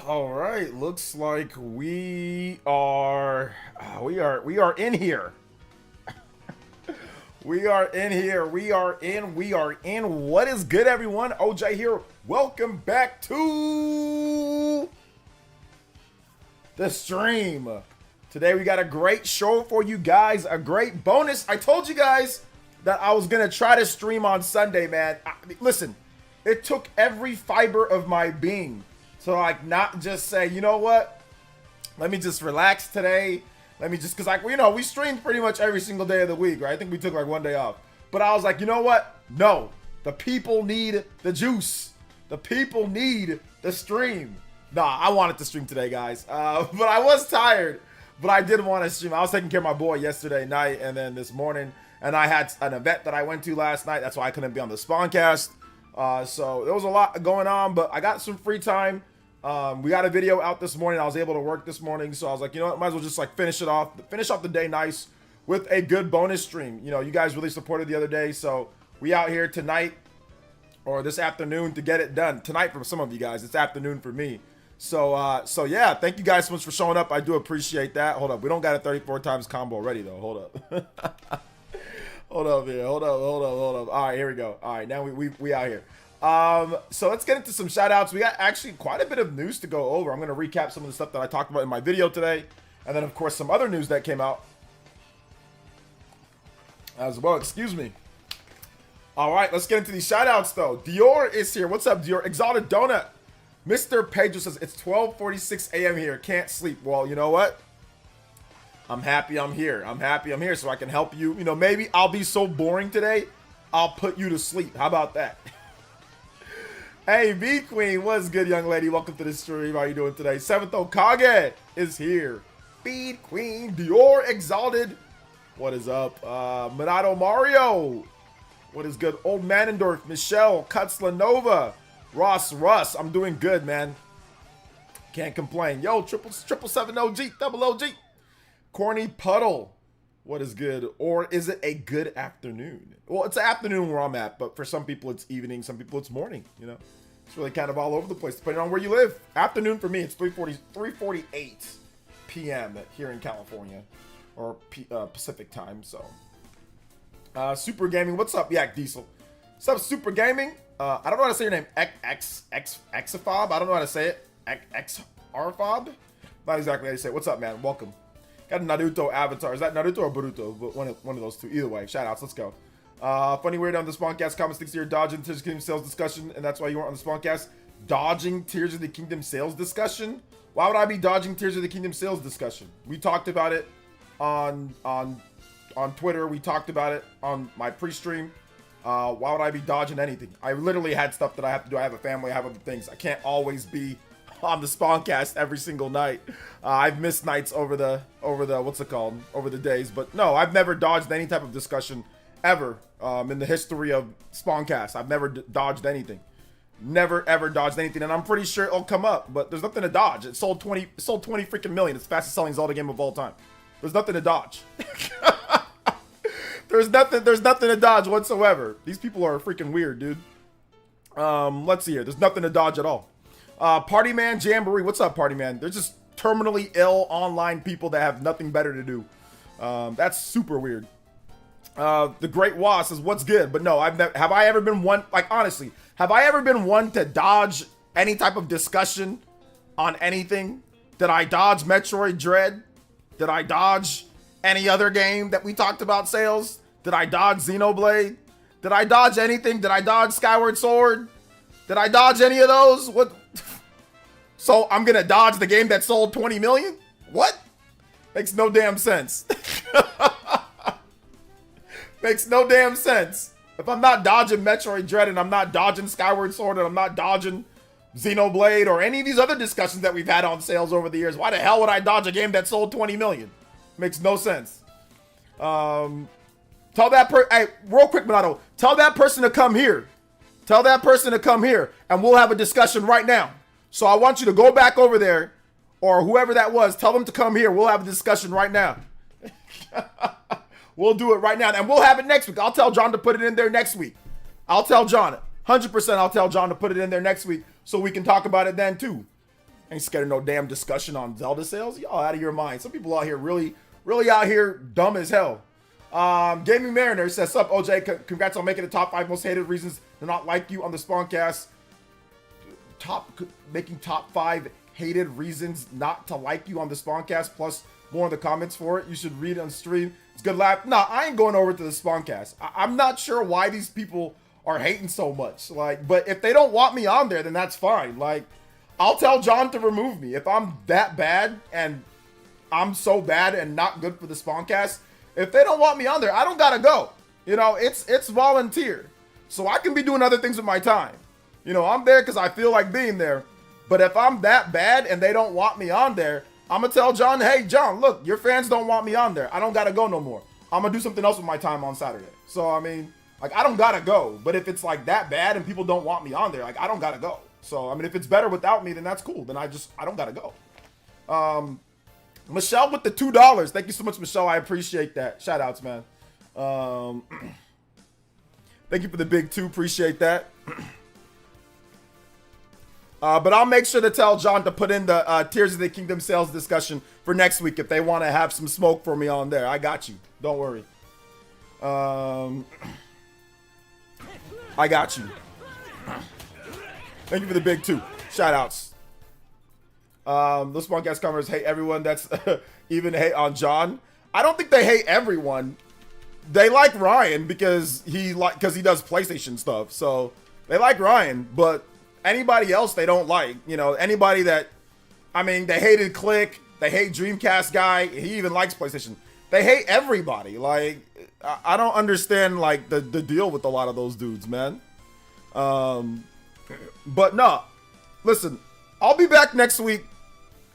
all right. Looks like we are in here. We are in here. We are in. What is good, everyone? OJ here. Welcome back to the stream. Today we got a great show for you guys, a great bonus. I told you guys that I was gonna try to stream on Sunday, man. Listen, it took every fiber of my being to like not just say, you know what? Let me just relax today. Let me just, cause like, we streamed pretty much every single day of the week, right? I think we took like one day off. But I was like, you know what? No, the people need the juice. The people need the stream. Nah, I wanted to stream today, guys. But I was tired, but I did want to stream. I was taking care of my boy yesterday night and then this morning. And I had an event that I went to last night. That's why I couldn't be on the Spawncast. So there was a lot going on, but I got some free time. We got a video out this morning. I was able to work this morning. So I was like, you know what? Might as well just like finish off the day nice with a good bonus stream. You know, you guys really supported the other day. So we out here tonight or this afternoon to get it done. Tonight for some of you guys, it's afternoon for me. So yeah, thank you guys so much for showing up. I do appreciate that. Hold up. We don't got a 34 times combo already though. Hold up. Hold up here. Hold up. All right, here we go. All right, now we out here. So let's get into some shout outs. We got actually quite a bit of news to go over. I'm going to recap some of the stuff that I talked about in my video today. And then of course some other news that came out as well. Excuse me. All right, let's get into these shout outs though. Dior is here. What's up, Dior? Exalted Donut. Mr. Pedro says it's 12:46 a.m. here. Can't sleep. Well, you know what? I'm happy I'm here. I'm happy I'm here so I can help you. You know, maybe I'll be so boring today, I'll put you to sleep. How about that? Hey, V Queen, what's good, young lady? Welcome to the stream. How are you doing today? 7th Okage is here. Feed Queen, Dior Exalted. What is up? Minato Mario. What is good? Old Manendorf, Michelle, Kutzlanova, Ross Russ. I'm doing good, man. Can't complain. Yo, triple seven OG, double OG. Corny Puddle. What is good? Or is it a good afternoon? Well, it's afternoon where I'm at, but for some people it's evening, some people it's morning, you know? It's really kind of all over the place, depending on where you live. Afternoon for me, it's 3:48 p.m. here in California, or Pacific time, so. Super Gaming, what's up, Yak Diesel? What's up, Super Gaming? I don't know how to say your name, Xfob? I don't know how to say it. Xrfob? Not exactly how you say it. What's up, man? Welcome. Got a Naruto avatar. Is that Naruto or Boruto? But one of those two. Either way. Shout outs. Let's go. Funny weird on the Spawncast comments thinks you're dodging Tears of the Kingdom sales discussion, and that's why you weren't on the Spawncast. Dodging Tears of the Kingdom sales discussion? Why would I be dodging Tears of the Kingdom sales discussion? We talked about it on Twitter. We talked about it on my pre-stream. Why would I be dodging anything? I literally had stuff that I have to do. I have a family. I have other things. I can't always be on the Spawncast every single night. I've missed nights over the what's it called, over the days, but no, I've never dodged any type of discussion ever in the history of Spawncast. I've never dodged anything, never ever dodged anything, and I'm pretty sure it'll come up, but there's nothing to dodge. It sold 20 freaking million. It's the fastest selling Zelda game of all time. There's nothing to dodge. there's nothing to dodge whatsoever. These people are freaking weird, dude. Let's see here. There's nothing to dodge at all. Party Man Jamboree, what's up, Party Man? They're just terminally ill online people that have nothing better to do. That's super weird. The Great Wa says, what's good? But no, have I ever been one, like honestly, have I ever been one to dodge any type of discussion on anything? Did I dodge Metroid Dread? Did I dodge any other game that we talked about sales? Did I dodge Xenoblade? Did I dodge anything? Did I dodge Skyward Sword? Did I dodge any of those? What? So I'm gonna dodge the game that sold 20 million? What? Makes no damn sense. Makes no damn sense. If I'm not dodging Metroid Dread and I'm not dodging Skyward Sword and I'm not dodging Xenoblade or any of these other discussions that we've had on sales over the years, why the hell would I dodge a game that sold 20 million? Makes no sense. Tell that hey, real quick, Minato, tell that person to come here. Tell that person to come here and we'll have a discussion right now. So I want you to go back over there, or whoever that was, tell them to come here. We'll have a discussion right now. We'll do it right now, and we'll have it next week. I'll tell John to put it in there next week. I'll tell John, 100% I'll tell John to put it in there next week so we can talk about it then too. Ain't scared of no damn discussion on Zelda sales. Y'all out of your mind. Some people out here really out here dumb as hell. Gaming Mariner says, "Sup, OJ? Congrats on making the top 5 most hated reasons to not like you on the Spawncast. Making top 5 hated reasons not to like you on the Spawncast, plus more in the comments for it. You should read it on stream. It's good laugh." Nah, I ain't going over to the Spawncast. I'm not sure why these people are hating so much. Like, but if they don't want me on there, then that's fine. Like, I'll tell John to remove me if I'm that bad and I'm so bad and not good for the Spawncast. If they don't want me on there, I don't gotta go. You know, it's volunteer, so I can be doing other things with my time. You know, I'm there because I feel like being there. But if I'm that bad and they don't want me on there, I'm gonna tell John, "Hey, John, look, your fans don't want me on there. I don't gotta go no more. I'm gonna do something else with my time on Saturday." So I mean, like, I don't gotta go. But if it's like that bad and people don't want me on there, like, I don't gotta go. So I mean, if it's better without me, then that's cool. Then I don't gotta go. Michelle with the $2. Thank you so much, Michelle. I appreciate that. Shout outs, man. Thank you for the big 2. Appreciate that. But I'll make sure to tell John to put in the Tears of the Kingdom sales discussion for next week if they want to have some smoke for me on there. I got you. Don't worry. I got you. Thank you for the big 2. Shout outs. Those podcast comments hate everyone. That's even hate on John. I don't think they hate everyone. They like Ryan because he does PlayStation stuff. So they like Ryan, but anybody else they don't like. You know, anybody that, I mean, they hated Click. They hate Dreamcast guy. He even likes PlayStation. They hate everybody. Like, I don't understand like the deal with a lot of those dudes, man. But no, listen, I'll be back next week.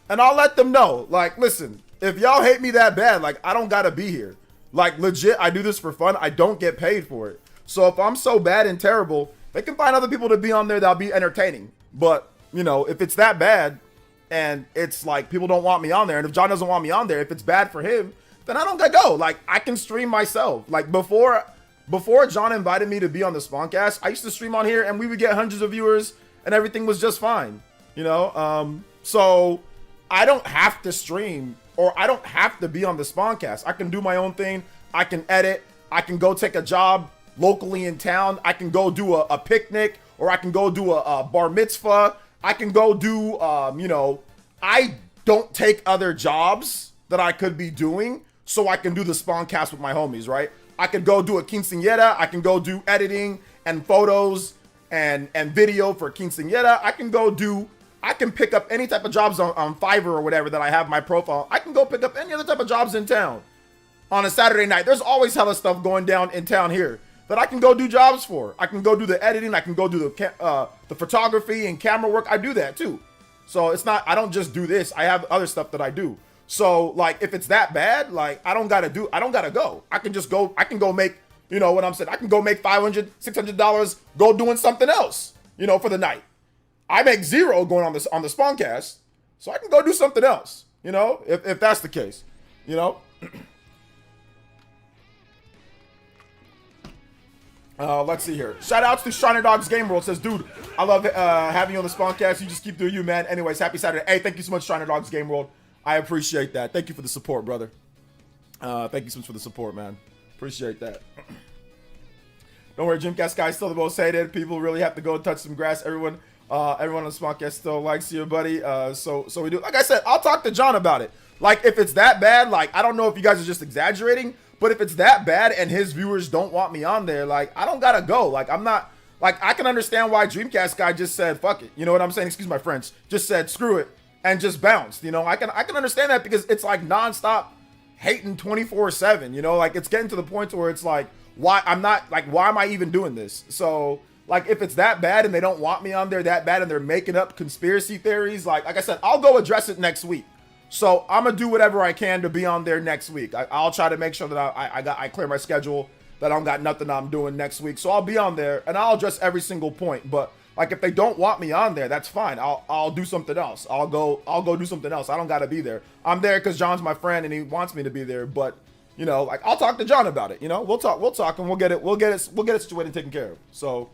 And I'll let them know, like, listen, if y'all hate me that bad, like, I don't gotta be here. Like, legit, I do this for fun. I don't get paid for it. So if I'm so bad and terrible, they can find other people to be on there that'll be entertaining. But, you know, if it's that bad and it's like people don't want me on there, and if John doesn't want me on there, if it's bad for him, then I don't gotta go. Like, I can stream myself. Like, before John invited me to be on the Spawncast, I used to stream on here and we would get hundreds of viewers and everything was just fine. You know? So I don't have to stream, or I don't have to be on the Spawncast. I can do my own thing. I can edit. I can go take a job locally in town. I can go do a picnic, or I can go do a bar mitzvah. I can go do, you know, I don't take other jobs that I could be doing so I can do the Spawncast with my homies, right? I could go do a quinceañera. I can go do editing and photos and video for quinceañera. I can pick up any type of jobs on Fiverr or whatever that I have my profile. I can go pick up any other type of jobs in town on a Saturday night. There's always hella stuff going down in town here that I can go do jobs for. I can go do the editing. I can go do the photography and camera work. I do that too. So it's not, I don't just do this. I have other stuff that I do. So like, if it's that bad, like I don't gotta go. I can just go, I can go make, you know what I'm saying? I can go make $500, $600 go doing something else, you know, for the night. I make 0 going on the Spawncast, so I can go do something else, you know, if that's the case, you know. Let's see here. Shout outs to Shiner Dogs Game World. Says, dude, I love having you on the Spawncast. You just keep doing you, man. Anyways, happy Saturday. Hey, thank you so much, Shiner Dogs Game World. I appreciate that. Thank you for the support, brother. Thank you so much for the support, man. Appreciate that. Don't worry, Dreamcast guy is still the most hated. People really have to go and touch some grass. Everyone on the Spawncast still likes you, buddy. So we do. Like I said, I'll talk to John about it. Like, if it's that bad, like, I don't know if you guys are just exaggerating, but if it's that bad and his viewers don't want me on there, like, I don't gotta go. Like, I'm not, like, I can understand why Dreamcast guy just said, fuck it. You know what I'm saying? Excuse my French. Just said, screw it, and just bounced. You know, I can understand that because it's like nonstop hating 24/7. You know, like, it's getting to the point where it's like, why am I even doing this? So, like, if it's that bad and they don't want me on there that bad and they're making up conspiracy theories, like I said, I'll go address it next week. So I'm gonna do whatever I can to be on there next week. I'll try to make sure that I clear my schedule, that I don't got nothing I'm doing next week. So I'll be on there and I'll address every single point. But like, if they don't want me on there, that's fine. I'll do something else. I'll go do something else. I don't gotta be there. I'm there because John's my friend and he wants me to be there. But you know, like, I'll talk to John about it. You know, we'll talk and we'll get it situated and taken care of. So,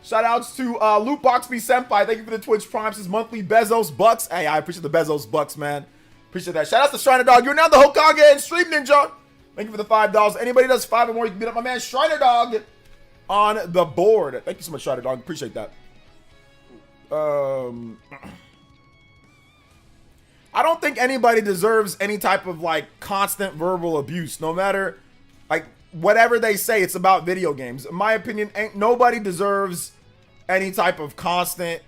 Shout outs to Loot Boxby Senpai. Thank you for the Twitch Primes, his monthly Bezos Bucks. Hey, I appreciate the Bezos Bucks, man. Appreciate that. Shout outs to Shriner Dog. You're now the Hokage and Stream Ninja. Thank you for the $5. Anybody does 5 or more, you can beat up my man Shriner Dog on the board. Thank you so much, Shriner Dog. Appreciate that. I don't think anybody deserves any type of like constant verbal abuse, no matter like whatever they say. It's about video games. In my opinion, ain't nobody deserves any type of constant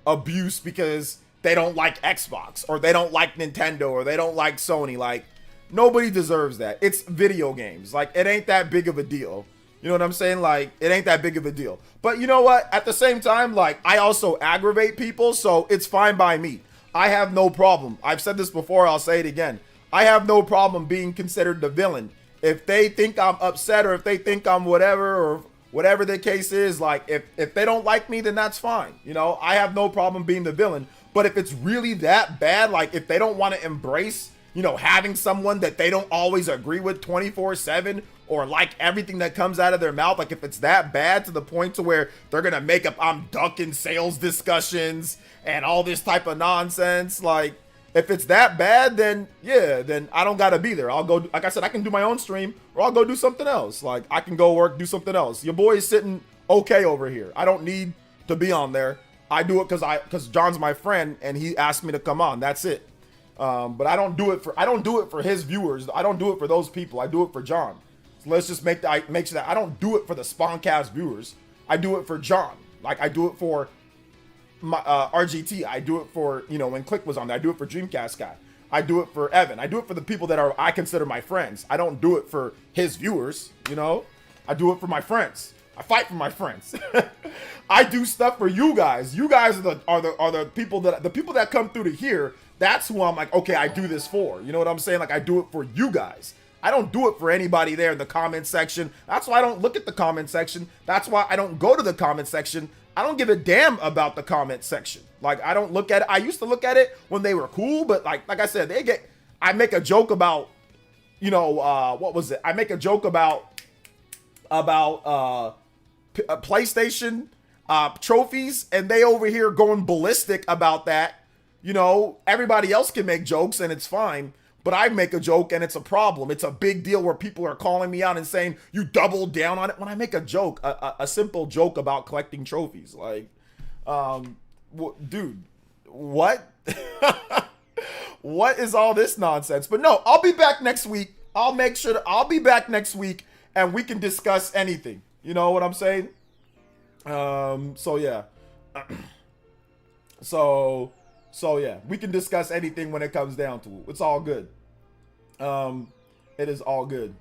abuse because they don't like Xbox or they don't like Nintendo or they don't like Sony. Like, nobody deserves that. It's video games. Like, it ain't that big of a deal. You know what I'm saying? Like, it ain't that big of a deal. But you know what? At the same time, like, I also aggravate people, so it's fine by me. I have no problem. I've said this before, I'll say it again. I have no problem being considered the villain. If they think I'm upset or if they think I'm whatever or whatever the case is, like, if they don't like me, then that's fine. You know, I have no problem being the villain. But if it's really that bad, like if they don't want to embrace, you know, having someone that they don't always agree with 24/7 or like everything that comes out of their mouth, like if it's that bad to the point to where they're going to make up I'm ducking sales discussions and all this type of nonsense, like if it's that bad, then yeah, then I don't got to be there. I'll go, like I said, I can do my own stream or I'll go do something else. Like I can go work, do something else. Your boy is sitting okay over here. I don't need to be on there. I do it because John's my friend and he asked me to come on. That's it. But I don't do it for his viewers. I don't do it for those people. I do it for John. So let's just make sure that I don't do it for the Spawncast viewers. I do it for John. Like I do it for my RGT. I do it for, you know, when Click was on there. I do it for Dreamcast Guy. I do it for Evan. I do it for the people that I consider my friends. I don't do it for his viewers, you know? I do it for my friends. I fight for my friends. I do stuff for you guys. You guys are the people that come through to here. That's who I'm like, okay, I do this for. You know what I'm saying? Like I do it for you guys. I don't do it for anybody there in the comment section. That's why I don't look at the comment section. That's why I don't go to the comment section. I don't give a damn about the comment section. Like I don't look at it. I used to look at it when they were cool, but like I said, I make a joke about, you know, what was it? I make a joke about PlayStation trophies, and they over here going ballistic about that. You know, everybody else can make jokes and it's fine, but I make a joke and it's a problem. It's a big deal where people are calling me out and saying you doubled down on it. When I make a joke, a simple joke about collecting trophies, like, dude, what? What is all this nonsense? But no, I'll be back next week. I'll make sure that I'll be back next week and we can discuss anything. You know what I'm saying? So yeah. So yeah, we can discuss anything when it comes down to it. It's all good. It is all good.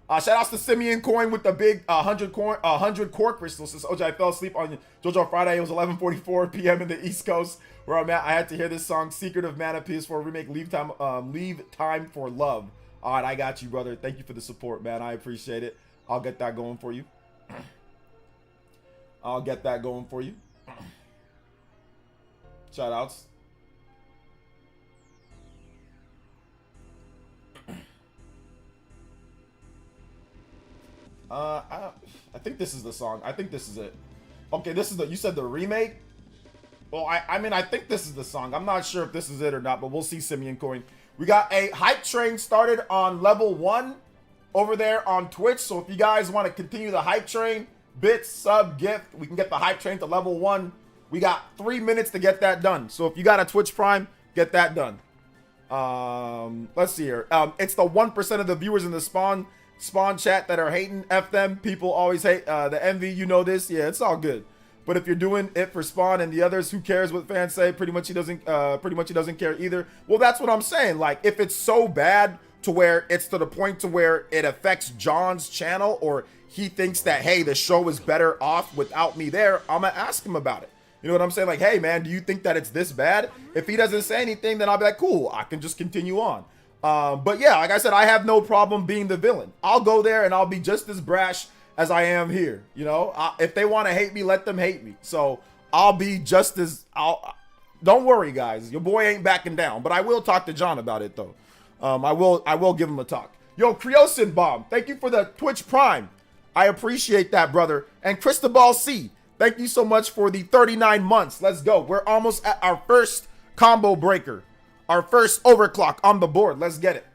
Shout outs to Simeon Coin with the big 100 core crystals. Since OJ, I fell asleep on JoJo Friday. It was 11:44 p.m. in the East Coast where I'm at. I had to hear this song, Secret of Mana PS4 remake, Leave Time for Love. All right, I got you, brother. Thank you for the support, man. I appreciate it. I'll get that going for you. I'll get that going for you. Shout outs. I think this is the song. I think this is it. Okay, this is you said the remake? Well, I mean, I think this is the song. I'm not sure if this is it or not, but we'll see, Simeon Coin. We got a hype train started on level 1 over there on Twitch. So if you guys want to continue the hype train, bits, sub, gift, we can get the hype train to level 1. We got 3 minutes to get that done. So if you got a Twitch Prime, get that done. Let's see here. It's the 1% of the viewers in the spawn chat that are hating. F them. People always hate the envy. You know this. Yeah, it's all good. But if you're doing it for Spawn and the others, who cares what fans say? Pretty much he doesn't care either. Well, that's what I'm saying. Like, if it's so bad to where it's to the point to where it affects John's channel, or he thinks that, hey, the show is better off without me there, I'm gonna ask him about it. You know what I'm saying? Like, hey, man, do you think that it's this bad? If he doesn't say anything, then I'll be like, cool, I can just continue on. But yeah, like I said, I have no problem being the villain. I'll go there and I'll be just as brash as I am here. You know, if they want to hate me, let them hate me. So I'll be just as, don't worry, guys. Your boy ain't backing down, but I will talk to John about it though. I will give him a talk. Yo, Creosin Bomb, thank you for the Twitch Prime. I appreciate that, brother. And Cristobal C, thank you so much for the 39 months. Let's go. We're almost at our first combo breaker. Our first overclock on the board. Let's get it.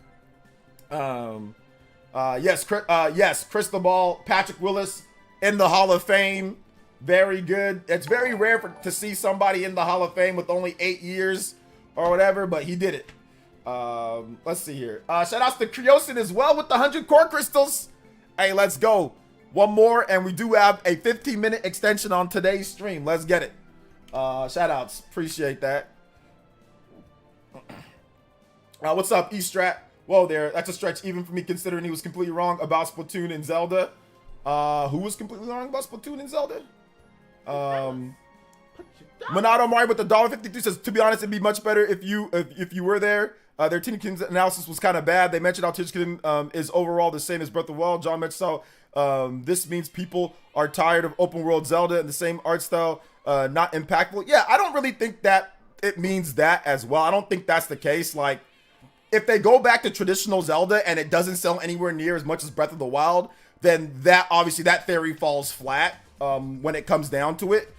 Yes, Crystal Ball, Patrick Willis in the Hall of Fame. Very good. It's very rare to see somebody in the Hall of Fame with only 8 years or whatever, but he did it. Let's see here. Shout outs to Creosin as well with the 100 core crystals. Hey, let's go. One more, and we do have a 15-minute extension on today's stream. Let's get it. Shout outs. Appreciate that. What's up, E-Strat? Whoa there. That's a stretch even for me, considering he was completely wrong about Splatoon and Zelda. Who was completely wrong about Splatoon and Zelda? Monado Mario with the $1.53 says, to be honest, it'd be much better if you were there. Their Team Kingdom's analysis was kind of bad. They mentioned how Tears Kingdom is overall the same as Breath of the Wild. John mentioned how this means people are tired of open world Zelda and the same art style, not impactful. Yeah, I don't really think that it means that as well. I don't think that's the case. Like, if they go back to traditional Zelda and it doesn't sell anywhere near as much as Breath of the Wild, then that obviously that theory falls flat when it comes down to it.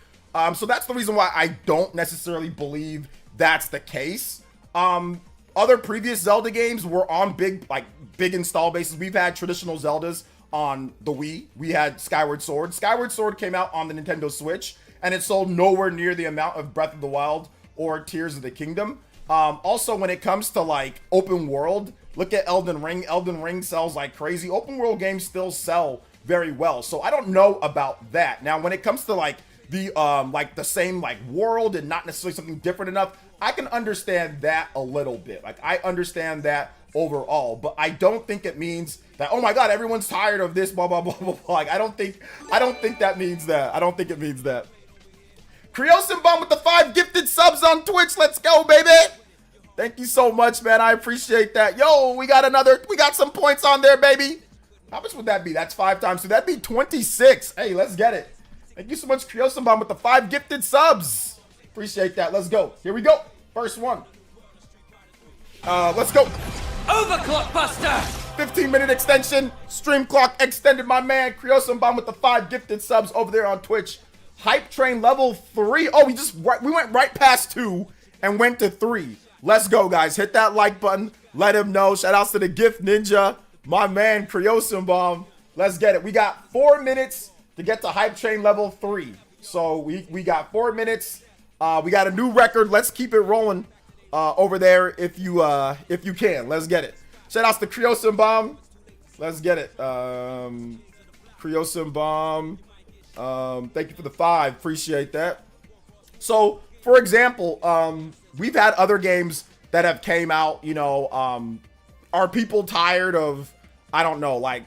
So that's the reason why I don't necessarily believe that's the case. Other previous Zelda games were on big install bases. We've had traditional Zeldas on the Wii. We had Skyward Sword. Skyward Sword came out on the Nintendo Switch, and it sold nowhere near the amount of Breath of the Wild or Tears of the Kingdom. Also, when it comes to like open world, look at Elden Ring. Elden Ring sells like crazy. Open world games still sell very well. So I don't know about that. Now, when it comes to like the same like world and not necessarily something different enough, I can understand that a little bit. Like, I understand that overall, but I don't think it means that, oh my God, everyone's tired of this, blah, blah, blah, blah, blah. Like, I don't think that means that. I don't think it means that. Creosin Bomb with the 5 gifted subs on Twitch. Let's go, baby. Thank you so much, man. I appreciate that. Yo, we got some points on there, baby. How much would that be? That's 5 times. So that'd be 26. Hey, let's get it. Thank you so much, Creosin Bomb with the 5 gifted subs. Appreciate that. Let's go. Here we go. First one. Let's go. Overclock Buster. 15-minute extension. Stream clock extended, my man. Creosin Bomb with the 5 gifted subs over there on Twitch. Hype Train level 3. Oh, we went right past 2 and went to 3. Let's go, guys. Hit that like button. Let him know. Shout outs to the Gift Ninja, my man, Creosin Bomb. Let's get it. We got 4 minutes to get to Hype Train level 3. So we got 4 minutes. We got a new record. Let's keep it rolling over there if you can. Let's get it. Shout outs to Creosin Bomb. Let's get it. Creosin Bomb. Thank you for the 5. Appreciate that. So, for example, we've had other games that have came out, you know, are people tired of, I don't know, like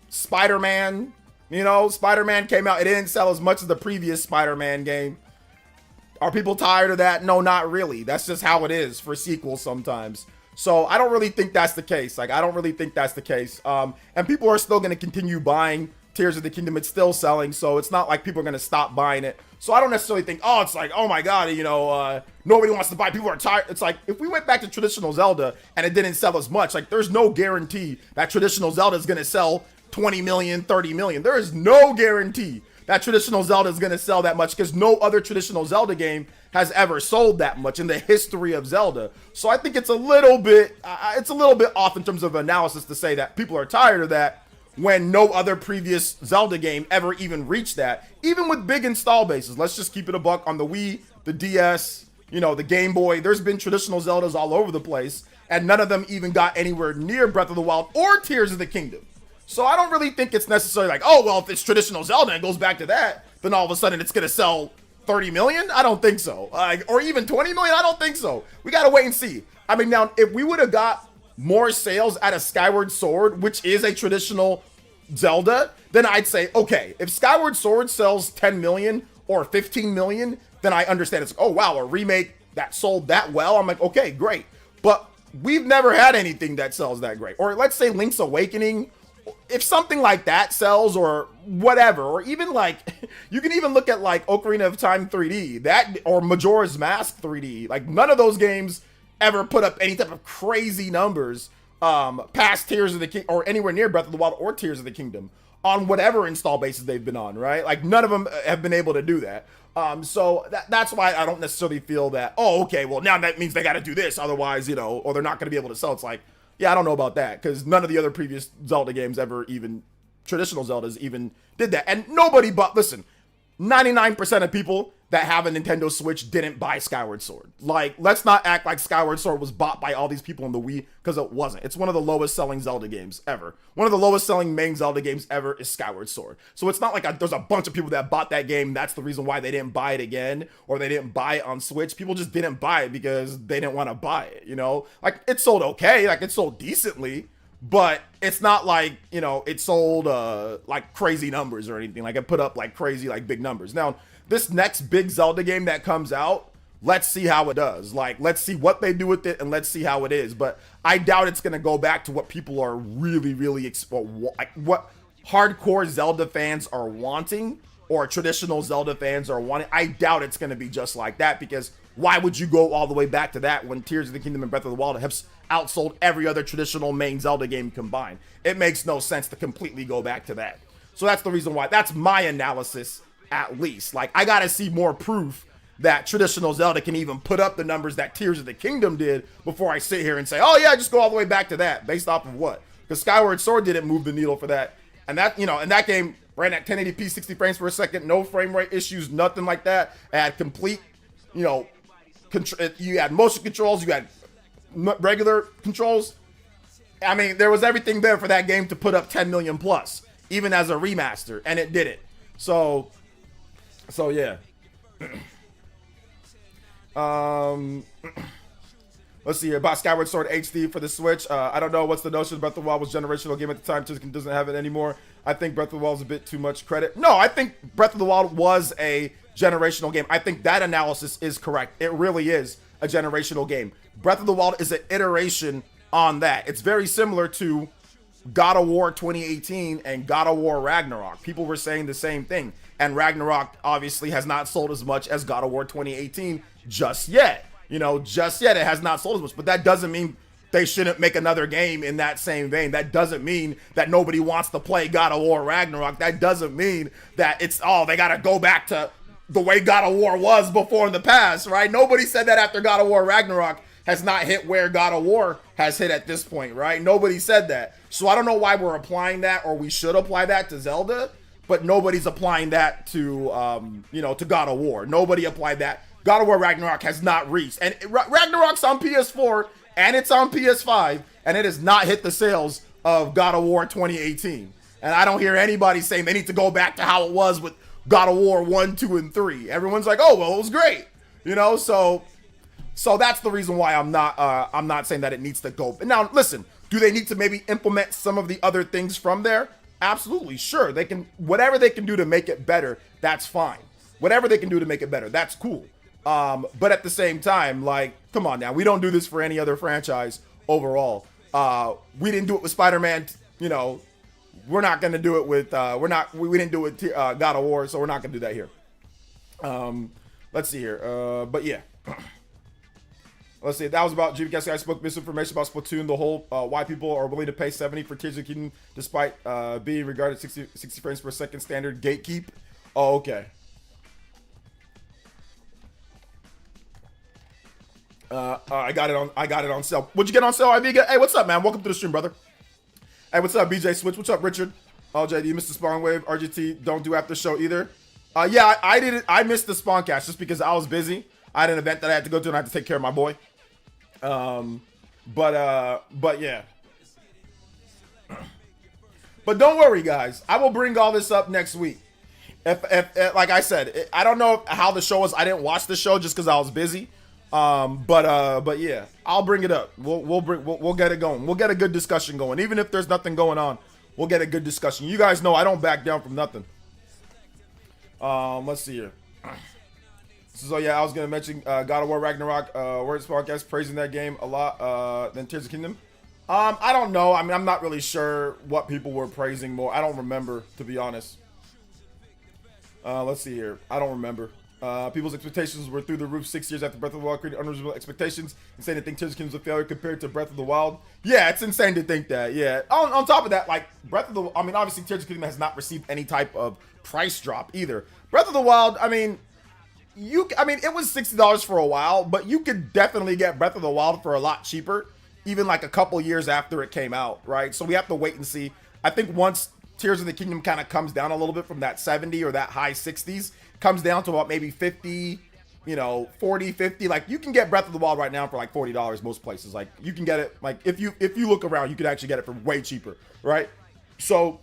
Spider-Man? You know, Spider-Man came out. It didn't sell as much as the previous Spider-Man game. Are people tired of that? No, not really. That's just how it is for sequels sometimes. So I don't really think that's the case. Like, I don't really think that's the case. And people are still going to continue buying Tears of the Kingdom. It's still selling, so it's not like people are going to stop buying it. So I don't necessarily think, oh, it's like, oh my God, you know, nobody wants to buy. People are tired. It's like, if we went back to traditional Zelda and it didn't sell as much, like, there's no guarantee that traditional Zelda is going to sell 20 million, 30 million. There is no guarantee that traditional Zelda is going to sell that much, because no other traditional Zelda game has ever sold that much in the history of Zelda. So I think it's a little bit off in terms of analysis to say that people are tired of that when no other previous Zelda game ever even reached that, even with big install bases. Let's just keep it a buck. On the Wii, the DS, you know, the Game Boy, there's been traditional Zeldas all over the place, and none of them even got anywhere near Breath of the Wild or Tears of the Kingdom. So I don't really think it's necessarily like, oh, well, if it's traditional Zelda and goes back to that, then all of a sudden it's going to sell 30 million? I don't think so. Or even 20 million? I don't think so. We got to wait and see. I mean, now, if we would have got more sales out of Skyward Sword, which is a traditional Zelda, then I'd say, okay, if Skyward Sword sells 10 million or 15 million, then I understand. It's like, oh, wow, a remake that sold that well. I'm like, okay, great. But we've never had anything that sells that great. Or let's say Link's Awakening. If something like that sells, or whatever, or even like, you can even look at like Ocarina of Time 3D, that, or Majora's Mask 3D. Like, none of those games ever put up any type of crazy numbers past Tears of the Kingdom, or anywhere near Breath of the Wild or Tears of the Kingdom. on whatever install bases they've been on, right? Like none of them have been able to do that. So that's why I don't necessarily feel that, oh, okay, well now that means they got to do this, otherwise, you know, or they're not going to be able to sell. It's like, yeah, I don't know about that, because none of the other previous Zelda games ever even, traditional Zeldas even did that. And nobody but, listen, 99% of people that have a Nintendo Switch didn't buy Skyward Sword. Like, let's not act like Skyward Sword was bought by all these people in the Wii, because it wasn't. It's one of the lowest selling Zelda games ever. One of the lowest selling main Zelda games ever is Skyward Sword. So it's not like there's a bunch of people that bought that game. That's the reason why they didn't buy it again, or they didn't buy it on Switch. People just didn't buy it because they didn't want to buy it, you know? Like, it sold okay. Like, it sold decently. But it's not like, you know, it sold like crazy numbers or anything. Like, it put up like crazy, like big numbers. Now, this next big Zelda game that comes out, let's see how it does. Like, let's see what they do with it and let's see how it is. But I doubt it's going to go back to what people are really, really, what hardcore Zelda fans are wanting, or traditional Zelda fans are wanting. I doubt it's going to be just like that, because why would you go all the way back to that when Tears of the Kingdom and Breath of the Wild have outsold every other traditional main Zelda game combined? It makes no sense to completely go back to that. So that's the reason why. That's my analysis, at least. Like, I gotta see more proof that traditional Zelda can even put up the numbers that Tears of the Kingdom did before I sit here and say, oh yeah, just go all the way back to that. Based off of what? Because Skyward Sword didn't move the needle for that. And that, you know, and that game ran at 1080p, 60 frames per second, no frame rate issues, nothing like that. It had complete, you know, you had motion controls, you had regular controls. I mean, there was everything there for that game to put up 10 million plus, even as a remaster, and it did it. So yeah. Let's see here about Skyward Sword HD for the Switch. I don't know what's the notion. Breath of the Wild was a generational game at the time. Just doesn't have it anymore. I think Breath of the Wild is a bit too much credit. No, I think Breath of the Wild was a generational game. I think that analysis is correct. It really is a generational game. Breath of the Wild is an iteration on that. It's very similar to God of War 2018 and God of War Ragnarok. People were saying the same thing. And Ragnarok obviously has not sold as much as God of War 2018 just yet. You know, just yet it has not sold as much. But that doesn't mean they shouldn't make another game in that same vein. That doesn't mean that nobody wants to play God of War Ragnarok. That doesn't mean that it's, oh, they got to go back to the way God of War was before in the past, right? Nobody said that after God of War Ragnarok has not hit where God of War has hit at this point, right? Nobody said that. So I don't know why we're applying that, or we should apply that to Zelda, but nobody's applying that to, you know, to God of War. Nobody applied that. God of War Ragnarok has not reached. And Ragnarok's on PS4 and it's on PS5, and it has not hit the sales of God of War 2018. And I don't hear anybody saying they need to go back to how it was with God of War 1, 2, and 3. Everyone's like, oh, well, it was great. You know, so that's the reason why I'm not saying that it needs to go. Now, listen, do they need to maybe implement some of the other things from there? Absolutely, sure. They can, whatever they can do to make it better, that's fine. Whatever they can do to make it better, that's cool. But at the same time, like, come on now, we don't do this for any other franchise overall. We didn't do it with Spider-Man, you know. We're not gonna do it with we didn't do it with God of War, so we're not gonna do that here. Let's see here. But yeah. Let's see. That was about GBCast. I spoke misinformation about Splatoon. The whole why people are willing to pay 70 for Tears of the Kingdom despite being regarded 60 frames per second standard gatekeep. Oh, okay. I got it on sale. What'd you get on sale, Iviga? Hey, what's up, man? Welcome to the stream, brother. Hey, what's up, BJ Switch? What's up, Richard? Oh, JD, Mr. Spawn Wave, RGT, don't do after show either. Yeah, I didn't. I missed the Spawn cast just because I was busy. I had an event that I had to go to, and I had to take care of my boy. But yeah. But don't worry, guys. I will bring all this up next week. If like I said, I don't know how the show was. I didn't watch the show just because I was busy. But yeah, I'll bring it up. We'll get it going. We'll get a good discussion going. Even if there's nothing going on, we'll get a good discussion. You guys know I don't back down from nothing. Let's see here. So yeah, I was gonna mention God of War Ragnarok. Words podcast praising that game a lot. Than Tears of the Kingdom. I don't know. I mean, I'm not really sure what people were praising more. I don't remember, to be honest. Let's see here. I don't remember. People's expectations were through the roof 6 years after Breath of the Wild created unreasonable expectations. Insane to think Tears of the Kingdom was a failure compared to Breath of the Wild. Yeah, it's insane to think that. Yeah. On top of that, like Breath of the, I mean, obviously Tears of the Kingdom has not received any type of price drop either. Breath of the Wild, I mean, it was $60 for a while, but you could definitely get Breath of the Wild for a lot cheaper, even like a couple years after it came out, right? So we have to wait and see. I think once Tears of the Kingdom kind of comes down a little bit from that 70 or that high 60s, comes down to about maybe 50, 40, 50. Like you can get Breath of the Wild right now for like $40 most places. Like you can get it, like if you look around, you could actually get it for way cheaper, right? So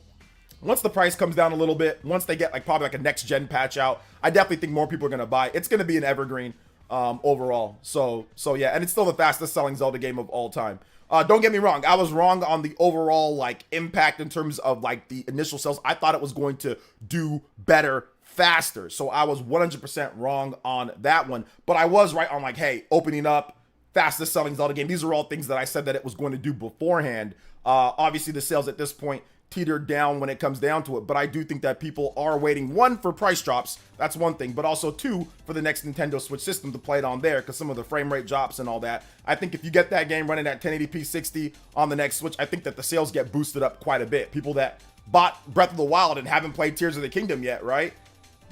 once the price comes down a little bit, once they get like probably like a next gen patch out, I definitely think more people are gonna buy. It's gonna be an evergreen overall. So yeah, and it's still the fastest selling Zelda game of all time. Don't get me wrong, I was wrong on the overall like impact in terms of like the initial sales. I thought it was going to do better faster, so I was 100% wrong on that one, but I was right on like, hey, opening up, fastest selling Zelda game. These are all things that I said that it was going to do beforehand. Obviously the sales at this point teetered down when it comes down to it, but I do think that people are waiting, one, for price drops, that's one thing, but also two, for the next Nintendo Switch system to play it on there, because some of the frame rate drops and all that. I think if you get that game running at 1080p 60 on the next Switch, I think that the sales get boosted up quite a bit. People that bought Breath of the Wild and haven't played Tears of the Kingdom yet, right?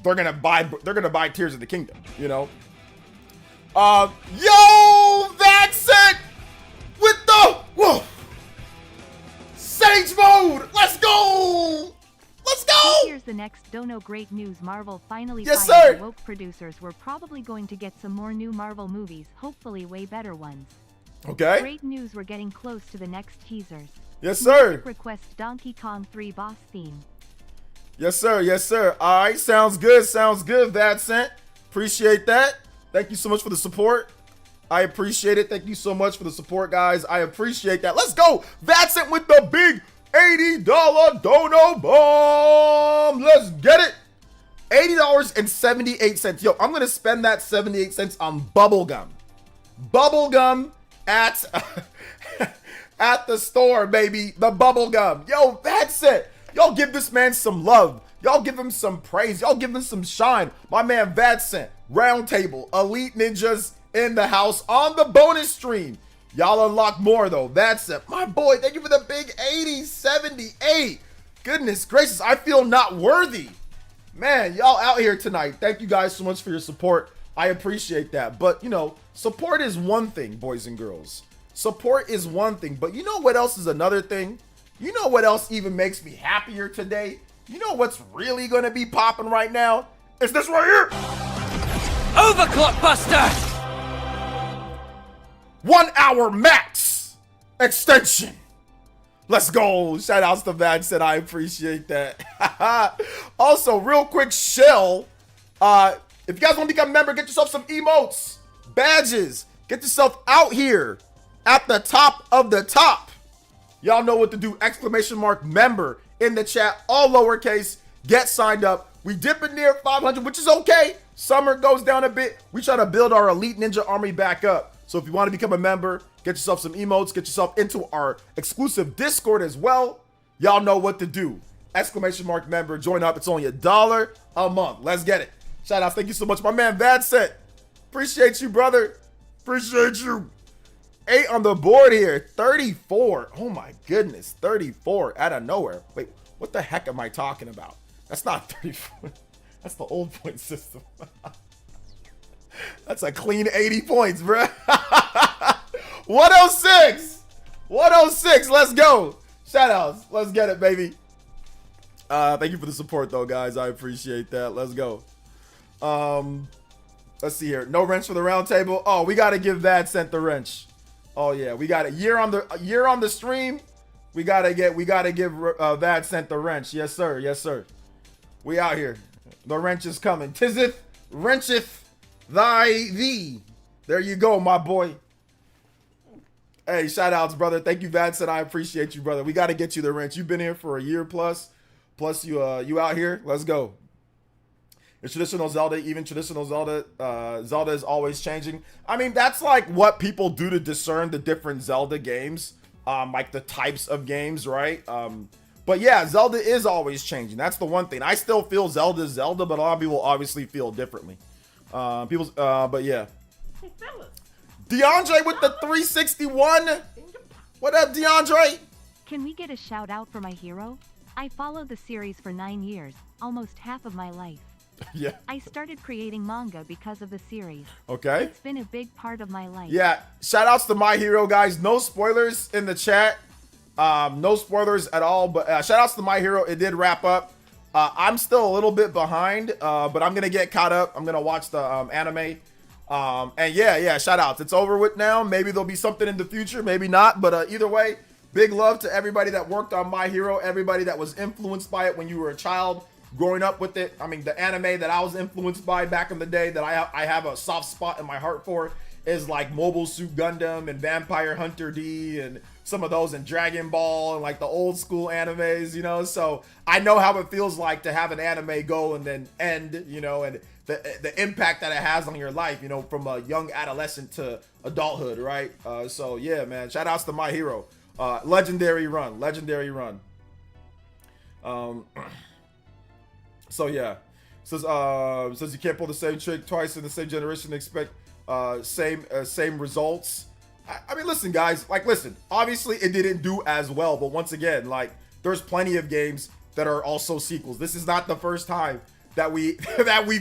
They're gonna buy Tears of the Kingdom, Yo, that's it with the whoa Sage mode. Let's go. Here's the next dono. Great news. Marvel finally yes, fired sir. the woke producers. We're probably going to get some more new Marvel movies, hopefully way better ones. Okay. Great news. We're getting close to the next teasers. Yes, sir. Music request Donkey Kong 3 boss theme. Yes, sir. Yes, sir. All right. Sounds good. Vincent. Appreciate that. Thank you so much for the support. I appreciate it. Thank you so much for the support, guys. I appreciate that. Let's go. Vincent with the big $80 dono bomb. Let's get it. $80.78. Yo, I'm going to spend that 78 cents on bubblegum. Bubblegum at the store, baby. The bubblegum. Yo, that's it. Y'all give this man some love. Y'all give him some praise. Y'all give him some shine. My man Vincent, Roundtable, Elite Ninjas in the house on the bonus stream. Y'all unlock more though. That's it. My boy, thank you for the big 80.78. Goodness gracious, I feel not worthy. Man, y'all out here tonight. Thank you guys so much for your support. I appreciate that. But support is one thing, boys and girls. Support is one thing. But you know what else is another thing? You know what else even makes me happier today? You know what's really gonna be popping right now? It's this right here. Overclock Buster! 1 hour max extension. Let's go. Shout outs to Vincent. I appreciate that. Also, real quick, Shell. If you guys want to become a member, get yourself some emotes, badges. Get yourself out here at the top of the top. Y'all know what to do. !member in the chat, all lowercase. Get signed up. We dipping near 500, which is okay. Summer goes down a bit. We try to build our elite ninja army back up. So if you want to become a member, get yourself some emotes, get yourself into our exclusive Discord as well. Y'all know what to do. !member, join up. It's only $1 a month. Let's get it. Shout outs. Thank you so much, my man Vincent. Appreciate you, brother. Appreciate you. 8 on the board here. 34. Oh my goodness. 34 out of nowhere. Wait, what the heck am I talking about? That's not 34. That's the old point system. That's a clean 80 points, bro. 106. 106. Let's go. Shout outs. Let's get it, baby. Thank you for the support, though, guys. I appreciate that. Let's go. Let's see here. No wrench for the round table. Oh, we got to give Vincent the wrench. Oh yeah, we got a year on the stream. We gotta give Vincent the wrench. Yes sir, yes sir. We out here. The wrench is coming. Tizeth wrencheth thee. There you go, my boy. Hey, shout outs, brother. Thank you, Vincent. I appreciate you, brother. We gotta get you the wrench. You've been here for a year plus. Plus you out here. Let's go. It's traditional Zelda, even traditional Zelda. Zelda is always changing. I mean, that's like what people do to discern the different Zelda games, like the types of games, right? But yeah, Zelda is always changing. That's the one thing. I still feel Zelda is Zelda, but a lot of people obviously feel differently. But yeah. DeAndre with the 361. What up, DeAndre? Can we get a shout out for my hero? I followed the series for 9 years, almost half of my life. Yeah. I started creating manga because of the series. Okay. It's been a big part of my life. Yeah. Shout outs to My Hero, guys. No spoilers in the chat. No spoilers at all. But shout outs to My Hero. It did wrap up. I'm still a little bit behind, but I'm going to get caught up. I'm going to watch the anime. And yeah, shout outs. It's over with now. Maybe there'll be something in the future. Maybe not. But either way, big love to everybody that worked on My Hero. Everybody that was influenced by it when you were a child. Growing up with it, I mean, the anime that I was influenced by back in the day that I have a soft spot in my heart for is like Mobile Suit Gundam and Vampire Hunter D and some of those, and Dragon Ball and like the old school animes, you know. So I know how it feels like to have an anime go and then end, you know, and the impact that it has on your life, you know, from a young adolescent to adulthood, right? So yeah, man, shout outs to My Hero. Legendary run. So yeah, says you can't pull the same trick twice in the same generation and expect same results. I mean, listen, guys, listen. Obviously, it didn't do as well, but once again, like, there's plenty of games that are also sequels. This is not the first time that we've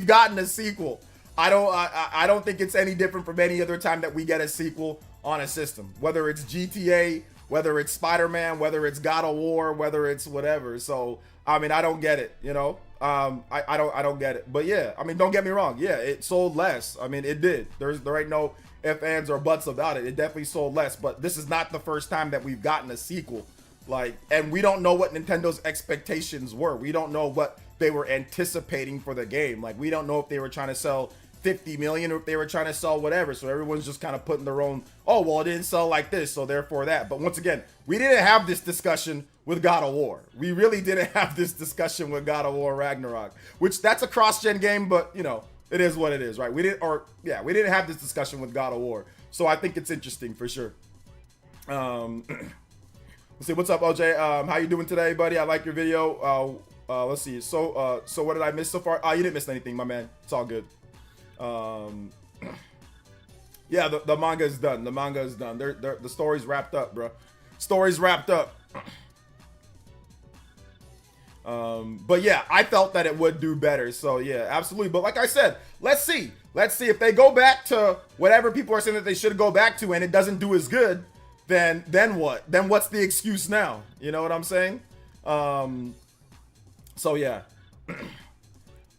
gotten a sequel. I don't think it's any different from any other time that we get a sequel on a system, whether it's GTA, whether it's Spider-Man, whether it's God of War, whether it's whatever. So I mean, I don't get it, you know. I don't get it. But yeah, I mean, don't get me wrong. Yeah, it sold less. I mean, it did. There ain't no ifs, ands, or buts about it. It definitely sold less. But this is not the first time that we've gotten a sequel. Like, and we don't know what Nintendo's expectations were. We don't know what they were anticipating for the game. Like, we don't know if they were trying to sell 50 million or if they were trying to sell whatever. So everyone's just kind of putting their own, oh, well, it didn't sell like this, so therefore that. But once again, we didn't have this discussion with God of War. We really didn't have this discussion with God of War Ragnarok, which that's a cross-gen game, but you know, it is what it is, right? We didn't have this discussion with God of War. So I think it's interesting for sure. Let's see, what's up, OJ? How you doing today, buddy? I like your video. Let's see. So what did I miss so far? You didn't miss anything, my man. It's all good. Yeah, the manga is done. The manga is done. The story's wrapped up, bro. Story's wrapped up. But yeah, I felt that it would do better. So yeah, absolutely. But like I said, let's see if they go back to whatever people are saying that they should go back to, and it doesn't do as good. Then what? Then what's the excuse now? You know what I'm saying? So yeah.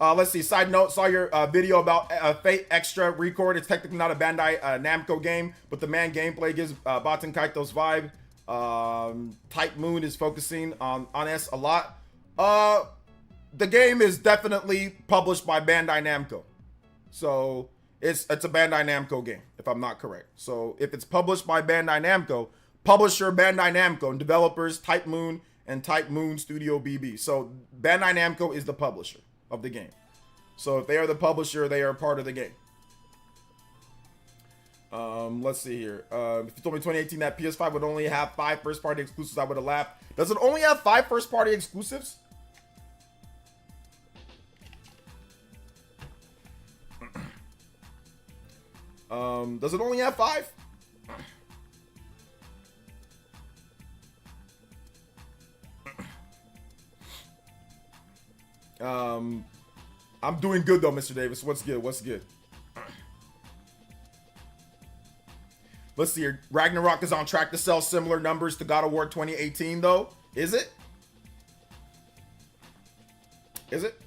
Let's see. Side note, saw your video about Fate Extra Record. It's technically not a Bandai Namco game, but the man gameplay gives Baten Kaito's vibe. Type Moon is focusing on S a lot. The game is definitely published by Bandai Namco. So it's a Bandai Namco game, if I'm not correct. So if it's published by Bandai Namco, publisher Bandai Namco, and developers Type Moon and Type Moon Studio BB. So Bandai Namco is the publisher of the game. So if they are the publisher, they are part of the game. Let's see here. If you told me 2018 that PS5 would only have 5 first-party exclusives, I would have laughed. Does it only have 5 first-party exclusives? Does it only have 5? I'm doing good though, Mr. Davis. What's good? What's good? Let's see here. Ragnarok is on track to sell similar numbers to God of War 2018 though. Is it? Is it?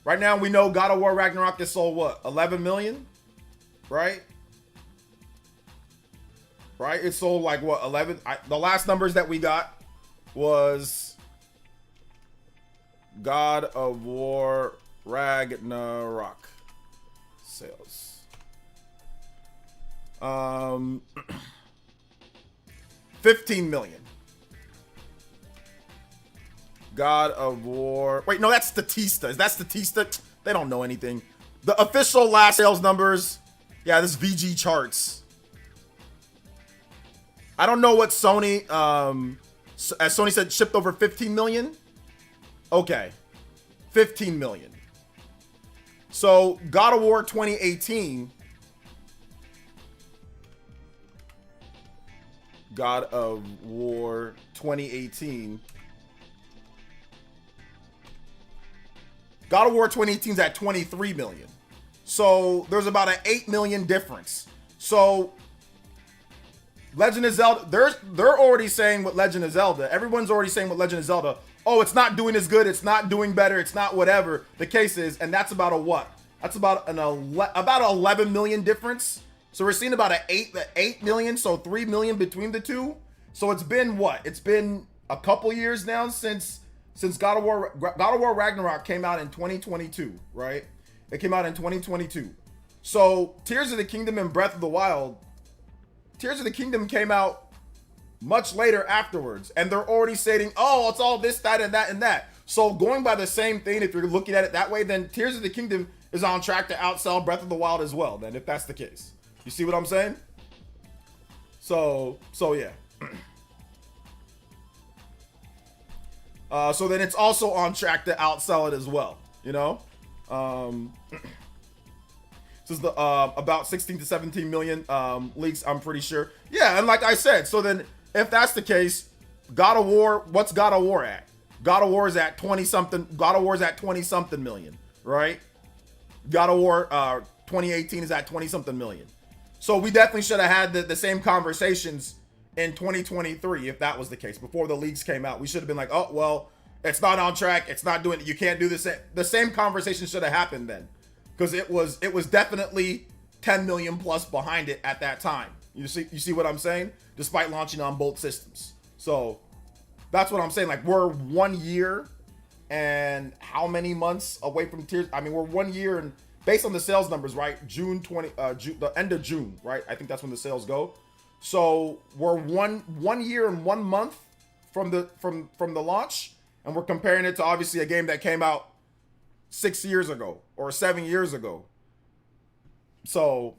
Right now we know God of War Ragnarok has sold what? 11 million? Right? Right? It sold like what? 11? The last numbers that we got was God of War Ragnarok sales. 15 million. God of War. Wait, no, that's Statista. Is that Statista? They don't know anything. The official last sales numbers. Yeah, this VG charts. I don't know what Sony, as Sony said, shipped over 15 million. Okay. 15 million. So God of War 2018. God of War 2018. God of War 2018 is at 23 million. So there's about an 8 million difference. So Legend of Zelda, they're already saying with Legend of Zelda, everyone's already saying with Legend of Zelda, oh, it's not doing as good, it's not doing better, it's not whatever the case is, and that's about a what? That's about about 11 million difference. So we're seeing about an 8 million, so 3 million between the two. So it's been what? It's been a couple years now since God of War Ragnarok came out in 2022, right? It came out in 2022. So Tears of the Kingdom and Breath of the Wild, Tears of the Kingdom came out much later afterwards, and they're already saying, oh, it's all this, that, and that, and that. So going by the same thing, if you're looking at it that way, then Tears of the Kingdom is on track to outsell Breath of the Wild as well, then, if that's the case. You see what I'm saying? So yeah. So then it's also on track to outsell it as well, you know? This is the about 16 to 17 million leaks, I'm pretty sure. Yeah, and like I said, so then if that's the case, God of War, what's God of War at? God of War is at 20 something. God of War is at 20 something million, right? God of War 2018 is at 20 something million. So we definitely should have had the same conversations in 2023 if that was the case. Before the leaks came out, we should have been like, oh, well, it's not on track. It's not doing it. You can't do this. The same conversation should have happened then, because it was definitely 10 million plus behind it at that time. You see what I'm saying? Despite launching on both systems. So that's what I'm saying. Like, we're 1 year and how many months away from Tears? I mean, we're 1 year and based on the sales numbers, right? June, the end of June, right? I think that's when the sales go. So we're one year and 1 month from the launch, and we're comparing it to obviously a game that came out 6 years ago or 7 years ago. So,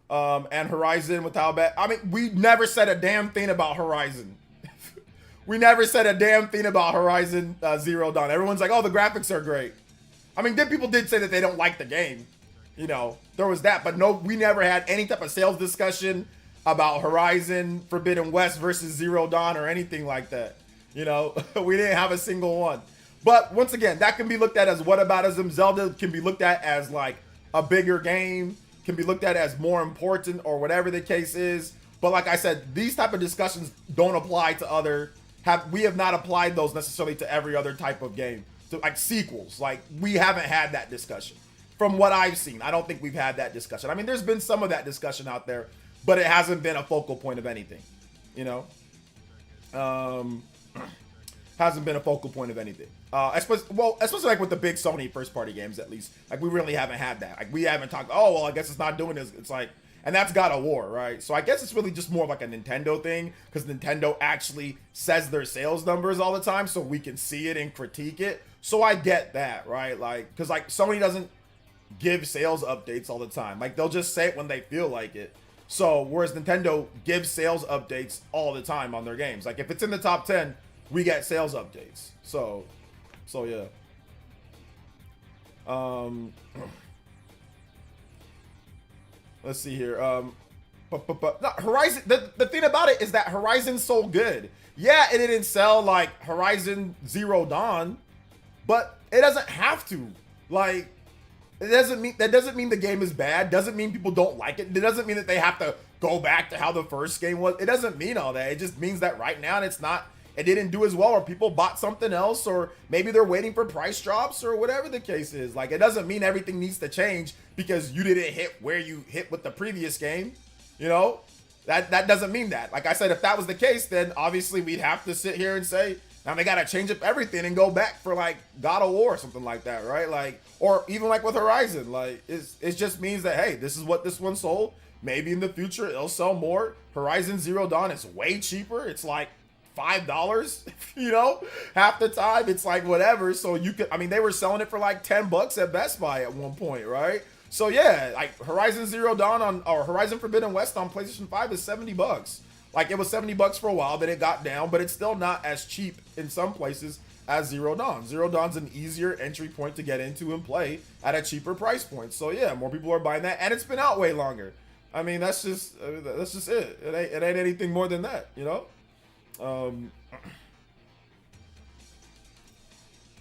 and Horizon with how bad. I mean, we never said a damn thing about Horizon. We never said a damn thing about Horizon Zero Dawn. Everyone's like, oh, the graphics are great. I mean, people did say that they don't like the game. You know, there was that, but no, we never had any type of sales discussion about Horizon Forbidden West versus Zero Dawn or anything like that. You know, we didn't have a single one. But once again, that can be looked at as whataboutism. Zelda can be looked at as like a bigger game, can be looked at as more important or whatever the case is. But like I said, these type of discussions don't apply to we have not applied those necessarily to every other type of game. To like sequels, like we haven't had that discussion. From what I've seen, I don't think we've had that discussion. I mean, there's been some of that discussion out there, but it hasn't been a focal point of anything, you know? Hasn't been a focal point of anything. Especially like with the big Sony first party games, at least. Like, we really haven't had that. Like, we haven't talked, oh, well, I guess it's not doing this. It's like, and that's God of War, right? So I guess it's really just more of like a Nintendo thing, because Nintendo actually says their sales numbers all the time, so we can see it and critique it. So I get that, right? Like, because like Sony doesn't give sales updates all the time. Like, they'll just say it when they feel like it. So whereas Nintendo gives sales updates all the time on their games. Like, if it's in the top 10, we get sales updates. So yeah. Let's see here. No, Horizon. The thing about it is that Horizon's so good. Yeah, it didn't sell like Horizon Zero Dawn, but it doesn't have to. Like, that doesn't mean the game is bad. Doesn't mean people don't like it. It doesn't mean that they have to go back to how the first game was. It doesn't mean all that. It just means that right now it didn't do as well, or people bought something else, or maybe they're waiting for price drops, or whatever the case is. Like, it doesn't mean everything needs to change because you didn't hit where you hit with the previous game. You know, that doesn't mean that. Like I said, if that was the case, then obviously we'd have to sit here and say, now they gotta change up everything and go back for like God of War or something like that, right? Like, or even like with Horizon, like it just means that, hey, this is what this one sold. Maybe in the future it'll sell more. Horizon Zero Dawn is way cheaper. It's like $5, you know, half the time. It's like whatever. So you could, I mean, they were selling it for like $10 at Best Buy at one point, right? So yeah, like Horizon Zero Dawn or Horizon Forbidden West on PlayStation 5 is $70. Like, it was $70 for a while, then it got down, but it's still not as cheap in some places as Zero Dawn. Zero Dawn's an easier entry point to get into and play at a cheaper price point. So yeah, more people are buying that, and it's been out way longer. I mean, that's just it. It ain't anything more than that, you know.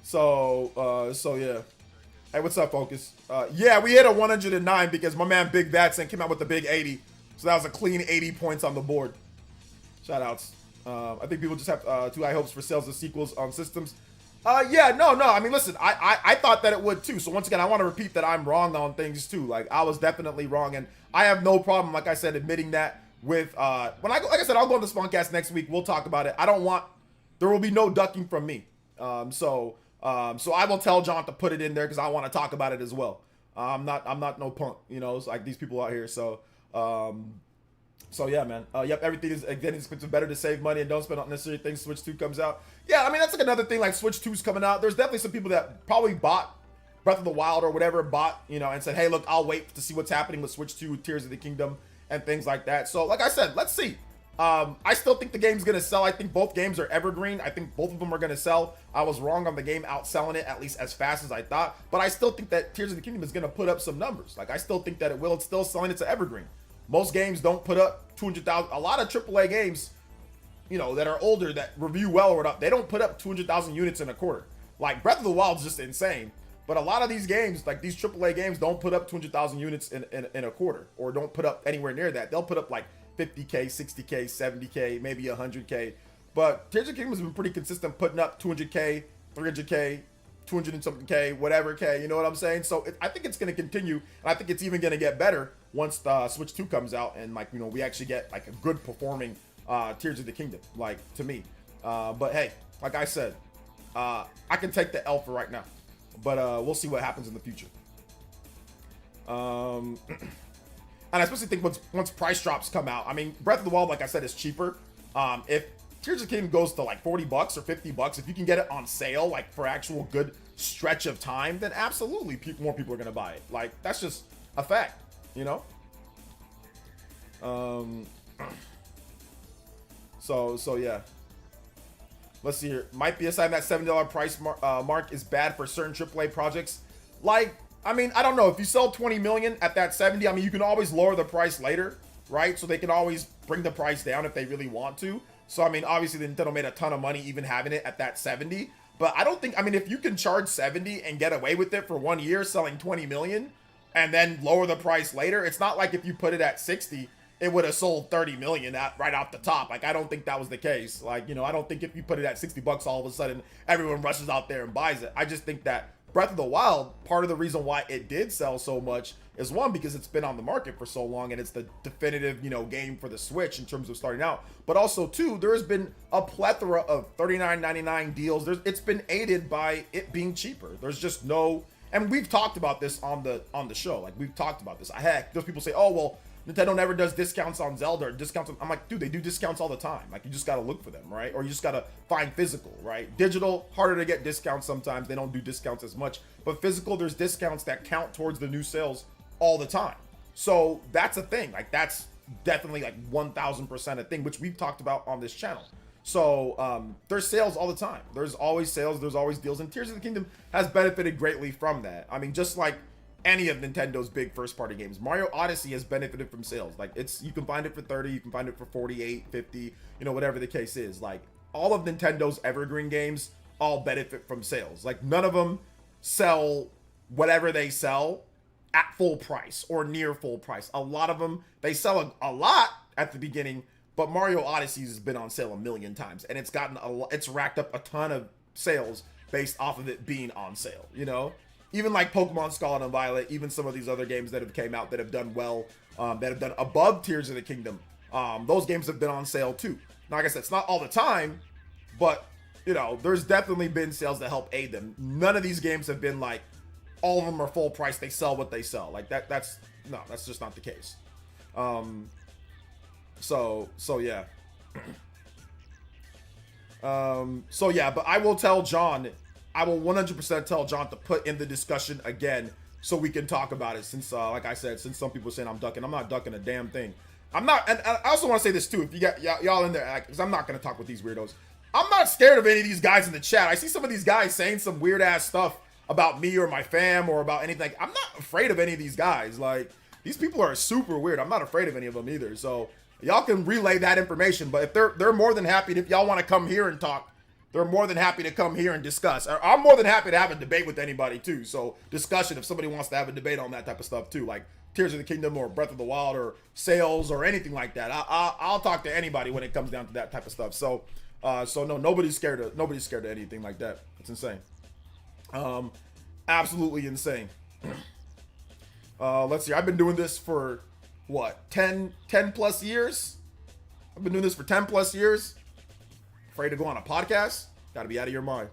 So yeah. Hey, what's up, Focus? Yeah, we hit a 109 because my man Big Vatson came out with the big 80. So that was a clean 80 points on the board. Shout outs. I think people just have too high hopes for sales of sequels on systems. Yeah, no. I mean, listen, I thought that it would too. So once again, I want to repeat that I'm wrong on things too. Like, I was definitely wrong, and I have no problem, like I said, admitting that with when I go, like I said, I'll go on the Spuncast next week. We'll talk about it. There will be no ducking from me. So I will tell John to put it in there because I want to talk about it as well. I'm not no punk, you know. It's like these people out here. So yeah, man. Yep, everything is again expensive. Better to save money and don't spend on necessary things. Switch 2 comes out. Yeah, I mean that's like another thing. Like Switch 2's coming out. There's definitely some people that probably bought Breath of the Wild or whatever, and said, hey, look, I'll wait to see what's happening with Switch 2, Tears of the Kingdom, and things like that. So like I said, let's see. I still think the game's gonna sell. I think both games are evergreen. I think both of them are gonna sell. I was wrong on the game outselling it, at least as fast as I thought. But I still think that Tears of the Kingdom is gonna put up some numbers. Like I still think that it will. It's still selling. It's an evergreen. Most games don't put up 200,000. A lot of AAA games, you know, that are older that review well or whatever, they don't put up 200,000 units in a quarter. Like Breath of the Wild is just insane. But a lot of these games, like these AAA games, don't put up 200,000 units in a quarter, or don't put up anywhere near that. They'll put up like 50K, 60K, 70K, maybe 100K. But Tears of the Kingdom has been pretty consistent, putting up 200K, 300K, 200 and something K, whatever K, you know what I'm saying? So I think it's going to continue, and I think it's even going to get better once the Switch 2 comes out, and like, you know, we actually get like a good performing Tears of the Kingdom, like, to me. But hey, like I said, I can take the L for right now, but we'll see what happens in the future. And I especially think once price drops come out, I mean, Breath of the Wild, like I said, is cheaper. If Tears of the Kingdom goes to like $40 or $50, if you can get it on sale, like for actual good stretch of time, then absolutely more people are gonna buy it. Like that's just a fact, you know. So yeah. Let's see here. Might be a sign that $70 price mark is bad for certain AAA projects. Like, I mean, I don't know. If you sell 20 million at that 70, I mean, you can always lower the price later, right? So they can always bring the price down if they really want to. So, I mean, obviously, Nintendo made a ton of money even having it at that 70. But I don't think, I mean, if you can charge 70 and get away with it for 1 year selling 20 million and then lower the price later, it's not like if you put it at 60, it would have sold 30 million right off the top. Like, I don't think that was the case. Like, you know, I don't think if you put it at 60 bucks, all of a sudden everyone rushes out there and buys it. I just think that Breath of the Wild, part of the reason why it did sell so much is one, because it's been on the market for so long and it's the definitive, you know, game for the Switch in terms of starting out. But also too, there has been a plethora of $39.99 deals. It's been aided by it being cheaper. There's just no, and we've talked about this on the show. Like we've talked about this. Heck, those people say, oh well, Nintendo never does discounts on Zelda or discounts on, I'm like, dude, they do discounts all the time. Like, you just got to look for them, right? Or you just got to find physical, right? Digital, harder to get discounts sometimes. They don't do discounts as much. But physical, there's discounts that count towards the new sales all the time. So that's a thing. Like, that's definitely like 1000% a thing, which we've talked about on this channel. So there's sales all the time. There's always sales. There's always deals. And Tears of the Kingdom has benefited greatly from that. I mean, just like any of Nintendo's big first-party games, Mario Odyssey has benefited from sales. Like, you can find it for 30, you can find it for 48, 50, you know, whatever the case is. Like, all of Nintendo's evergreen games all benefit from sales. Like, none of them sell whatever they sell at full price or near full price. A lot of them, they sell a lot at the beginning, but Mario Odyssey has been on sale a million times, and it's racked up a ton of sales based off of it being on sale, you know? Even like Pokemon Scarlet and Violet, even some of these other games that have came out that have done well, that have done above Tears of the Kingdom, those games have been on sale too. Now, like I said, it's not all the time, but, you know, there's definitely been sales that help aid them. None of these games have been like, all of them are full price, they sell what they sell. Like, that's just not the case. So yeah. So yeah, but I will tell John, I will 100% tell John to put in the discussion again so we can talk about it. Since, like I said, since some people are saying I'm ducking, I'm not ducking a damn thing. I'm not, and I also want to say this too, if you got y'all in there, because I'm not going to talk with these weirdos. I'm not scared of any of these guys in the chat. I see some of these guys saying some weird ass stuff about me or my fam or about anything. I'm not afraid of any of these guys. Like, these people are super weird. I'm not afraid of any of them either. So y'all can relay that information. But if they're more than happy, if y'all want to come here and talk, they're more than happy to come here and discuss. I'm more than happy to have a debate with anybody too. So discussion, if somebody wants to have a debate on that type of stuff too, like Tears of the Kingdom or Breath of the Wild or sales or anything like that. I'll talk to anybody when it comes down to that type of stuff. So no, nobody's scared of anything like that. It's insane. Absolutely insane. Let's see. I've been doing this for what? 10 plus years? I've been doing this for 10 plus years. Afraid to go on a podcast? Gotta be out of your mind.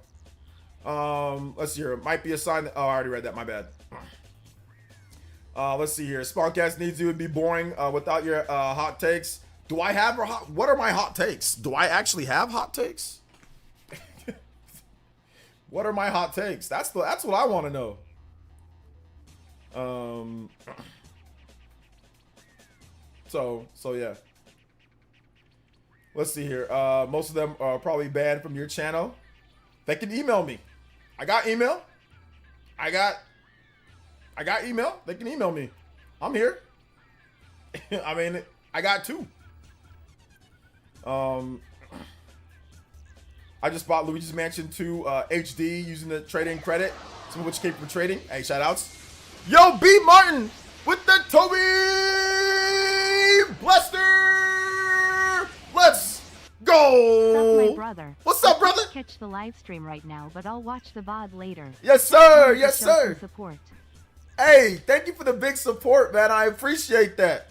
Let's see here. It might be a sign that, oh, I already read that. My bad. Let's see here. Spawncast needs you to be boring without your hot takes. Do I have what are my hot takes? Do I actually have hot takes? What are my hot takes? That's what I want to know. So yeah. Let's see here. Most of them are probably banned from your channel. They can email me. I got email. I got email. They can email me. I'm here. I mean, I got two. I just bought Luigi's Mansion 2 HD using the trading credit, some of which came from trading. Hey, shout outs. Yo, B Martin with the Toby Blaster. Let's go. What's up, my brother? What's up, brother? I can't catch the live stream right now, but I'll watch the VOD later. Yes, sir. Wanted to Yes, show sir. some support. Hey, thank you for the big support, man. I appreciate that.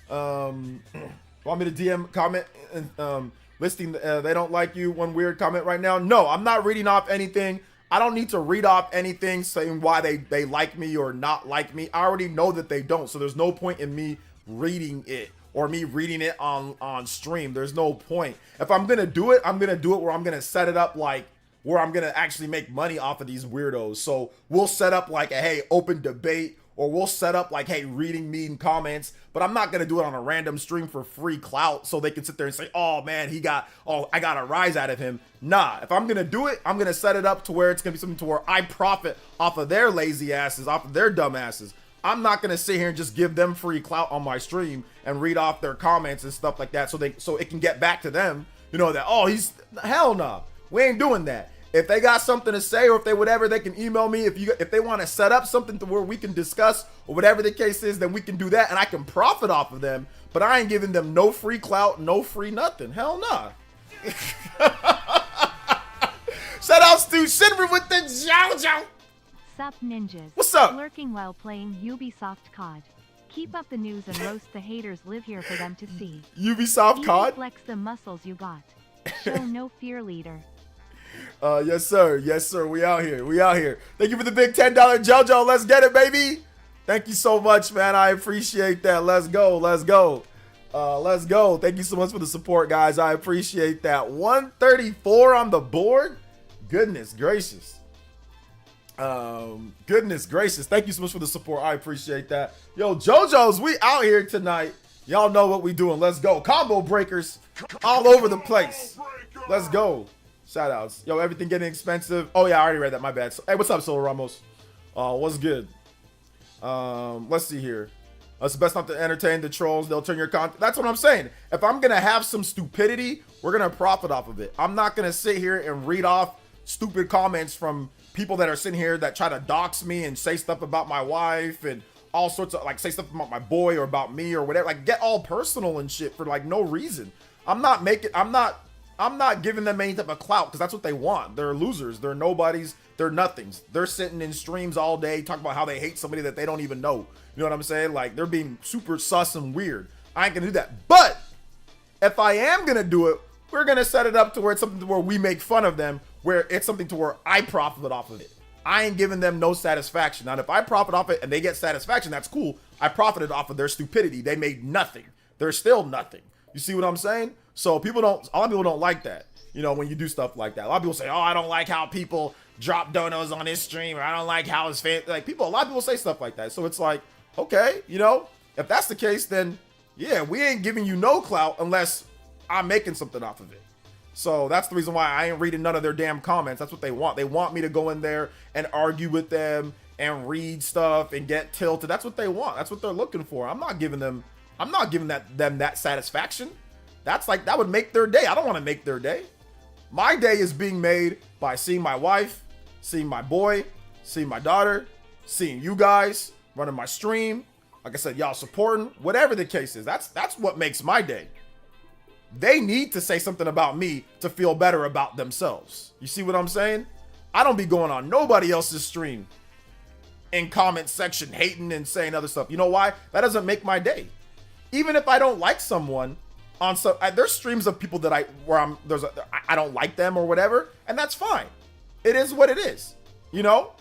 Want me to DM comment and listing they don't like you, one weird comment right now? No, I'm not reading off anything. I don't need to read off anything saying why they like me or not like me. I already know that they don't, so there's no point in me reading it or me reading it on stream. There's no point. If I'm gonna do it, I'm gonna do it where I'm gonna set it up like where I'm gonna actually make money off of these weirdos. So we'll set up like a hey, open debate, or we'll set up like, hey, reading mean comments, but I'm not gonna do it on a random stream for free clout so they can sit there and say, oh man, I got a rise out of him. Nah, if I'm gonna do it, I'm gonna set it up to where it's gonna be something to where I profit off of their lazy asses, off of their dumb asses. I'm not gonna sit here and just give them free clout on my stream and read off their comments and stuff like that so it can get back to them, you know, that, oh, hell no, we ain't doing that. If they got something to say or if they whatever, they can email me. If they want to set up something to where we can discuss or whatever the case is, then we can do that and I can profit off of them. But I ain't giving them no free clout, no free nothing. Hell nah. Shout outs to Shinra with the JoJo. Sup ninjas. What's up? Lurking while playing Ubisoft COD. Keep up the news and roast the haters. Live here for them to see. Ubisoft COD? Flex the muscles you got. Show no fear, leader. Yes sir, yes sir, we out here. Thank you for the big $10 JoJo. Let's get it, baby. Thank you so much, man. I appreciate that. Let's go. Let's go. Thank you so much for the support, guys. I appreciate that. 134 on the board. Goodness gracious. Goodness gracious. Thank you so much for the support. I appreciate that. Yo, JoJo's, we out here tonight. Y'all know what we doing. Let's go. Combo breakers all over the place. Let's go. Shout outs. Yo, everything getting expensive. Oh yeah, I already read that. My bad. Hey, what's up, Solo Ramos? What's good? Let's see here. It's best not to entertain the trolls. They'll turn your content. That's what I'm saying. If I'm gonna have some stupidity, we're gonna profit off of it. I'm not gonna sit here and read off stupid comments from people that are sitting here that try to dox me and say stuff about my wife and all sorts of like say stuff about my boy or about me or whatever. Like get all personal and shit for like no reason. I'm not giving them any type of clout because that's what they want. They're losers. They're nobodies. They're nothings. They're sitting in streams all day talking about how they hate somebody that they don't even know. You know what I'm saying? Like they're being super sus and weird. I ain't gonna do that. But if I am gonna do it, we're gonna set it up to where it's something to where we make fun of them, where it's something to where I profit off of it. I ain't giving them no satisfaction. Now, if I profit off it and they get satisfaction, that's cool. I profited off of their stupidity. They made nothing. They're still nothing. You see what I'm saying? So a lot of people don't like that, you know, when you do stuff like that. A lot of people say, oh, I don't like how people drop donos on his stream, or I don't like how his fan, like a lot of people say stuff like that. So it's like, okay, you know, if that's the case, then yeah, we ain't giving you no clout unless I'm making something off of it. So that's the reason why I ain't reading none of their damn comments. That's what they want. They want me to go in there and argue with them and read stuff and get tilted. That's what they want. That's what they're looking for. I'm not giving them that satisfaction. That would make their day. I don't want to make their day. My day is being made by seeing my wife, seeing my boy, seeing my daughter, seeing you guys, running my stream. Like I said, y'all supporting, whatever the case is. That's what makes my day. They need to say something about me to feel better about themselves. You see what I'm saying? I don't be going on nobody else's stream in comment section hating and saying other stuff. You know why? That doesn't make my day. Even if I don't like someone on some, there's streams of people that I don't like them or whatever, and that's fine. It is what it is. You know,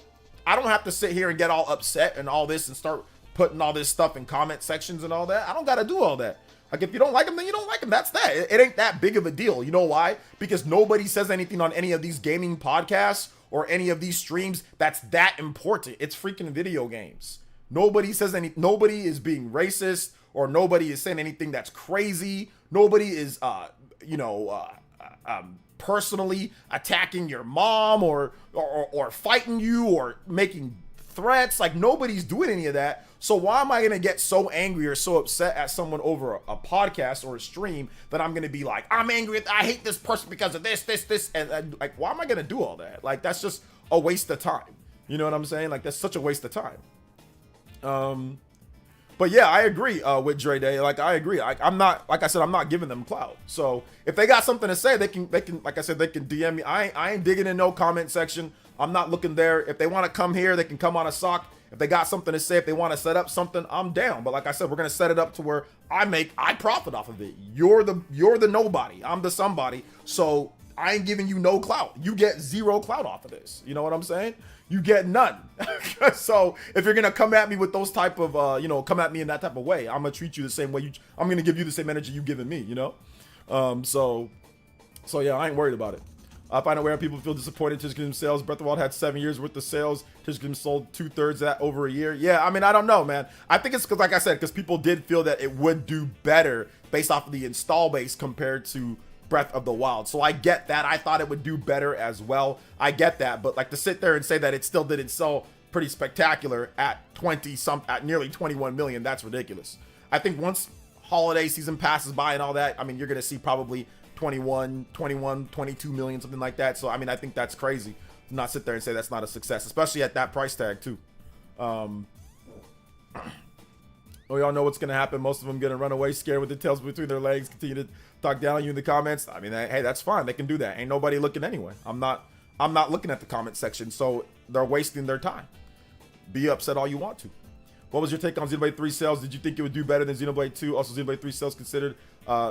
I don't have to sit here and get all upset and all this and start putting all this stuff in comment sections and all that. I don't got to do all that. Like, if you don't like them, then you don't like them. That's that. It ain't that big of a deal. You know why? Because nobody says anything on any of these gaming podcasts or any of these streams that's that important. It's freaking video games. Nobody is being racist, or nobody is saying anything that's crazy. Nobody is, personally attacking your mom or fighting you or making threats. Like, nobody's doing any of that. So why am I going to get so angry or so upset at someone over a podcast or a stream that I'm going to be like, I'm angry, I hate this person because of this, and like, why am I going to do all that? Like, that's just a waste of time. You know what I'm saying? Like, that's such a waste of time. But yeah, I agree with Dre Day. Like, I agree. I'm not giving them clout. So if they got something to say, they can, like I said, they can DM me. I ain't digging in no comment section. I'm not looking there. If they want to come here, they can come on a sock. If they got something to say, if they want to set up something, I'm down. But like I said, we're going to set it up to where I profit off of it. You're the nobody. I'm the somebody. So I ain't giving you no clout. You get zero clout off of this. You know what I'm saying? You get none. So if you're going to come at me with those type of, come at me in that type of way, I'm going to treat you the same way I'm going to give you the same energy you giving me, you know? So yeah, I ain't worried about it. I find it where people feel disappointed. Tears Kingdom sales. Breath of the Wild had 7 years worth of sales. Tears Kingdom sold 2/3 of that over a year. Yeah, I mean, I don't know, man. I think it's because, like I said, because people did feel that it would do better based off of the install base compared to Breath of the Wild. So I get that. I thought it would do better as well. I get that. But like, to sit there and say that it still didn't sell pretty spectacular at nearly 21 million, that's ridiculous. I think once holiday season passes by and all that, I mean, you're going to see probably 21, 22 million, something like that. So, I mean, I think that's crazy to not sit there and say that's not a success, especially at that price tag too. We all know what's going to happen. Most of them going to run away scared with the tails between their legs, continue to talk down on you in the comments. I mean, hey, that's fine. They can do that. Ain't nobody looking anyway. I'm not looking at the comment section, so they're wasting their time. Be upset all you want to. What was your take on Xenoblade 3 sales? Did you think it would do better than Xenoblade 2? Also, Xenoblade 3 sales considered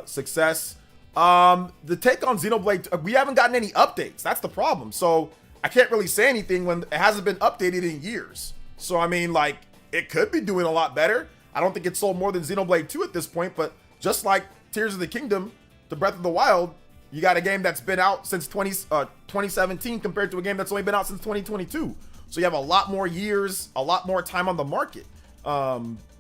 success. The take on Xenoblade, we haven't gotten any updates. That's the problem. So I can't really say anything when it hasn't been updated in years. So, I mean, like, it could be doing a lot better. I don't think it sold more than Xenoblade 2 at this point, but just like Tears of the Kingdom to Breath of the Wild, you got a game that's been out since 2017 compared to a game that's only been out since 2022. So you have a lot more years, a lot more time on the market.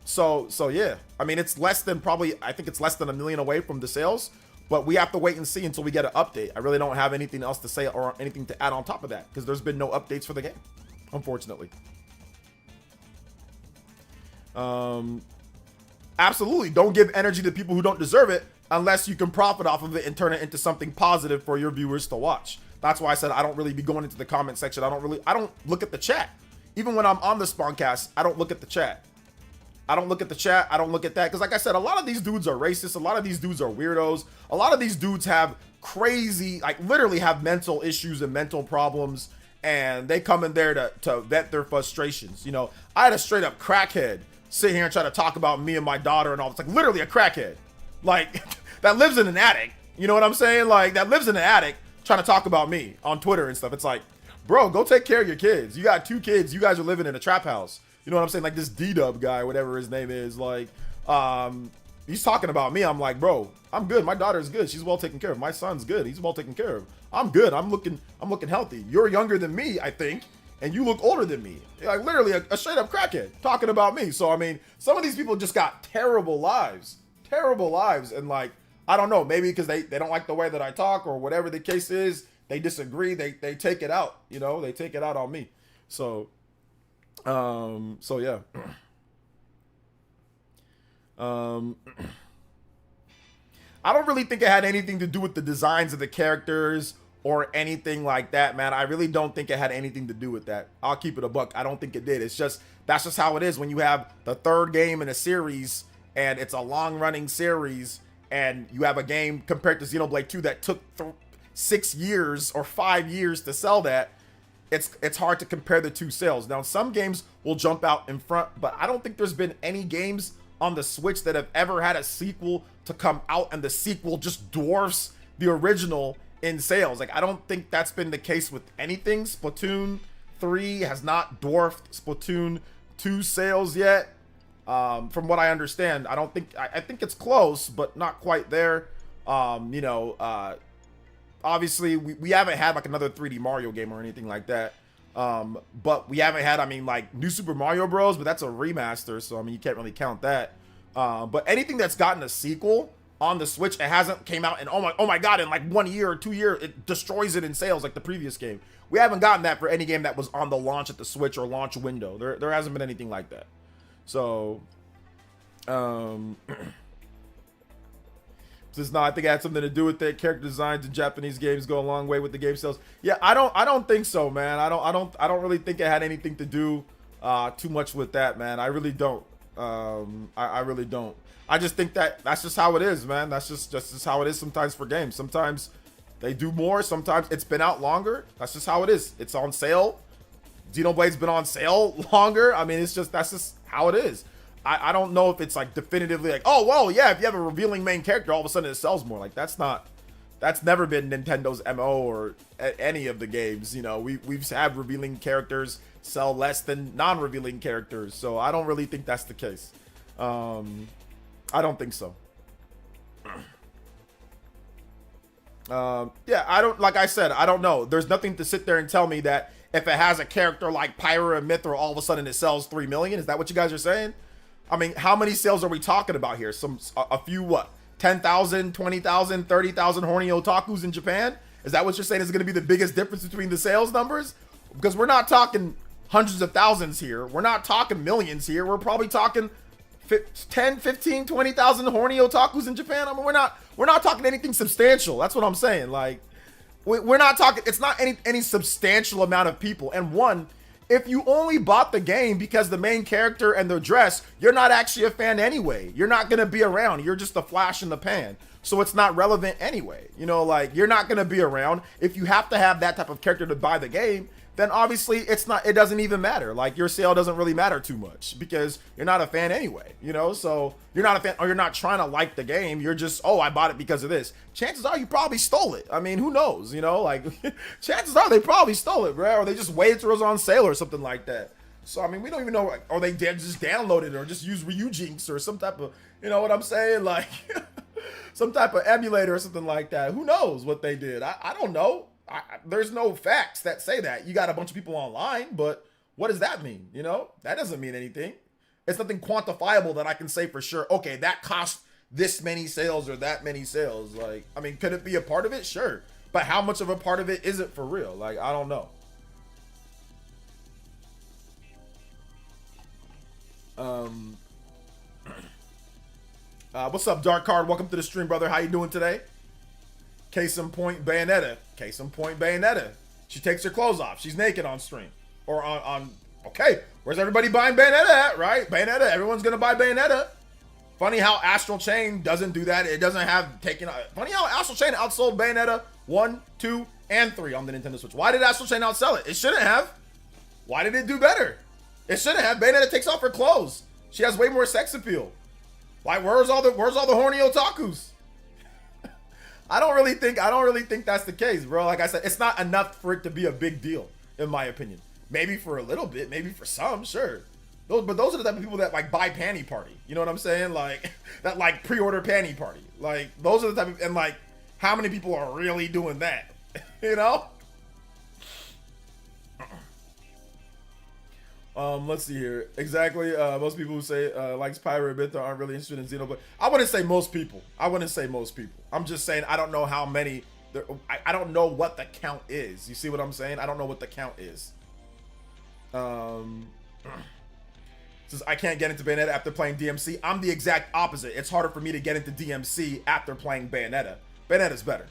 So yeah, I mean, it's less than I think it's less than 1 million away from the sales, but we have to wait and see until we get an update. I really don't have anything else to say or anything to add on top of that because there's been no updates for the game, unfortunately. Absolutely, don't give energy to people who don't deserve it unless you can profit off of it and turn it into something positive for your viewers to watch. That's why I said I don't really be going into the comment section. I don't look at the chat. Even when I'm on the Spawncast, I don't look at the chat. I don't look at the chat. I don't look at that. Because like I said, a lot of these dudes are racist. A lot of these dudes are weirdos. A lot of these dudes have crazy, like literally have mental issues and mental problems. And they come in there to vent their frustrations. You know, I had a straight up crackhead sit here and try to talk about me and my daughter and all this. Like literally a crackhead. Like that lives in an attic. You know what I'm saying? Like that lives in an attic trying to talk about me on Twitter and stuff. It's like, bro, go take care of your kids. You got 2 kids. You guys are living in a trap house. You know what I'm saying? Like this D-Dub guy, whatever his name is, like, he's talking about me. I'm like, bro, I'm good. My daughter's good. She's well taken care of. My son's good. He's well taken care of. I'm good. I'm looking healthy. You're younger than me, I think, and you look older than me. Like literally a straight up crackhead talking about me. So I mean, some of these people just got terrible lives, and like, I don't know, maybe because they don't like the way that I talk or whatever the case is. They disagree. They take it out. You know, they take it out on me. So, so yeah. I don't really think it had anything to do with the designs of the characters or anything like that, man. I really don't think it had anything to do with that. I'll keep it a buck. I don't think it did. It's just, that's just how it is when you have the third game in a series and it's a long running series and you have a game compared to Xenoblade 2 that took 6 years or 5 years to sell that. It's hard to compare the two sales. Now, some games will jump out in front, but I don't think there's been any games on the Switch that have ever had a sequel to come out and the sequel just dwarfs the original in sales. Like, I don't think that's been the case with anything. Splatoon 3 has not dwarfed Splatoon 2 sales yet. From what I understand, I think it's close, but not quite there. Obviously we haven't had like another 3D Mario game or anything like that. But we haven't had, I mean, like New Super Mario Bros, but that's a remaster, so I mean you can't really count that. But anything that's gotten a sequel on the Switch, it hasn't came out and oh my god, in like 1 year or 2 years it destroys it in sales like the previous game. We haven't gotten that for any game that was on the launch at the Switch or launch window. There hasn't been anything like that. So I think it had something to do with that. Character designs in Japanese games go a long way with the game sales. Yeah, I don't think so, man. I don't really think it had anything to do too much with that, man. I really don't. I really don't. I just think that's just how it is, man. That's just how it is sometimes for games. Sometimes they do more. Sometimes it's been out longer. That's just how it is. It's on sale. Xenoblade's been on sale longer. I mean, that's just how it is. I don't know if it's like definitively like, oh, well, yeah, if you have a revealing main character, all of a sudden it sells more. Like, that's never been Nintendo's MO or any of the games. You know, we've had revealing characters sell less than non-revealing characters. So I don't really think that's the case. I don't think so. Yeah, like I said, I don't know. There's nothing to sit there and tell me that if it has a character like Pyra and Mythra, all of a sudden it sells 3 million. Is that what you guys are saying? I mean, how many sales are we talking about here? A few, what? 10,000, 20,000, 30,000 horny otakus in Japan? Is that what you're saying is going to be the biggest difference between the sales numbers? Because we're not talking hundreds of thousands here. We're not talking millions here. We're probably talking 10, 15, 20,000 horny otakus in Japan. I mean, we're not talking anything substantial. That's what I'm saying. Like, we're not talking, it's not any substantial amount of people. And one, if you only bought the game because the main character and their dress, you're not actually a fan anyway. You're not going to be around. You're just a flash in the pan. So it's not relevant anyway. You know, like, you're not going to be around. If you have to have that type of character to buy the game, then obviously it doesn't even matter. Like, your sale doesn't really matter too much because you're not a fan anyway, you know? So you're not a fan, or you're not trying to like the game. You're just, oh, I bought it because of this. Chances are you probably stole it. I mean, who knows, you know? Like, chances are they probably stole it, bro. Or they just waited till it was on sale or something like that. So, I mean, we don't even know, or they just downloaded it or just use Ryujinx or some type of, you know what I'm saying? Like, some type of emulator or something like that. Who knows what they did? I don't know. There's no facts that say that. You got a bunch of people online, but what does that mean? You know, that doesn't mean anything. It's nothing quantifiable that I can say for sure. Okay, that cost this many sales or that many sales. Like, I mean, could it be a part of it? Sure. But how much of a part of it is it for real? Like, I don't know. What's up, Dark Card? Welcome to the stream, brother. How you doing today? Case in point, Bayonetta. Case in point, Bayonetta. She takes her clothes off. She's naked on stream. Or on okay, where's everybody buying Bayonetta at, right? Bayonetta, everyone's gonna buy Bayonetta. Funny how Astral Chain doesn't do that. It doesn't have taken. Funny how Astral Chain outsold Bayonetta 1, 2, and 3 on the Nintendo Switch. Why did Astral Chain outsell it? It shouldn't have. Why did it do better? It shouldn't have. Bayonetta takes off her clothes. She has way more sex appeal. Like, where's all the horny otakus? I don't really think that's the case, bro. Like I said, it's not enough for it to be a big deal, in my opinion. Maybe for a little bit, maybe for some, sure. But those are the type of people that like buy panty party. You know what I'm saying? Like, that like pre-order panty party. Like, those are the type of, and like, how many people are really doing that? You know? Let's see here. Exactly. Most people who say likes Pyro Myth aren't really interested in Xenoblade. I wouldn't say most people. I'm just saying I don't know how many. I don't know what the count is. You see what I'm saying? I don't know what the count is. Says I can't get into Bayonetta after playing DMC. I'm the exact opposite. It's harder for me to get into DMC after playing Bayonetta. Bayonetta's better.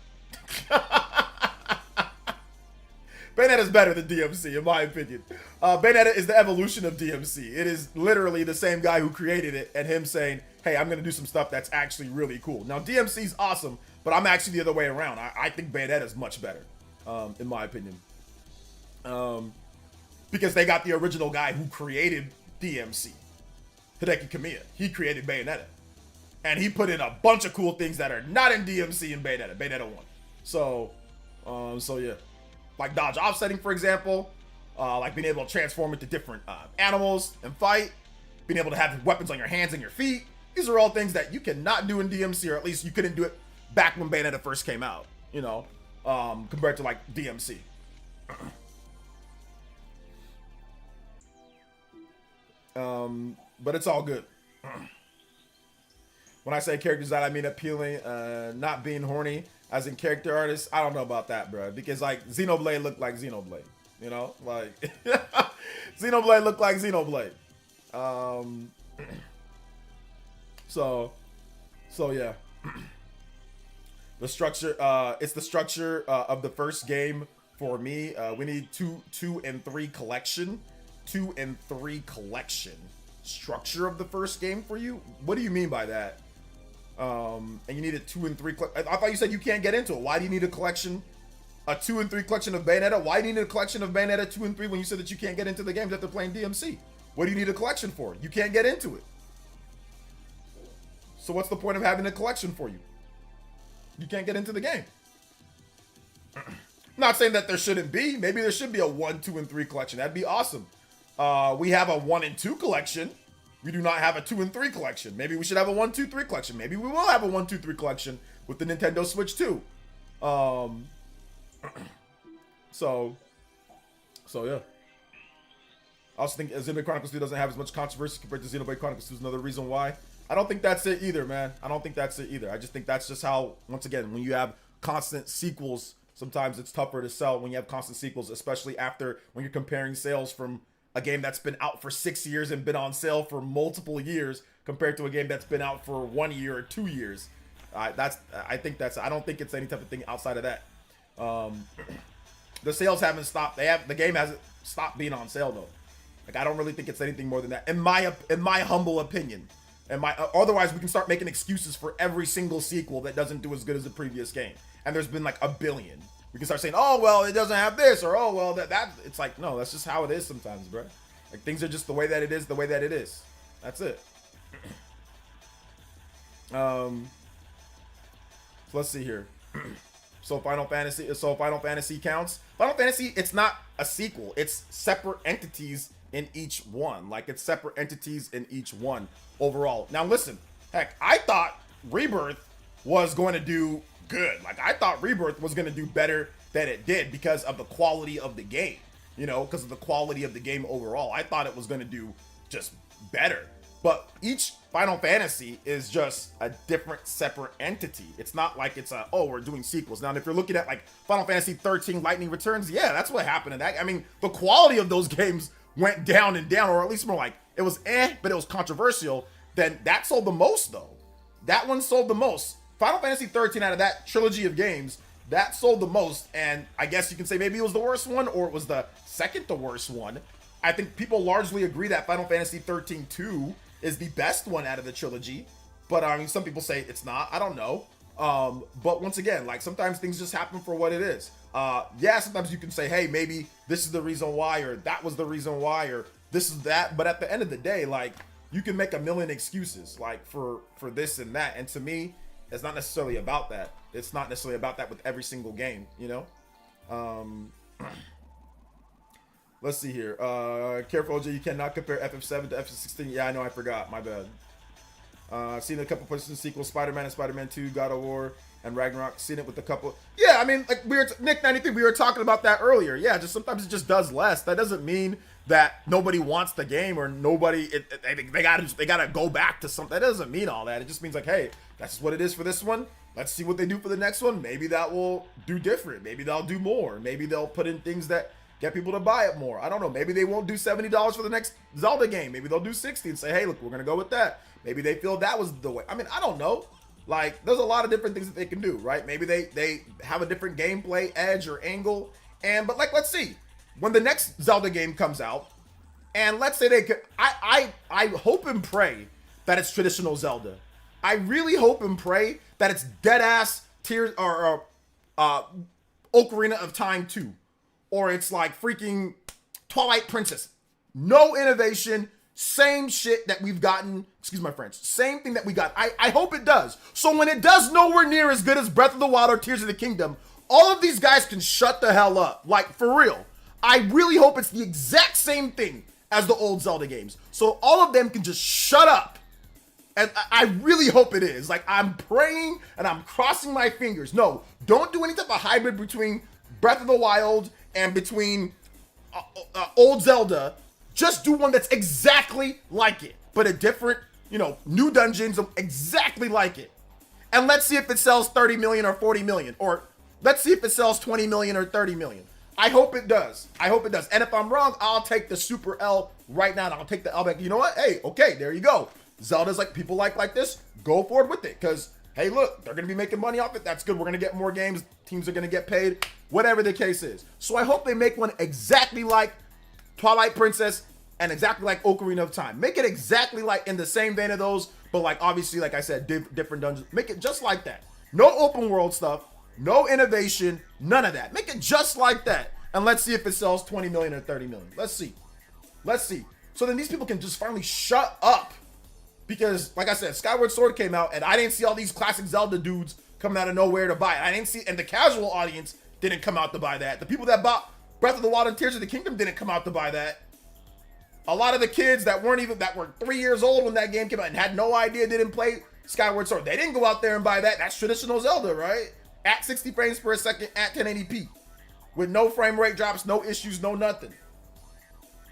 Bayonetta's better than DMC, in my opinion. Bayonetta is the evolution of DMC. It is literally the same guy who created it and him saying, hey, I'm going to do some stuff that's actually really cool. Now, DMC's awesome, but I'm actually the other way around. I think Bayonetta's much better, in my opinion. Because they got the original guy who created DMC, Hideki Kamiya. He created Bayonetta. And he put in a bunch of cool things that are not in DMC and Bayonetta 1. So yeah. Like dodge offsetting, for example. Like being able to transform into different animals and fight. Being able to have weapons on your hands and your feet. These are all things that you cannot do in DMC, or at least you couldn't do it back when Bayonetta first came out, you know, compared to like DMC. But it's all good. When I say character design, I mean appealing, not being horny, as in character artists. I don't know about that, bro, because like Xenoblade looked like Xenoblade, you know, like Xenoblade looked like Xenoblade. So yeah. The structure, it's the structure of the first game for me. We need 2 and 3 collection. 2 and 3 collection structure of the first game for you. What do you mean by that? And you need a 2 and 3. I thought you said you can't get into it. Why do you need a collection, a 2 and 3 collection of Bayonetta? Why do you need a collection of Bayonetta 2 and 3 when you said that you can't get into the games that they're playing DMC? What do you need a collection for? You can't get into it. So what's the point of having a collection for you? You can't get into the game. I'm not saying that there shouldn't be. Maybe there should be a 1, 2, and 3 collection. That'd be awesome. We have a 1 and 2 collection. We do not have a 2 and 3 collection. Maybe we should have a 1, 2, 3 collection. Maybe we will have a 1, 2, 3 collection with the Nintendo Switch 2. So yeah. I also think Xenoblade Chronicles 2 doesn't have as much controversy compared to Xenoblade Chronicles 2 is another reason why. I don't think that's it either, man. I don't think that's it either. I just think that's just how, once again, when you have constant sequels, sometimes it's tougher to sell when you have constant sequels, especially after when you're comparing sales from a game that's been out for 6 years and been on sale for multiple years compared to a game that's been out for 1 year or 2 years. I don't think it's any type of thing outside of that. The sales haven't stopped. The game hasn't stopped being on sale though. Like, I don't really think it's anything more than that, in my humble opinion. Otherwise, we can start making excuses for every single sequel that doesn't do as good as the previous game. And there's been like a billion. We can start saying, oh, well, it doesn't have this, or oh, well, that. It's like, no, that's just how it is sometimes, bro. Like, things are just the way that it is, the way that it is. That's it. So let's see here. So Final Fantasy counts. Final Fantasy, it's not a sequel. It's separate entities in each one. Like, it's separate entities in each one overall. Now listen, heck, I thought Rebirth was going to do good. Like, I thought Rebirth was going to do better than it did because of the quality of the game, you know, because of the quality of the game overall. I thought it was going to do just better, but each Final Fantasy is just a different separate entity. It's not like it's we're doing sequels. Now, if you're looking at like Final Fantasy 13 Lightning Returns, yeah, that's what happened in that. I mean, the quality of those games went down and down, or at least more like it was but it was controversial. Then that sold the most though. That one sold the most. Final Fantasy 13 out of that trilogy of games, that sold the most. And I guess you can say maybe it was the worst one, or it was the second to worst one. I think people largely agree that Final Fantasy 13-2 is the best one out of the trilogy. But I mean, some people say it's not. I don't know. But once again, like, sometimes things just happen for what it is. Yeah, sometimes you can say, hey, maybe this is the reason why, or that was the reason why, or this is that. But at the end of the day, like, you can make a million excuses, like, for this and that. And to me, it's not necessarily about that. It's not necessarily about that with every single game, you know? Let's see here. Careful, OJ, you cannot compare FF7 to FF16. Yeah, I know, I forgot. My bad. Seen a couple places in sequels, Spider-Man and Spider-Man 2, God of War, and Ragnarok. Seen it with a couple. Yeah, I mean, like, Nick 93, we were talking about that earlier. Yeah, just sometimes it just does less. That doesn't mean that nobody wants the game or nobody they gotta go back to something. That doesn't mean all that. It just means like, hey, that's what it is for this one. Let's see what they do for the next one. Maybe that will do different. Maybe they'll do more. Maybe they'll put in things that get people to buy it more. I don't know. Maybe they won't do $70 for the next Zelda game. Maybe they'll do 60 and say, hey, look, we're gonna go with that. Maybe they feel that was the way. I mean, I don't know. Like, there's a lot of different things that they can do, right? Maybe they have a different gameplay edge or angle. But like, let's see. When the next Zelda game comes out, and let's say they could, I hope and pray that it's traditional Zelda. I really hope and pray that it's dead ass Tears or Ocarina of Time 2, or it's like freaking Twilight Princess. No innovation, same shit that we've gotten. Excuse my French. Same thing that we got. I hope it does. So when it does nowhere near as good as Breath of the Wild or Tears of the Kingdom, all of these guys can shut the hell up. Like, for real. I really hope it's the exact same thing as the old Zelda games. So all of them can just shut up. And I really hope it is. Like, I'm praying and I'm crossing my fingers. No, don't do any type of hybrid between Breath of the Wild and between old Zelda. Just do one that's exactly like it, but a different, new dungeons exactly like it. And let's see if it sells 30 million or 40 million, or let's see if it sells 20 million or 30 million. I hope it does. I hope it does. And if I'm wrong, I'll take the super L right now. And I'll take the L back. You know what? Hey, okay, there you go. Zelda's like, people like this. Go forward with it. Because, hey, look, they're going to be making money off it. That's good. We're going to get more games. Teams are going to get paid. Whatever the case is. So I hope they make one exactly like Twilight Princess and exactly like Ocarina of Time. Make it exactly like in the same vein of those. But like, obviously, like I said, different dungeons. Make it just like that. No open world stuff. No innovation, none of that. Make it just like that. And let's see if it sells 20 million or 30 million. Let's see. Let's see. So then these people can just finally shut up. Because, like I said, Skyward Sword came out, and I didn't see all these classic Zelda dudes coming out of nowhere to buy it. I didn't see, and the casual audience didn't come out to buy that. The people that bought Breath of the Wild and Tears of the Kingdom didn't come out to buy that. A lot of the kids that were 3 years old when that game came out and had no idea, didn't play Skyward Sword. They didn't go out there and buy that. That's traditional Zelda, right? At 60 frames per second, at 1080p. With no frame rate drops, no issues, no nothing.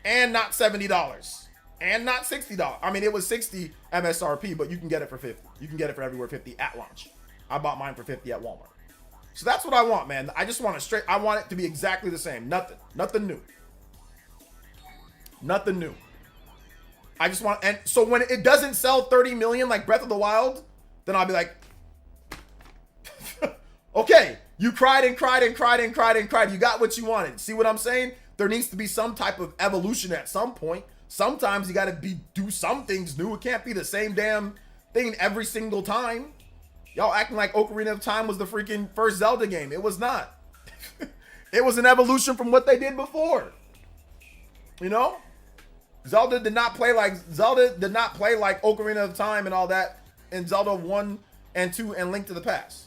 And not $70. And not $60. I mean, it was 60 MSRP, but you can get it for 50. You can get it for everywhere 50 at launch. I bought mine for 50 at Walmart. So that's what I want, man. I just want I want it to be exactly the same. Nothing new. Nothing new. I just want, and so when it doesn't sell 30 million like Breath of the Wild, then I'll be like, okay, you cried and cried and cried and cried and cried. You got what you wanted. See what I'm saying? There needs to be some type of evolution at some point. Sometimes you got to do some things new. It can't be the same damn thing every single time. Y'all acting like Ocarina of Time was the freaking first Zelda game. It was not. It was an evolution from what they did before. You know? Zelda did not play like Ocarina of Time and all that in Zelda 1 and 2 and Link to the Past.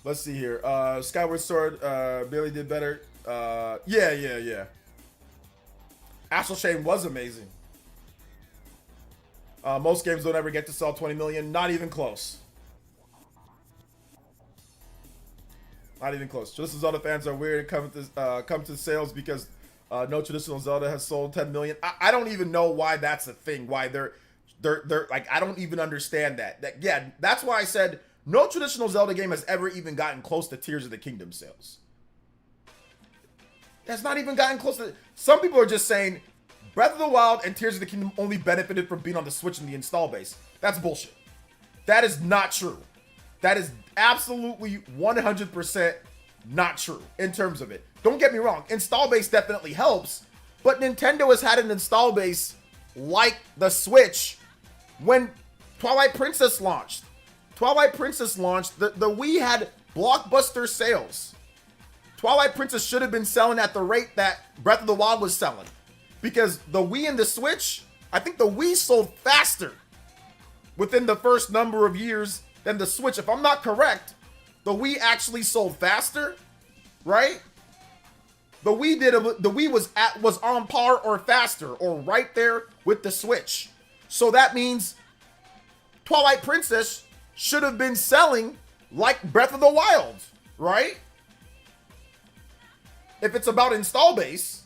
Let's see here. Skyward Sword barely did better. Yeah. Astral Chain was amazing. Most games don't ever get to sell 20 million. Not even close. Not even close. Traditional Zelda fans are weird and come to sales because no traditional Zelda has sold 10 million. I don't even know why that's a thing. Why they're like, I don't even understand that. Yeah, that's why I said no traditional Zelda game has ever even gotten close to Tears of the Kingdom sales. That's not even gotten close to. Some people are just saying Breath of the Wild and Tears of the Kingdom only benefited from being on the Switch and the install base. That's bullshit. That is not true. That is absolutely 100% not true in terms of it. Don't get me wrong. Install base definitely helps, but Nintendo has had an install base like the Switch when Twilight Princess launched. Twilight Princess launched, the Wii had blockbuster sales. Twilight Princess should have been selling at the rate that Breath of the Wild was selling. Because the Wii and the Switch, I think the Wii sold faster within the first number of years than the Switch. If I'm not correct, the Wii actually sold faster, right? The Wii was on par or faster or right there with the Switch. So that means Twilight Princess should have been selling like Breath of the Wild, right? If it's about install base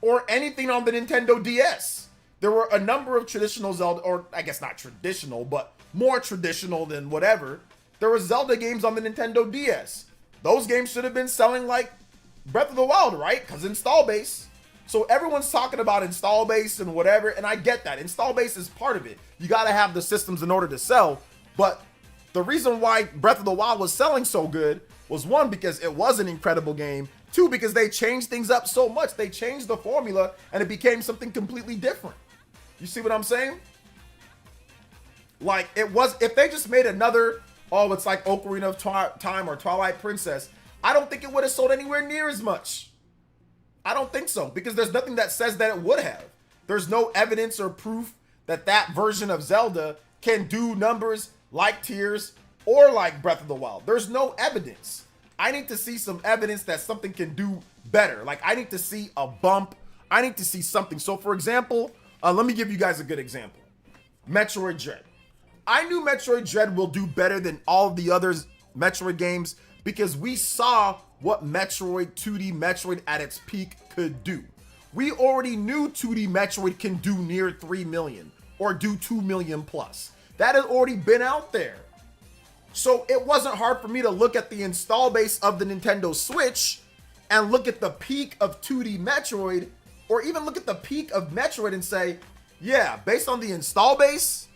or anything on the Nintendo DS. There were a number of traditional Zelda, or I guess not traditional, but more traditional than whatever. There were Zelda games on the Nintendo DS. Those games should have been selling like Breath of the Wild, right? Because install base. So everyone's talking about install base and whatever, and I get that. Install base is part of it. You got to have the systems in order to sell. But the reason why Breath of the Wild was selling so good was, one, because it was an incredible game. Two, because they changed things up so much. They changed the formula and it became something completely different. You see what I'm saying? Like, it was, if they just made another, oh, it's like Ocarina of Time or Twilight Princess, I don't think it would have sold anywhere near as much. I don't think so, because there's nothing that says that it would have. There's no evidence or proof that that version of Zelda can do numbers like Tears or like Breath of the Wild. There's no evidence. I need to see some evidence that something can do better. Like, I need to see a bump. I need to see something. So, for example, let me give you guys a good example. Metroid Dread. I knew Metroid Dread will do better than all the other Metroid games because we saw what Metroid, 2D Metroid at its peak could do. We already knew 2D Metroid can do near 3 million or do 2 million plus. That had already been out there. So it wasn't hard for me to look at the install base of the Nintendo Switch and look at the peak of 2D Metroid, or even look at the peak of Metroid and say, yeah, based on the install base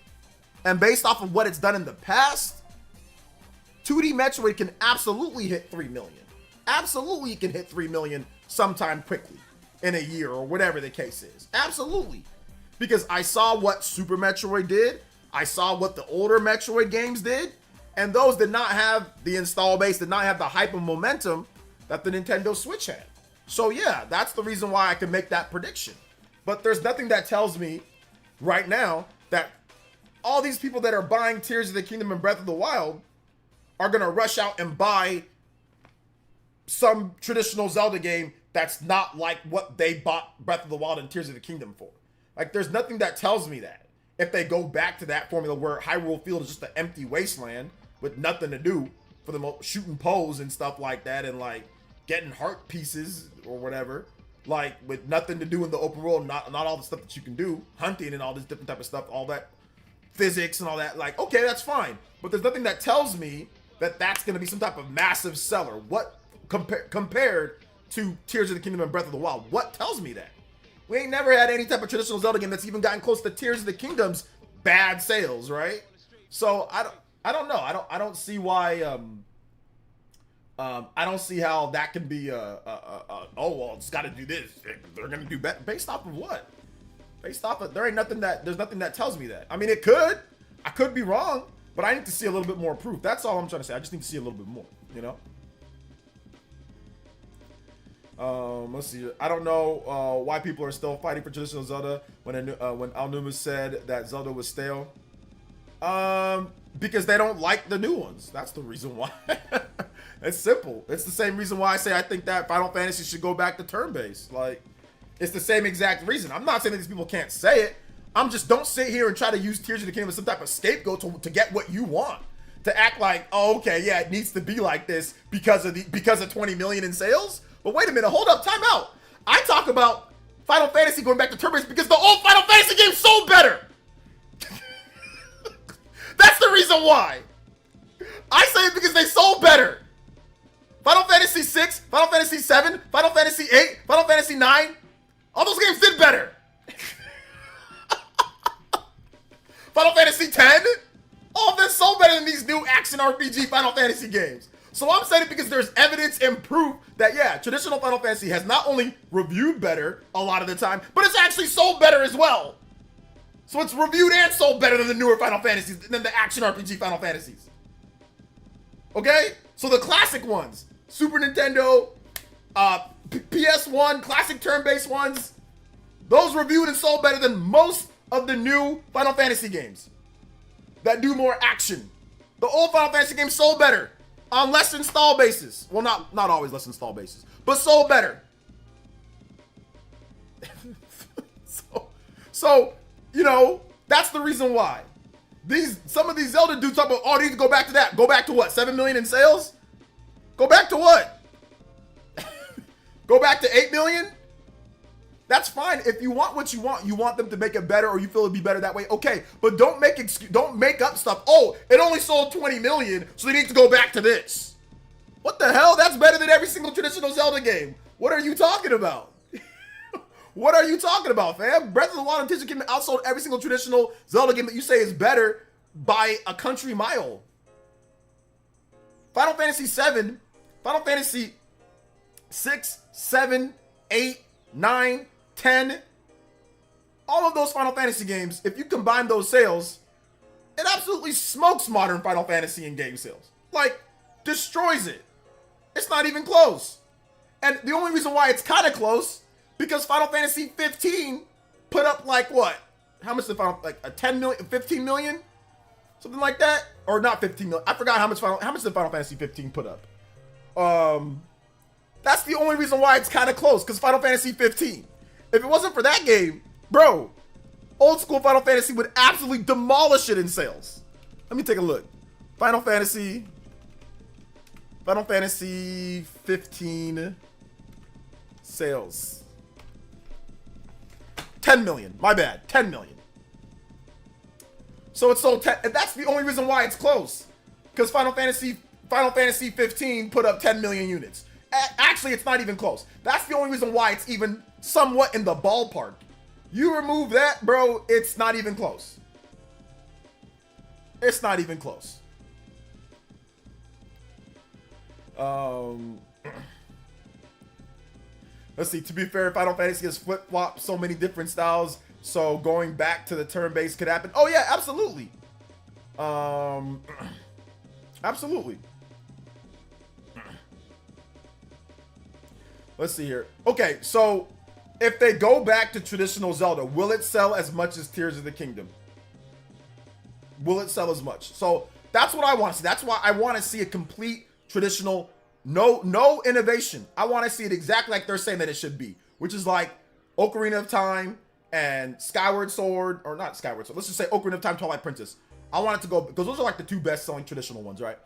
and based off of what it's done in the past, 2D Metroid can absolutely hit 3 million. Absolutely can hit 3 million sometime quickly in a year or whatever the case is. Absolutely. Because I saw what Super Metroid did. I saw what the older Metroid games did. And those did not have the install base, did not have the hype and momentum that the Nintendo Switch had. So yeah, that's the reason why I can make that prediction. But there's nothing that tells me right now that all these people that are buying Tears of the Kingdom and Breath of the Wild are going to rush out and buy some traditional Zelda game that's not like what they bought Breath of the Wild and Tears of the Kingdom for. Like, there's nothing that tells me that. If they go back to that formula where Hyrule Field is just an empty wasteland with nothing to do for the shooting poles and stuff like that, and like getting heart pieces or whatever, like with nothing to do in the open world, not all the stuff that you can do, hunting and all this different type of stuff, all that physics and all that, like, okay, that's fine. But there's nothing that tells me that that's going to be some type of massive seller. What compared to Tears of the Kingdom and Breath of the Wild? What tells me that? We ain't never had any type of traditional Zelda game that's even gotten close to Tears of the Kingdom's bad sales, right? So I don't know. I don't see why. I don't see how that can be oh well, it's got to do this. They're gonna do better based off of what? Based off of, there's nothing that tells me that. I mean, I could be wrong, but I need to see a little bit more proof. That's all I'm trying to say. I just need to see a little bit more, you know. Let's see. I don't know why people are still fighting for traditional Zelda when Alnuma said that Zelda was stale. Because they don't like the new ones. That's the reason why. It's simple. It's the same reason why I say I think that Final Fantasy should go back to turn-based. Like, it's the same exact reason. I'm not saying that these people can't say it. I'm just, don't sit here and try to use Tears of the Kingdom as some type of scapegoat to get what you want. To act like, oh, okay, yeah, it needs to be like this because of 20 million in sales. But wait a minute, hold up, time out. I talk about Final Fantasy going back to turn-based because the old Final Fantasy games sold better. That's the reason why. I say it because they sold better. Final Fantasy 6, Final Fantasy 7, Final Fantasy 8, Final Fantasy 9, all those games did better. Final Fantasy 10, all of them sold better than these new action RPG Final Fantasy games. So I'm saying it because there's evidence and proof that, yeah, traditional Final Fantasy has not only reviewed better a lot of the time, but it's actually sold better as well. So it's reviewed and sold better than the newer Final Fantasies, than the action RPG Final Fantasies. Okay? So the classic ones, Super Nintendo, PS1, classic turn-based ones, those reviewed and sold better than most of the new Final Fantasy games that do more action. The old Final Fantasy games sold better on less install bases. Well, not always less install bases, but sold better. So, you know, that's the reason why. Some of these Zelda dudes talk about, oh, they need to go back to that. Go back to what? 7 million in sales? Go back to what? Go back to 8 million? That's fine. If you want what you want them to make it better, or you feel it'd be better that way, okay. But don't make up stuff. Oh, it only sold 20 million, so they need to go back to this. What the hell? That's better than every single traditional Zelda game. What are you talking about? What are you talking about, fam? Breath of the Wild and Tears of the Kingdom outsold every single traditional Zelda game that you say is better by a country mile. Final Fantasy 7, Final Fantasy 6, 7, 8, 9, 10, all of those Final Fantasy games, if you combine those sales, it absolutely smokes modern Final Fantasy in game sales. Like, destroys it. It's not even close. And the only reason why it's kind of close, because Final Fantasy 15 put up like what? How much did like a 10 million, 15 million? Something like that? Or not 15 million. I forgot how much did Final Fantasy 15 put up. That's the only reason why it's kind of close, because Final Fantasy 15. If it wasn't for that game, bro, old school Final Fantasy would absolutely demolish it in sales. Let me take a look. Final Fantasy 15 sales. 10 million. My bad. 10 million. So it's sold 10. And that's the only reason why it's close. Because Final Fantasy 15 put up 10 million units. Actually, it's not even close. That's the only reason why it's even somewhat in the ballpark. You remove that, bro, it's not even close. It's not even close. Let's see. To be fair, Final Fantasy has flip-flopped so many different styles, so going back to the turn-based could happen. Oh yeah, absolutely. Absolutely. Let's see here. Okay, so if they go back to traditional Zelda, will it sell as much as Tears of the Kingdom? Will it sell as much? So that's what I want to see. That's why I want to see a complete traditional, no innovation. I want to see it exactly like they're saying that it should be, which is like Ocarina of Time and Skyward Sword, or not Skyward Sword. Let's just say Ocarina of Time, Twilight Princess. I want it to go, because those are like the two best selling traditional ones, right?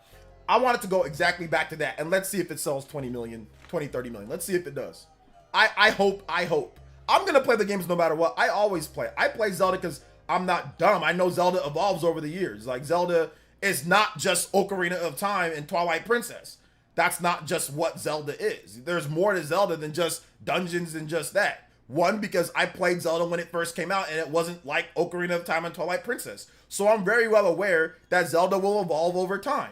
I want it to go exactly back to that, and let's see if it sells 20 million, 20, 30 million. Let's see if it does. I hope. I'm going to play the games no matter what. I always play. I play Zelda because I'm not dumb. I know Zelda evolves over the years. Like, Zelda is not just Ocarina of Time and Twilight Princess. That's not just what Zelda is. There's more to Zelda than just dungeons and just that. One, because I played Zelda when it first came out, and it wasn't like Ocarina of Time and Twilight Princess. So I'm very well aware that Zelda will evolve over time.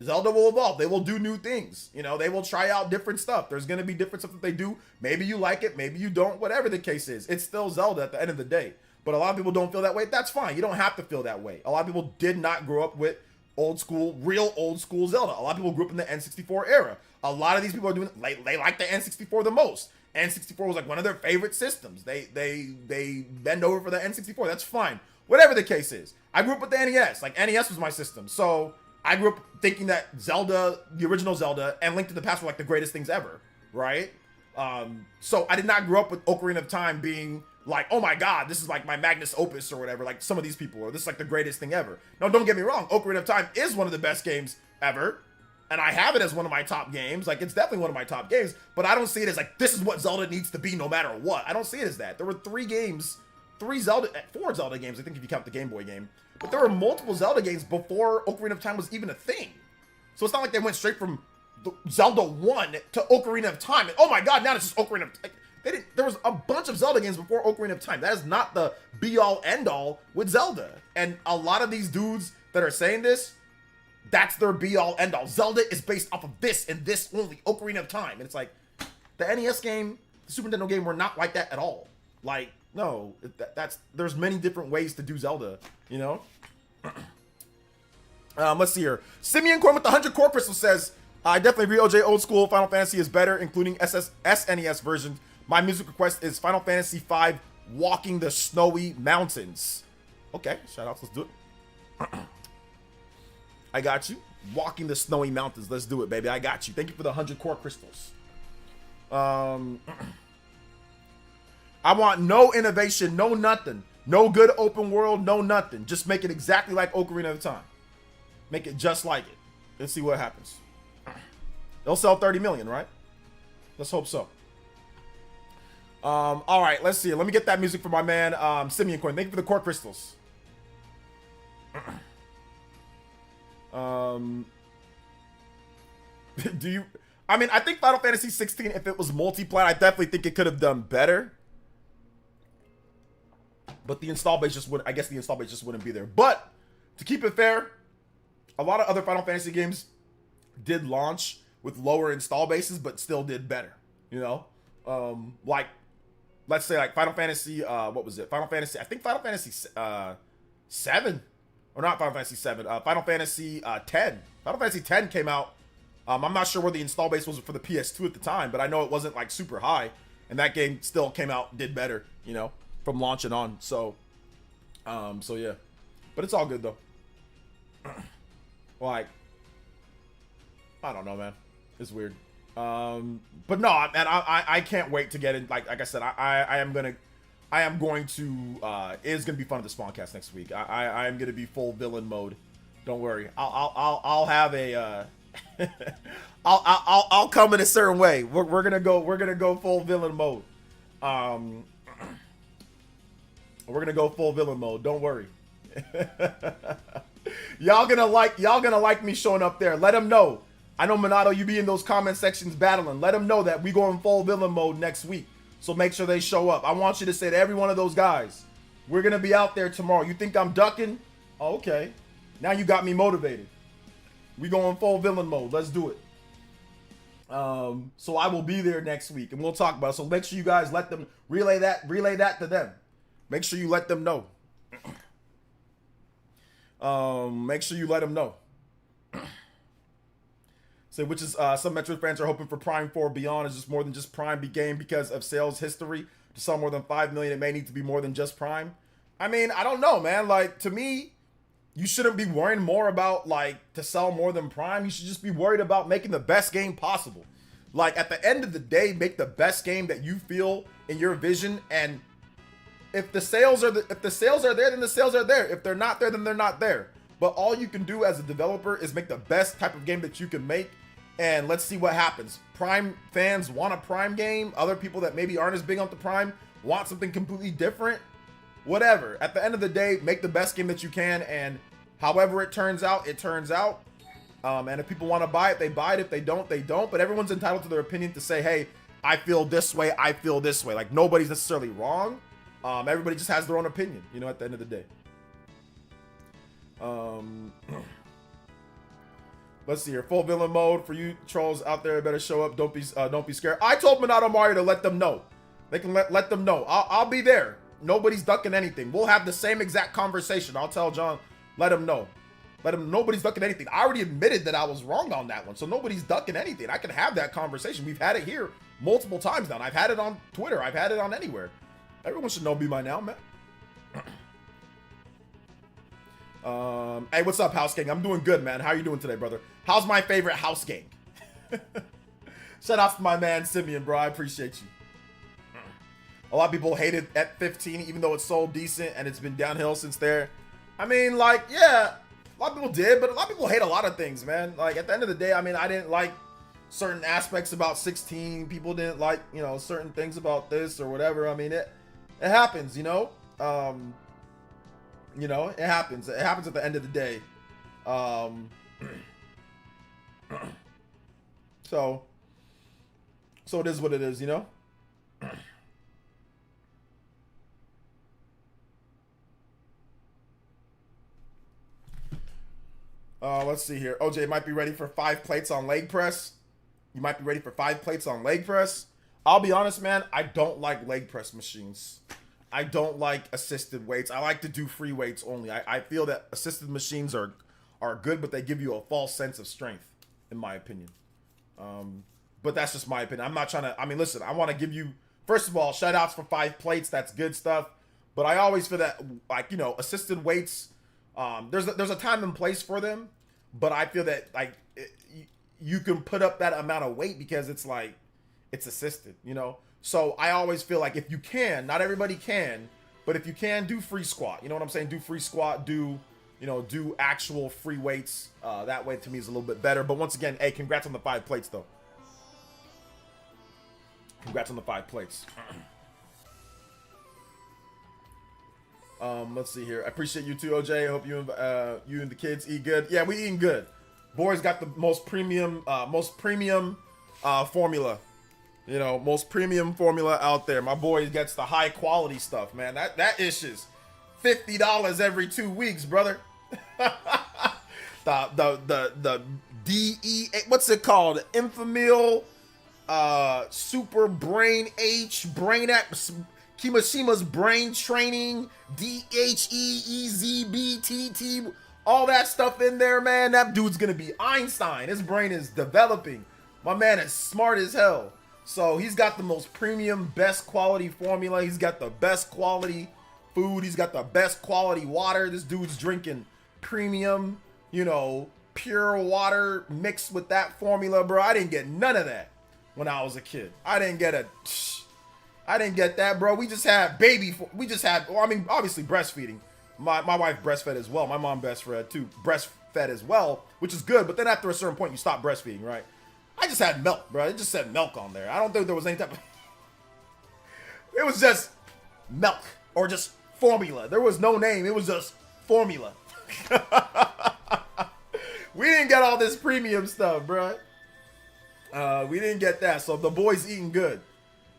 Zelda will evolve. They will do new things. You know, they will try out different stuff. There's going to be different stuff that they do. Maybe you like it. Maybe you don't. Whatever the case is. It's still Zelda at the end of the day. But a lot of people don't feel that way. That's fine. You don't have to feel that way. A lot of people did not grow up with real old school Zelda. A lot of people grew up in the N64 era. A lot of these people are doing, they like the N64 the most. N64 was like one of their favorite systems. They bend over for the N64. That's fine. Whatever the case is. I grew up with the NES. Like, NES was my system. So I grew up thinking that Zelda, the original Zelda, and Link to the Past were like the greatest things ever, right? So I did not grow up with Ocarina of Time being like, oh my god, this is like my magnus opus or whatever, like some of these people, or this is like the greatest thing ever. No, don't get me wrong, Ocarina of Time is one of the best games ever, and I have it as one of my top games. Like, it's definitely one of my top games, but I don't see it as like, this is what Zelda needs to be no matter what. I don't see it as that. There were four Zelda games, I think, if you count the Game Boy game. But there were multiple Zelda games before Ocarina of Time was even a thing. So it's not like they went straight from Zelda 1 to Ocarina of Time. And oh my god, now it's just Ocarina of Time. There was a bunch of Zelda games before Ocarina of Time. That is not the be-all, end-all with Zelda. And a lot of these dudes that are saying this, that's their be-all, end-all. Zelda is based off of this and this only, Ocarina of Time. And it's like, the NES game, the Super Nintendo game were not like that at all. Like, no, there's many different ways to do Zelda, you know? Let's see here. Simeon Corn with the 100 core crystal says, I definitely agree, OJ. Old school Final Fantasy is better, including SNES version. My music request is Final Fantasy V, Walking the Snowy Mountains. Okay, shout outs, let's do it. I got you. Walking the Snowy Mountains. Let's do it, baby. I got you. Thank you for the 100 core crystals. I want no innovation, no nothing. No good open world, no nothing. Just make it exactly like Ocarina of Time. Make it just like it. Let's see what happens. They'll sell 30 million, right? Let's hope so. All right, let's see. Let me get that music for my man, Simeon Coin. Thank you for the core crystals. Do you... I mean, I think Final Fantasy 16, if it was multiplayer, I definitely think it could have done better. But the install base just wouldn't... I guess the install base just wouldn't be there. But, to keep it fair, a lot of other Final Fantasy games did launch with lower install bases, but still did better. You know? Like, let's say, like, Final Fantasy... what was it? Final Fantasy... I think Final Fantasy 7... Or not Final Fantasy 7. Final Fantasy 10. Final Fantasy 10 came out... I'm not sure where the install base was for the PS2 at the time, but I know it wasn't like super high, and that game still came out, did better, you know, from launching on. So yeah, but it's all good though. Like, I don't know, man, it's weird. But no, man, I can't wait to get in. Like I said, I am going to. It is gonna be fun at the Spawncast next week. I am gonna be full villain mode. Don't worry, I'll have a. I'll come in a certain way. We're gonna go full villain mode. We're gonna go full villain mode. Don't worry. y'all gonna like me showing up there. Let them know. I know Minato, you be in those comment sections battling. Let them know that we go in full villain mode next week. So make sure they show up. I want you to say to every one of those guys, we're gonna be out there tomorrow. You think I'm ducking? Oh, okay. Now you got me motivated. We go in full villain mode. Let's do it. So I will be there next week, and we'll talk about it. So make sure you guys let them relay that to them. Make sure you let them know. Make sure you let them know. So, which is some Metroid fans are hoping for Prime 4 Beyond is just more than just Prime game because of sales history. To sell more than 5 million, it may need to be more than just Prime. I mean, I don't know, man. Like, to me, you shouldn't be worrying more about, like, to sell more than Prime. You should just be worried about making the best game possible. Like, at the end of the day, make the best game that you feel in your vision. And if the sales are there, then the sales are there. If they're not there, then they're not there. But all you can do as a developer is make the best type of game that you can make. And let's see what happens. Prime fans want a Prime game. Other people that maybe aren't as big on the Prime want something completely different. Whatever. At the end of the day, make the best game that you can, and however it turns out, it turns out. And if people want to buy it, they buy it. If they don't, they don't. But everyone's entitled to their opinion to say, hey, I feel this way, I feel this way. Like, nobody's necessarily wrong. Everybody just has their own opinion, you know, at the end of the day. Let's see here. Full villain mode for you trolls out there. Better show up. Don't be scared. I told Minato Mario to let them know. They can let them know. I'll be there. Nobody's ducking anything. We'll have the same exact conversation. I'll tell John, let him know. Let him, nobody's ducking anything. I already admitted that I was wrong on that one. So nobody's ducking anything. I can have that conversation. We've had it here multiple times now. I've had it on Twitter. I've had it on anywhere. Everyone should know me by now, man. Hey, what's up, House Gang? I'm doing good, man. How you doing today, brother? How's my favorite House Gang? Shout out to my man, Simeon, bro. I appreciate you. A lot of people hate it at 15, even though it's so decent and it's been downhill since there. I mean, like, yeah, a lot of people did, but a lot of people hate a lot of things, man. Like, at the end of the day, I mean, I didn't like certain aspects about 16. People didn't like, you know, certain things about this or whatever. I mean, it happens, you know? You know, it happens. It happens at the end of the day. So it is what it is, you know? Let's see here. OJ might be ready for 5 plates on leg press. You might be ready for 5 plates on leg press. I'll be honest, man. I don't like leg press machines. I don't like assisted weights. I like to do free weights only. I feel that assisted machines are good, but they give you a false sense of strength, in my opinion. But that's just my opinion. I'm not trying to, I mean, listen, I want to give you, first of all, shout outs for 5 plates. That's good stuff. But I always feel that, like, you know, assisted weights, there's a time and place for them. But I feel that, like, you can put up that amount of weight because it's like, it's assisted, you know? So I always feel like if you can, not everybody can, But if you can, do free squat. You know what I'm saying? Do free squat. Do, you know, do actual free weights. That way to me is a little bit better. But once again, hey, congrats on the 5 plates though. Congrats on the 5 plates. Let's see here. I appreciate you too, OJ. I hope you and the kids eat good. Yeah, we eating good. Boys got the most premium formula. You know, most premium formula out there. My boy gets the high quality stuff, man. That ish is $50 every 2 weeks, brother. the DE, what's it called? Infamil, Super Brain H, Brain X, Kimishima's Brain Training, DHEEZBTT, all that stuff in there, man. That dude's gonna be Einstein. His brain is developing. My man is smart as hell. So he's got the most premium, best quality formula. He's got the best quality food. He's got the best quality water. This dude's drinking premium, you know, pure water mixed with that formula, bro. I didn't get none of that when I was a kid. I didn't get that, bro. We just had well, I mean, obviously breastfeeding. My wife breastfed as well. My mom breastfed as well, which is good. But then after a certain point, you stop breastfeeding, right? I just had milk, bro. It just said milk on there. I don't think there was any type of... It was just milk or just formula. There was no name. It was just formula. We didn't get all this premium stuff, bro. We didn't get that. So the boys eating good.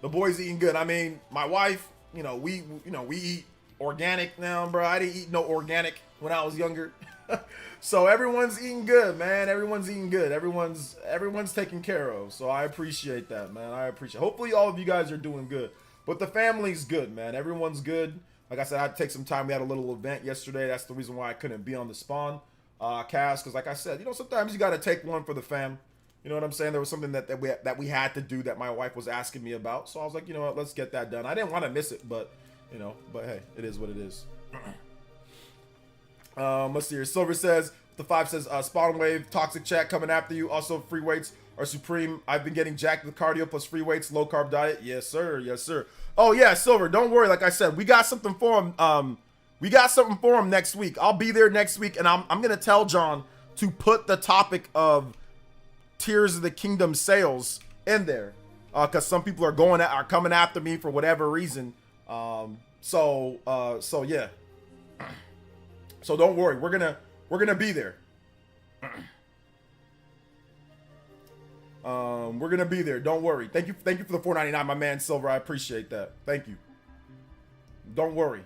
The boys eating good. I mean, my wife, we eat organic now, bro. I didn't eat no organic when I was younger. So everyone's eating good, man. Everyone's eating good. Everyone's taken care of. So I appreciate that, man. I appreciate it. Hopefully all of you guys are doing good. But the family's good, man. Everyone's good. Like I said, I had to take some time. We had a little event yesterday. That's the reason why I couldn't be on the Spawn cast. Because like I said, sometimes you got to take one for the fam. You know what I'm saying? There was something that we had to do that my wife was asking me about. So I was like, you know what? Let's get that done. I didn't want to miss it, but, but hey, it is what it is. Let's see here. Silver says, the 5 says, Spawn Wave, Toxic Chat coming after you. Also, free weights are supreme. I've been getting jacked with cardio plus free weights, low carb diet. Yes, sir. Yes, sir. Oh, yeah, Silver, don't worry. Like I said, we got something for him. We got something for him next week. I'll be there next week, and I'm going to tell John to put the topic of Tears of the Kingdom sales in there. Because some people are coming after me for whatever reason. So yeah. So don't worry, we're gonna be there. We're gonna be there. Don't worry. Thank you for the $4.99, my man Silver. I appreciate that. Thank you. Don't worry.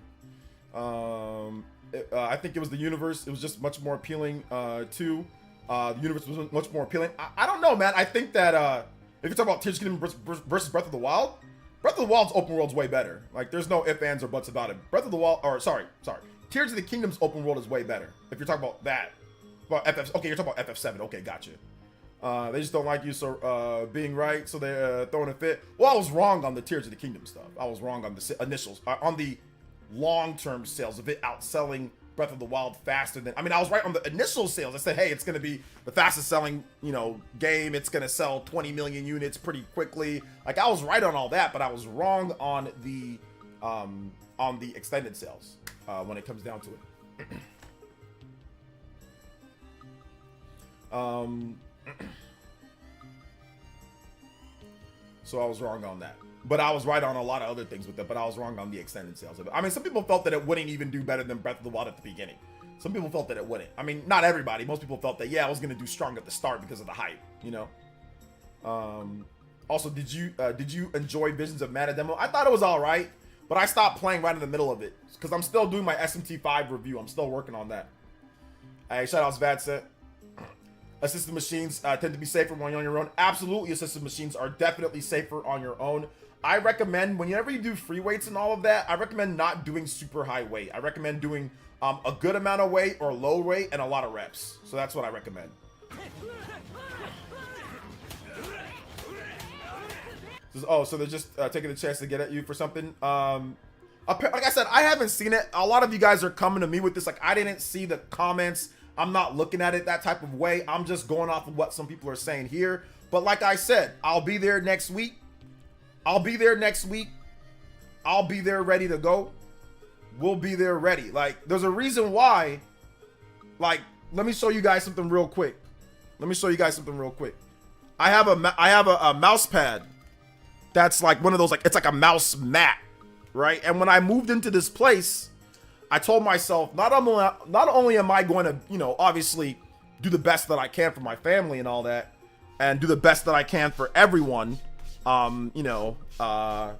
I think it was the universe. It was just much more appealing too. The universe was much more appealing. I don't know, man. I think that if you talk about Tears of the Kingdom versus Breath of the Wild, Breath of the Wild's open world's way better. Like, there's no ifs, ands, or buts about it. Tears of the Kingdom's open world is way better. If you're talking about that. Well, okay, you're talking about FF7. Okay, gotcha. They just don't like you being right, so they're throwing a fit. Well, I was wrong on the Tears of the Kingdom stuff. I was wrong on the initials. On the long-term sales of it outselling Breath of the Wild faster than... I mean, I was right on the initial sales. I said, hey, it's going to be the fastest selling, game. It's going to sell 20 million units pretty quickly. Like, I was right on all that, but I was wrong on the extended sales when it comes down to it. So I was wrong on that. But I was right on a lot of other things with it, but I was wrong on the extended sales of it. I mean, some people felt that it wouldn't even do better than Breath of the Wild at the beginning. Some people felt that it wouldn't. I mean, not everybody. Most people felt that, yeah, I was going to do strong at the start because of the hype, Also, did you enjoy Visions of Mana demo? I thought it was all right, but I stopped playing right in the middle of it because I'm still doing my SMT5 review. I'm still working on that. Hey, shout outs, Vadset. Assisted machines tend to be safer when you're on your own. Absolutely, assisted machines are definitely safer on your own. I recommend, whenever you do free weights and all of that, I recommend not doing super high weight. I recommend doing a good amount of weight or low weight and a lot of reps. So that's what I recommend. Oh, so they're just taking a chance to get at you for something. Like I said, I haven't seen it. A lot of you guys are coming to me with this. Like, I didn't see the comments. I'm not looking at it that type of way. I'm just going off of what some people are saying here. But like I said, I'll be there next week. I'll be there ready to go. will be there ready. Like, there's a reason why. Like, let me show you guys something real quick. I have a mouse pad that's like one of those, like, it's like a mouse mat, right? And when I moved into this place, I told myself, not only am I going to, you know, obviously do the best that I can for my family and all that, and do the best that I can for everyone, overall,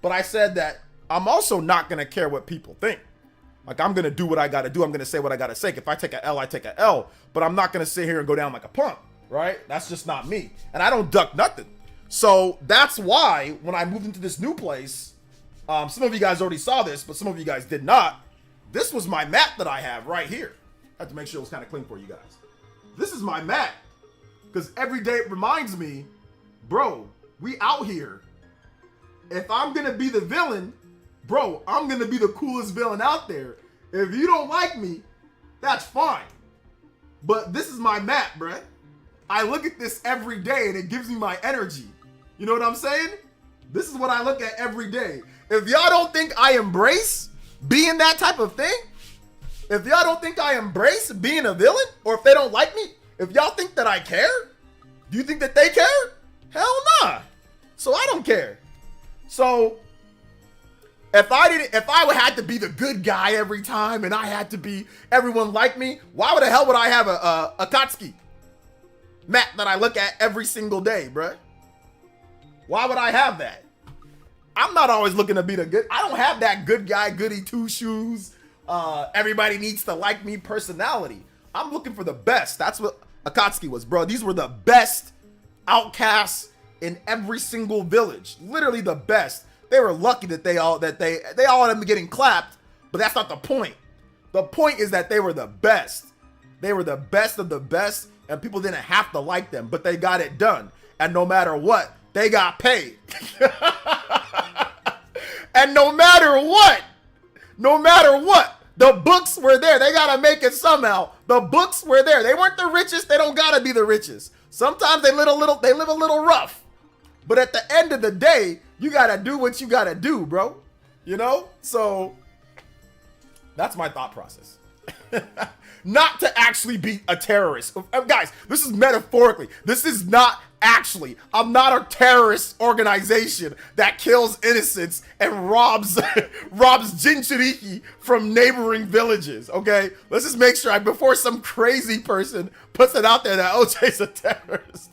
but I said that I'm also not going to care what people think. Like, I'm going to do what I got to do. I'm going to say what I got to say. If I take a L, I take a L, but I'm not going to sit here and go down like a punk, right? That's just not me. And I don't duck nothing. So that's why when I moved into this new place, some of you guys already saw this, but some of you guys did not. This was my mat that I have right here. I have to make sure it was kind of clean for you guys. This is my mat. Because every day it reminds me, bro, we out here. If I'm going to be the villain, bro, I'm going to be the coolest villain out there. If you don't like me, that's fine. But this is my mat, bruh. I look at this every day and it gives me my energy. You know what I'm saying? This is what I look at every day. If y'all don't think I embrace being that type of thing, if y'all don't think I embrace being a villain, or if they don't like me, if y'all think that I care, do you think that they care? Hell nah. So I don't care. So if I had to be the good guy every time and I had to be everyone like me, why the hell would I have a Akatsuki mat that I look at every single day, bruh? Why would I have that? I'm not always looking to be the good. I don't have that good guy, goody two shoes. Everybody needs to like me personality. I'm looking for the best. That's what Akatsuki was, bro. These were the best outcasts in every single village. Literally the best. They were lucky that they all ended up getting clapped, but that's not the point. The point is that they were the best. They were the best of the best, and people didn't have to like them, but they got it done. And no matter what, they got paid. And no matter what, the books were there. They gotta make it somehow. The books were there. They weren't the richest. They don't gotta be the richest. Sometimes they live a little rough. But at the end of the day, you gotta do what you gotta do, bro. You know? So that's my thought process. Not to actually be a terrorist. Guys, this is metaphorically. This is not actually. I'm not a terrorist organization that kills innocents and robs Jinchuriki from neighboring villages, okay? Let's just make sure before some crazy person puts it out there that OJ's a terrorist.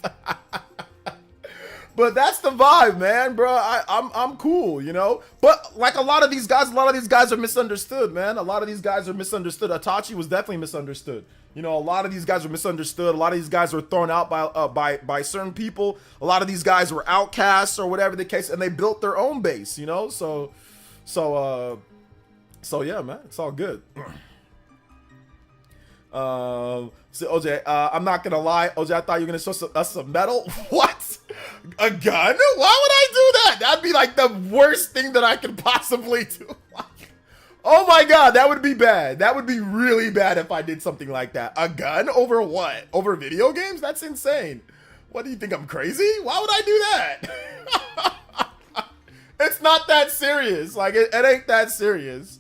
But that's the vibe, man, bro. I'm cool, you know. But like a lot of these guys are misunderstood, man. A lot of these guys are misunderstood. Itachi was definitely misunderstood. You know, a lot of these guys were misunderstood. A lot of these guys were thrown out by certain people. A lot of these guys were outcasts or whatever the case, and they built their own base, you know. So yeah, man, it's all good. So OJ, I'm not gonna lie, OJ, I thought you were gonna show us some metal. What? A gun? Why would I do that? That'd be like the worst thing that I could possibly do. Oh my god, that would be bad. That would be really bad if I did something like that. A gun over what? Over video games? That's insane. What do you think, I'm crazy? Why would I do that? It's not that serious. Like, it ain't that serious.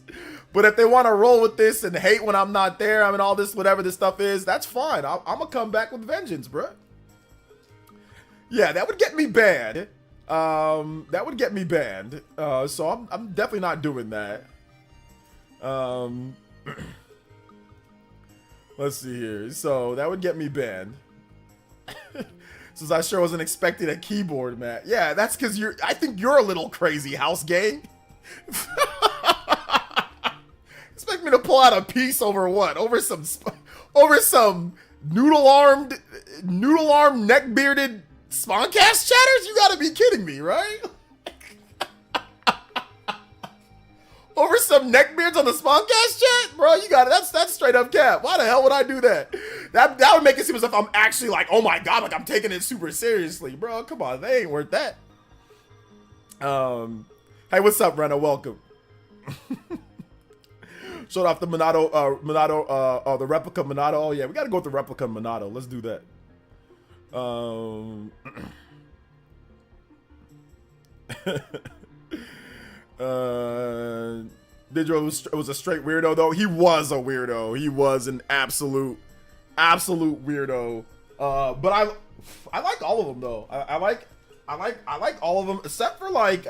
But if they want to roll with this and hate when I'm not there, I mean, all this, whatever this stuff is, that's fine. I'm going to come back with vengeance, bro. Yeah, that would get me banned. That would get me banned. So I'm definitely not doing that. Let's see here. So that would get me banned. Since I sure wasn't expecting a keyboard, man. Yeah, that's because I think you're a little crazy, House Gang. Expect me to pull out a piece over what? Over some noodle-armed, neck-bearded Spawncast chatters? You gotta be kidding me, right? Over some neckbeards on the Spawncast chat? Bro, you got it. That's straight up cap. Why the hell would I do that? That would make it seem as if I'm actually like, oh my god, like I'm taking it super seriously. Bro, come on, they ain't worth that. Hey, what's up, Rena? Welcome. Showed off the Minato, the replica Minato. Oh yeah, we gotta go with the replica Minato. Let's do that. Didro was a straight weirdo though. He was a weirdo. He was an absolute weirdo. But I like all of them though. I like all of them except for like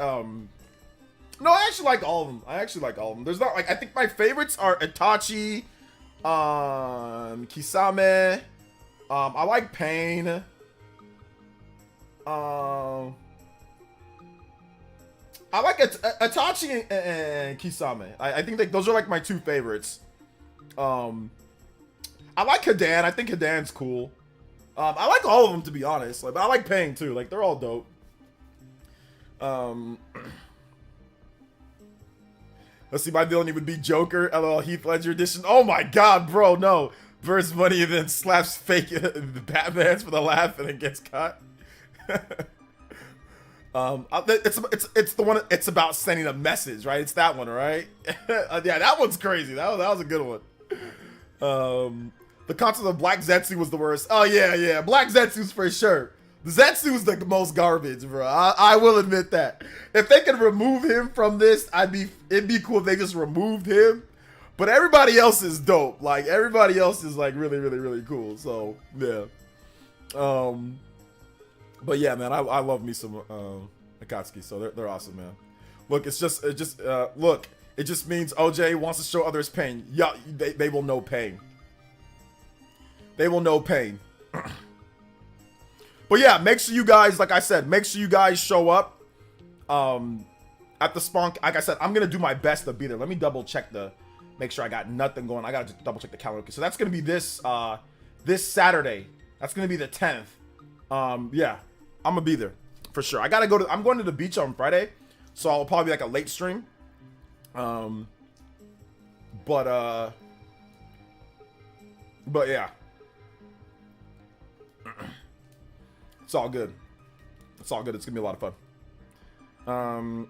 no, I actually like all of them. There's not like, I think my favorites are Itachi, Kisame. I like Pain. I like Itachi and Kisame. I think like those are like my two favorites. I like Hidan. I think Hidan's cool. I like all of them to be honest. Like, but I like Pain too. Like they're all dope. Let's see, my villain would be Joker. LOL Heath Ledger edition. Oh my god, bro, no. Burns money and then slaps fake the Batmans for the laugh and then gets caught. It's the one. It's about sending a message, right? It's that one, right? Yeah, that one's crazy. That was a good one. The concept of Black Zetsu was the worst. Oh yeah, Black Zetsu's for sure. The Zetsu's the most garbage, bro. I will admit that. If they could remove him from this, it'd be cool if they just removed him. But everybody else is dope. Like everybody else is like really cool. So yeah. But yeah, man, I love me some Akatsuki. So they're awesome, man. Look, it just means OJ wants to show others pain. Yeah, they will know pain. They will know pain. But yeah, make sure you guys, like I said, make sure you guys show up at the spawn. Like I said, I'm gonna do my best to be there. Let me double check make sure I got nothing going. I gotta just double check the calendar. So that's gonna be this Saturday. That's gonna be the 10th. Yeah, I'm gonna be there for sure. I'm going to the beach on Friday, so I'll probably be like a late stream. But yeah. It's all good. It's all good. It's gonna be a lot of fun.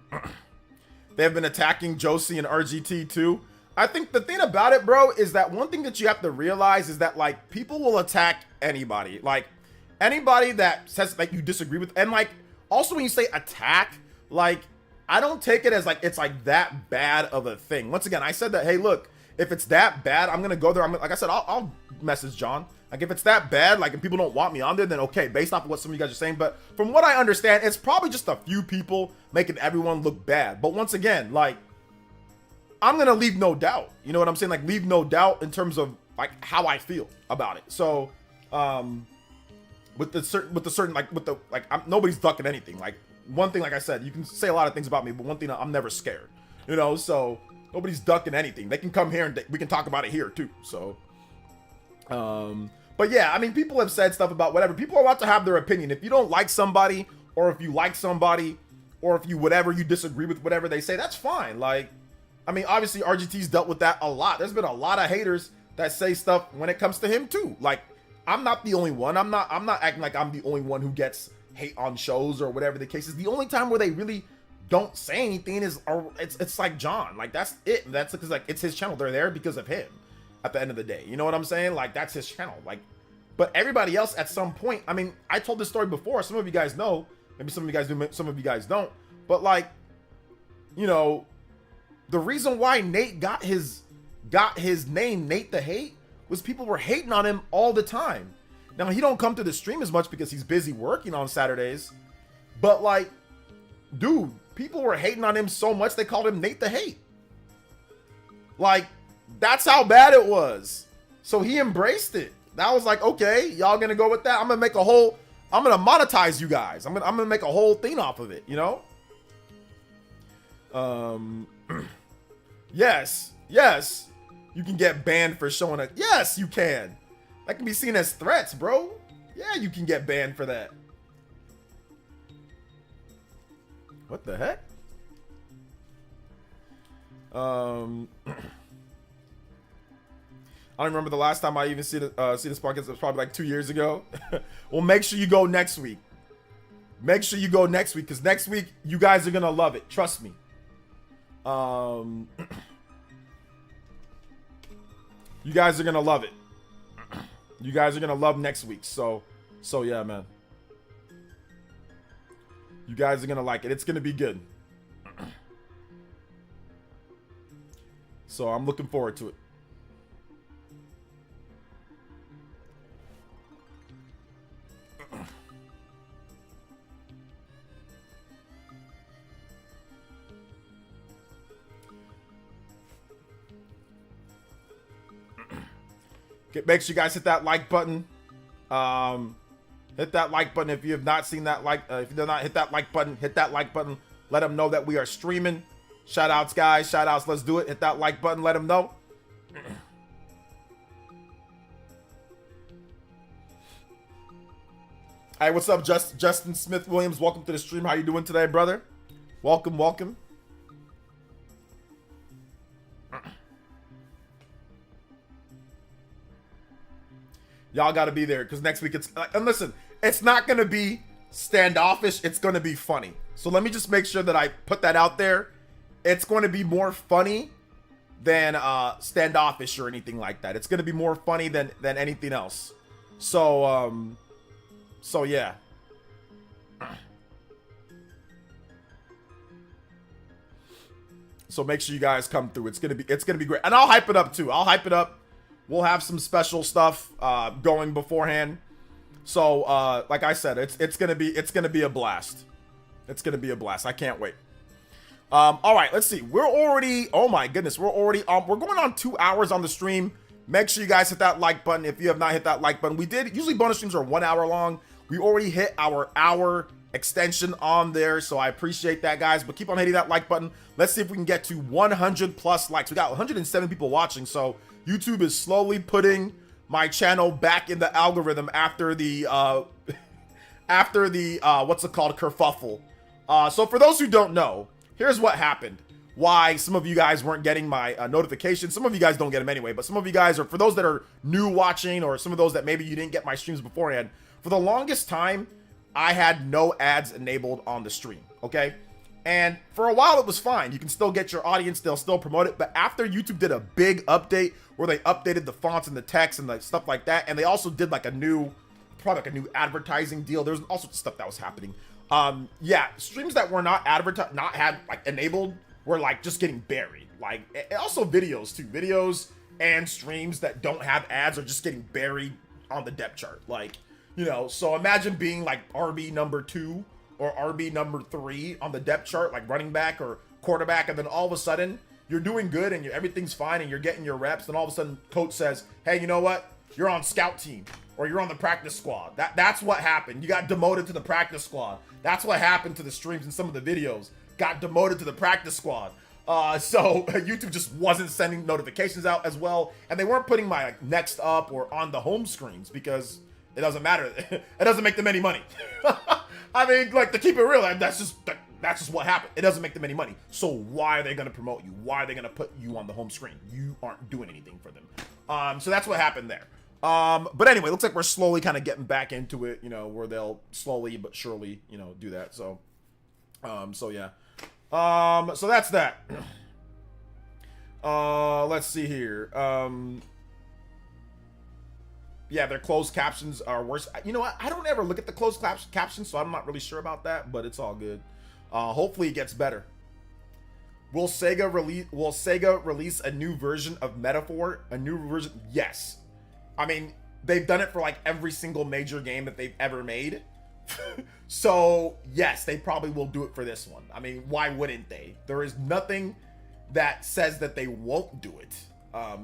They have been attacking Josie and RGT too. I think the thing about it, bro, is that one thing that you have to realize is that like people will attack anybody. Like anybody that says like you disagree with, and like also when you say attack, like I don't take it as like it's like that bad of a thing. Once again, I said that, hey, look, if it's that bad, I'm gonna go there. Like I said, I'll message John. Like if it's that bad, like if people don't want me on there, then okay, based off of what some of you guys are saying. But from what I understand, it's probably just a few people making everyone look bad. But once again, like I'm gonna leave no doubt. You know what I'm saying? Like leave no doubt in terms of like how I feel about it. So nobody's ducking anything. Like one thing, like I said, you can say a lot of things about me, but one thing, I'm never scared. You know, so nobody's ducking anything. They can come here and we can talk about it here too. So but yeah, I mean, people have said stuff about whatever. People are allowed to have their opinion. If you don't like somebody, or if you like somebody, or if you whatever, you disagree with whatever they say, that's fine. Like, I mean, obviously RGT's dealt with that a lot. There's been a lot of haters that say stuff when it comes to him too. Like, I'm not the only one. I'm not acting like I'm the only one who gets hate on shows or whatever the case is. The only time where they really don't say anything is it's like John. Like that's it. That's because like it's his channel. They're there because of him. At the end of the day, you know what I'm saying? Like that's his channel. Like, but everybody else at some point, I mean, I told this story before. Some of you guys know, maybe some of you guys do, some of you guys don't. But like, you know, the reason why Nate got his name, Nate the Hate, was people were hating on him all the time. Now he don't come to the stream as much because he's busy working on Saturdays. But like, dude, people were hating on him so much they called him Nate the Hate. Like, that's how bad it was. So he embraced it. That was like, okay, y'all gonna go with that? I'm gonna monetize you guys. I'm gonna make a whole thing off of it, you know? Yes. You can get banned for showing a, yes, you can. That can be seen as threats, bro. Yeah, you can get banned for that. What the heck? I don't remember the last time I even see this podcast. It was probably like 2 years ago. Well, make sure you go next week. Make sure you go next week, because next week you guys are gonna love it. Trust me. You guys are gonna love it. You guys are gonna love next week. So yeah, man. You guys are gonna like it. It's gonna be good. So I'm looking forward to it. Make sure you guys hit that like button. Hit that like button if you have not seen that like. If you did not hit that like button, hit that like button. Let them know that we are streaming. Shout outs, guys. Shout outs. Let's do it. Hit that like button. Let them know. Hey, what's up, Justin Smith Williams? Welcome to the stream. How you doing today, brother? Welcome, welcome. Y'all got to be there because next week it's and listen, it's not going to be standoffish. It's going to be funny. So let me just make sure that I put that out there. It's going to be more funny than standoffish or anything like that. It's going to be more funny than anything else. So so yeah. So make sure you guys come through. It's gonna be great, and I'll hype it up too. I'll hype it up. We'll have some special stuff going beforehand. So like I said, it's gonna be a blast. It's gonna be a blast. I can't wait. All right, let's see. We're already, oh my goodness, we're going on 2 hours on the stream. Make sure you guys hit that like button if you have not hit that like button. Usually bonus streams are 1 hour long. We already hit our hour extension on there, so I appreciate that, guys. But keep on hitting that like button. Let's see if we can get to 100 plus likes. We got 107 people watching, so YouTube is slowly putting my channel back in the algorithm after the what's it called, kerfuffle. So for those who don't know, here's what happened. Why some of you guys weren't getting my notifications. Some of you guys don't get them anyway, but some of you guys are, for those that are new watching, or some of those that maybe you didn't get my streams beforehand, for the longest time, I had no ads enabled on the stream, okay? And for a while, it was fine. You can still get your audience, they'll still promote it, but after YouTube did a big update where they updated the fonts and the text and the stuff like that, and they also did like a new advertising deal. There's all sorts of stuff that was happening. Yeah, streams that were not enabled were like just getting buried. Like, also videos too. Videos and streams that don't have ads are just getting buried on the depth chart. Like, you know, so imagine being like RB number 2 or RB number 3 on the depth chart, like running back or quarterback, and then all of a sudden you're doing good and everything's fine and you're getting your reps, and all of a sudden coach says, hey, you know what? You're on scout team, or you're on the practice squad. That's what happened. You got demoted to the practice squad. That's what happened to the streams and some of the videos. Got demoted to the practice squad. So YouTube just wasn't sending notifications out as well, and they weren't putting my next up or on the home screens because it doesn't matter. It doesn't make them any money. I mean, like, to keep it real, that's just what happened. It doesn't make them any money. So why are they going to promote you? Why are they going to put you on the home screen? You aren't doing anything for them. So that's what happened there. But anyway, looks like we're slowly kind of getting back into it, you know, where they'll slowly but surely, you know, do that. So, so yeah. So that's that. Let's see here. Yeah, their closed captions are worse. You know what? I don't ever look at the closed captions, so I'm not really sure about that, but it's all good. Hopefully it gets better. Will Sega release a new version of Metaphor? A new version? Yes. I mean, they've done it for like every single major game that they've ever made. So yes, they probably will do it for this one. I mean, why wouldn't they? There is nothing that says that they won't do it.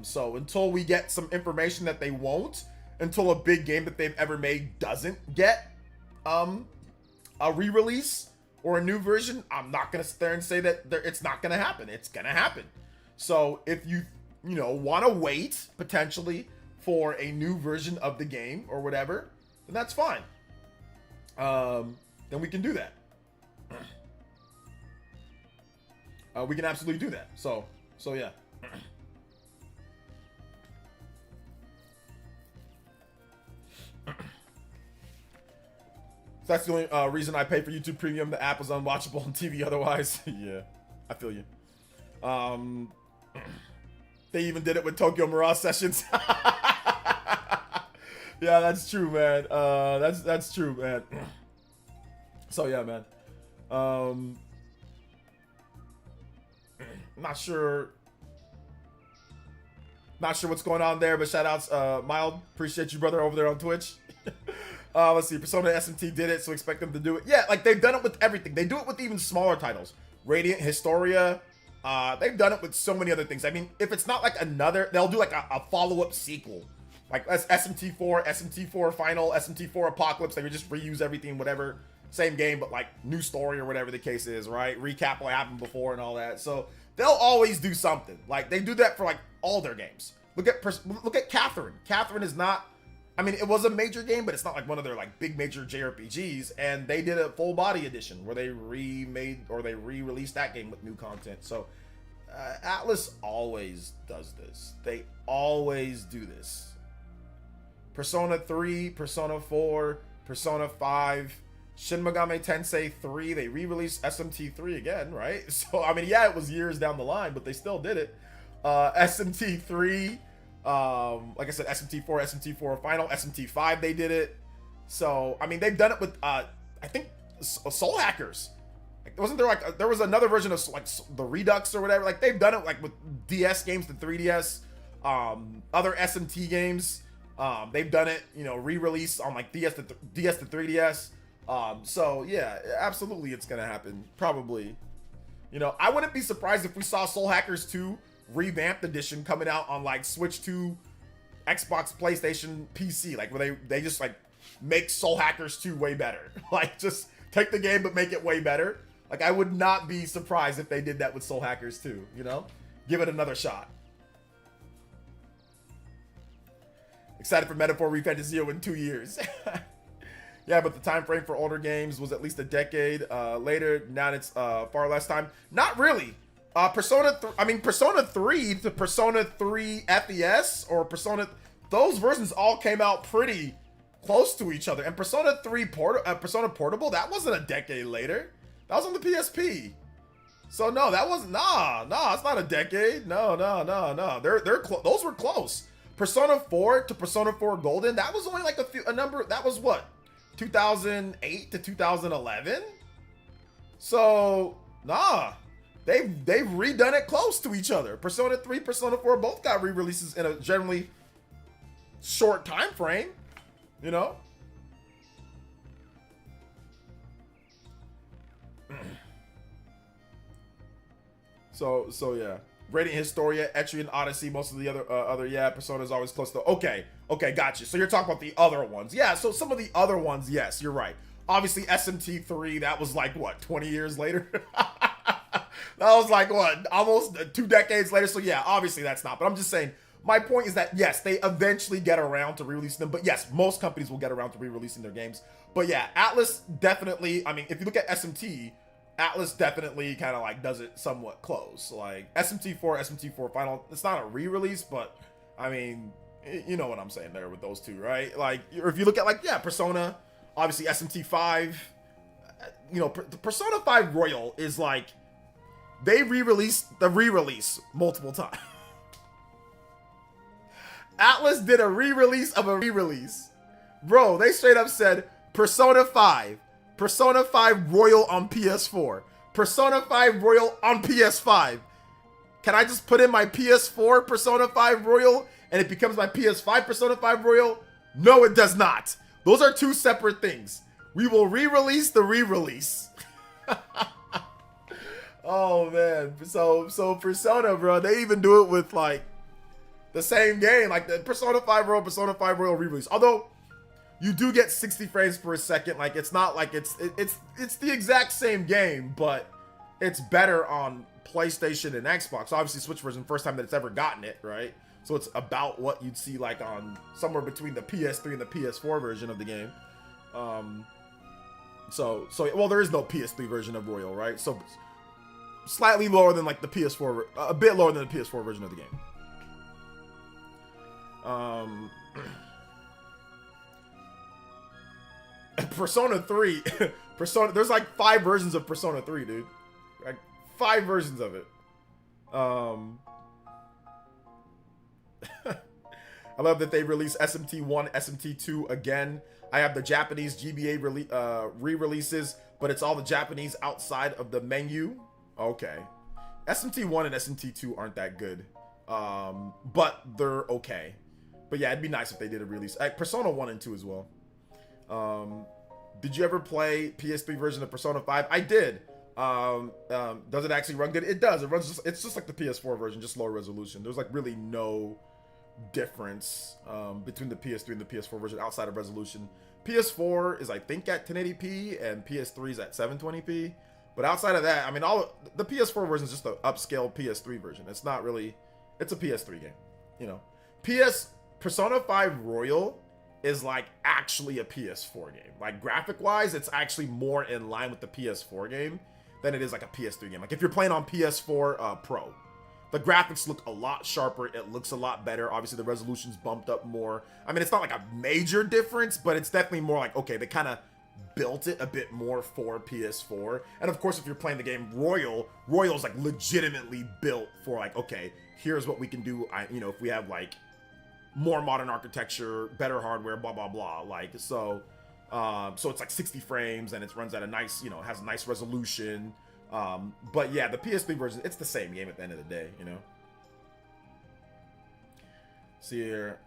So until we get some information that they won't, until a big game that they've ever made doesn't get a re-release or a new version, I'm not gonna sit there and say that it's not gonna happen. It's gonna happen. So if you want to wait potentially for a new version of the game or whatever, then that's fine. Then we can do that. We can absolutely do that. So yeah. That's the only reason I pay for YouTube Premium. The app is unwatchable on TV otherwise. Yeah, I feel you. They even did it with Tokyo Mirage Sessions. Yeah, that's true, man. That's true, man. So yeah, man. I'm not sure. Not sure what's going on there, but shout outs, Mild. Appreciate you, brother, over there on Twitch. Let's see. Persona SMT did it, so expect them to do it. Yeah, like they've done it with everything. They do it with even smaller titles. Radiant, Historia. They've done it with so many other things. I mean, if it's not like another, they'll do like a follow-up sequel. Like that's SMT4, SMT4 Final, SMT4 Apocalypse. They would just reuse everything, whatever. Same game, but like new story or whatever the case is, right? Recap what happened before and all that. So they'll always do something. Like they do that for like all their games. Look at Catherine. Catherine is not, I mean, it was a major game, but it's not like one of their like big major JRPGs. And they did a full body edition where they remade or they re-released that game with new content. So Atlas always does this. They always do this. Persona 3, Persona 4, Persona 5, Shin Megami Tensei 3, they re-released SMT3 again, right? So, I mean, yeah, it was years down the line, but they still did it. SMT3, like I said, SMT4, SMT4 Final, SMT5, they did it. So, I mean, they've done it with, I think, Soul Hackers. Like, wasn't there, like, there was another version of, like, the Redux or whatever? Like, they've done it, like, with DS games, the 3DS, other SMT games. They've done it, you know, re-release on like DS to 3DS. So yeah, absolutely it's gonna happen. Probably. You know, I wouldn't be surprised if we saw Soul Hackers 2 revamped edition coming out on like Switch 2, Xbox, PlayStation, PC. Like where they just like make Soul Hackers 2 way better. Like just take the game but make it way better. Like I would not be surprised if they did that with Soul Hackers 2, you know? Give it another shot. Excited for Metaphor Refantasio in 2 years. Yeah, but the time frame for older games was at least a decade later. Now it's far less time. Not really. Persona 3 to Persona 3 FES or Persona, those versions all came out pretty close to each other. And Persona 3 Persona Portable, that wasn't a decade later. That was on the PSP. So no, that wasn't. Nah, it's not a decade. No. Those were close. Persona 4 to Persona 4 Golden, that was only like a number, that was what, 2008 to 2011? So, nah, they've redone it close to each other. Persona 3, Persona 4 both got re-releases in a generally short time frame, you know? So yeah. Radiant Historia, Etrian Odyssey, most of the other yeah, Persona's always close to. Okay, gotcha. So you're talking about the other ones. Yeah, so some of the other ones, yes, you're right. Obviously, SMT3, that was like, what, 20 years later? That was like, what, almost 2 decades later? So yeah, obviously that's not. But I'm just saying, my point is that, yes, they eventually get around to re-releasing them. But yes, most companies will get around to re-releasing their games. But yeah, Atlas definitely, I mean, if you look at SMT, Atlas definitely kind of like does it somewhat close. Like SMT4 Final, it's not a re-release, but I mean, you know what I'm saying there with those two, right? Like, or if you look at like, yeah, Persona, obviously SMT5, you know, the Persona 5 Royal is like, they re-released the re-release multiple times. Atlas did a re-release of a re-release. Bro, they straight up said Persona 5 Royal on PS4. Persona 5 Royal on PS5. Can I just put in my PS4 Persona 5 Royal and it becomes my PS5 Persona 5 Royal? No, it does not. Those are two separate things. We will re-release the re-release. Oh man. So Persona, bro, they even do it with like the same game, like the Persona 5 Royal re-release. Although you do get 60 frames per second. Like it's not like it's the exact same game, but it's better on PlayStation and Xbox. Obviously, Switch version, first time that it's ever gotten it, right? So it's about what you'd see like on somewhere between the PS3 and the PS4 version of the game. So well, there is no PS3 version of Royal, right? So slightly lower than like the PS4, a bit lower than the PS4 version of the game. Persona 3, there's like 5 versions of Persona 3, dude. Like 5 versions of it. I love that they released SMT1, SMT2 again. I have the Japanese GBA re-releases, but it's all the Japanese outside of the menu. Okay. SMT1 and SMT2 aren't that good. But they're okay. But yeah, it'd be nice if they did a release. Persona 1 and 2 as well. Did you ever play PS3 version of Persona 5? I did. Does it actually run good? It does. It runs it's just like the PS4 version, just lower resolution. There's like really no difference between the PS3 and the PS4 version outside of resolution. PS4 is I think at 1080p and PS3 is at 720p. But outside of that, I mean, the PS4 version is just the upscale PS3 version. It's not really, it's a PS3 game, you know. Persona 5 Royal is like actually a PS4 game. Like graphic wise, it's actually more in line with the PS4 game than it is like a PS3 game. Like if you're playing on PS4 Pro, the graphics look a lot sharper. It looks a lot better. Obviously the resolution's bumped up more. I mean, it's not like a major difference, but it's definitely more like, okay, they kind of built it a bit more for PS4. And of course, if you're playing the game Royal's like legitimately built for like, okay, here's what we can do. You know, if we have like more modern architecture, better hardware, blah, blah, blah. Like, so it's like 60 frames and it runs at a nice, you know, has a nice resolution. But yeah, the PS3 version, it's the same game at the end of the day, you know? See here.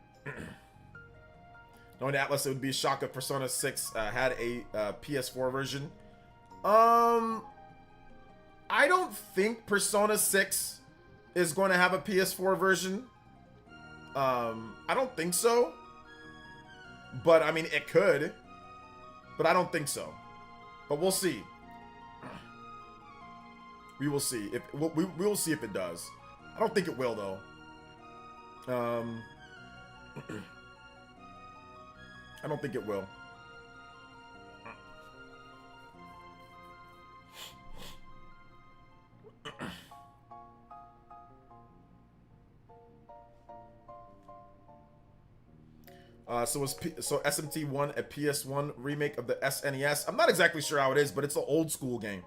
Knowing Atlas, it would be a shock if Persona 6 had a PS4 version. I don't think Persona 6 is going to have a PS4 version. I don't think so. But, I mean, it could. But I don't think so. But we'll see. We will see. We will see if it does. I don't think it will, though. I don't think it will. So SMT1 a PS1 remake of the SNES? I'm not exactly sure how it is, but it's an old school game.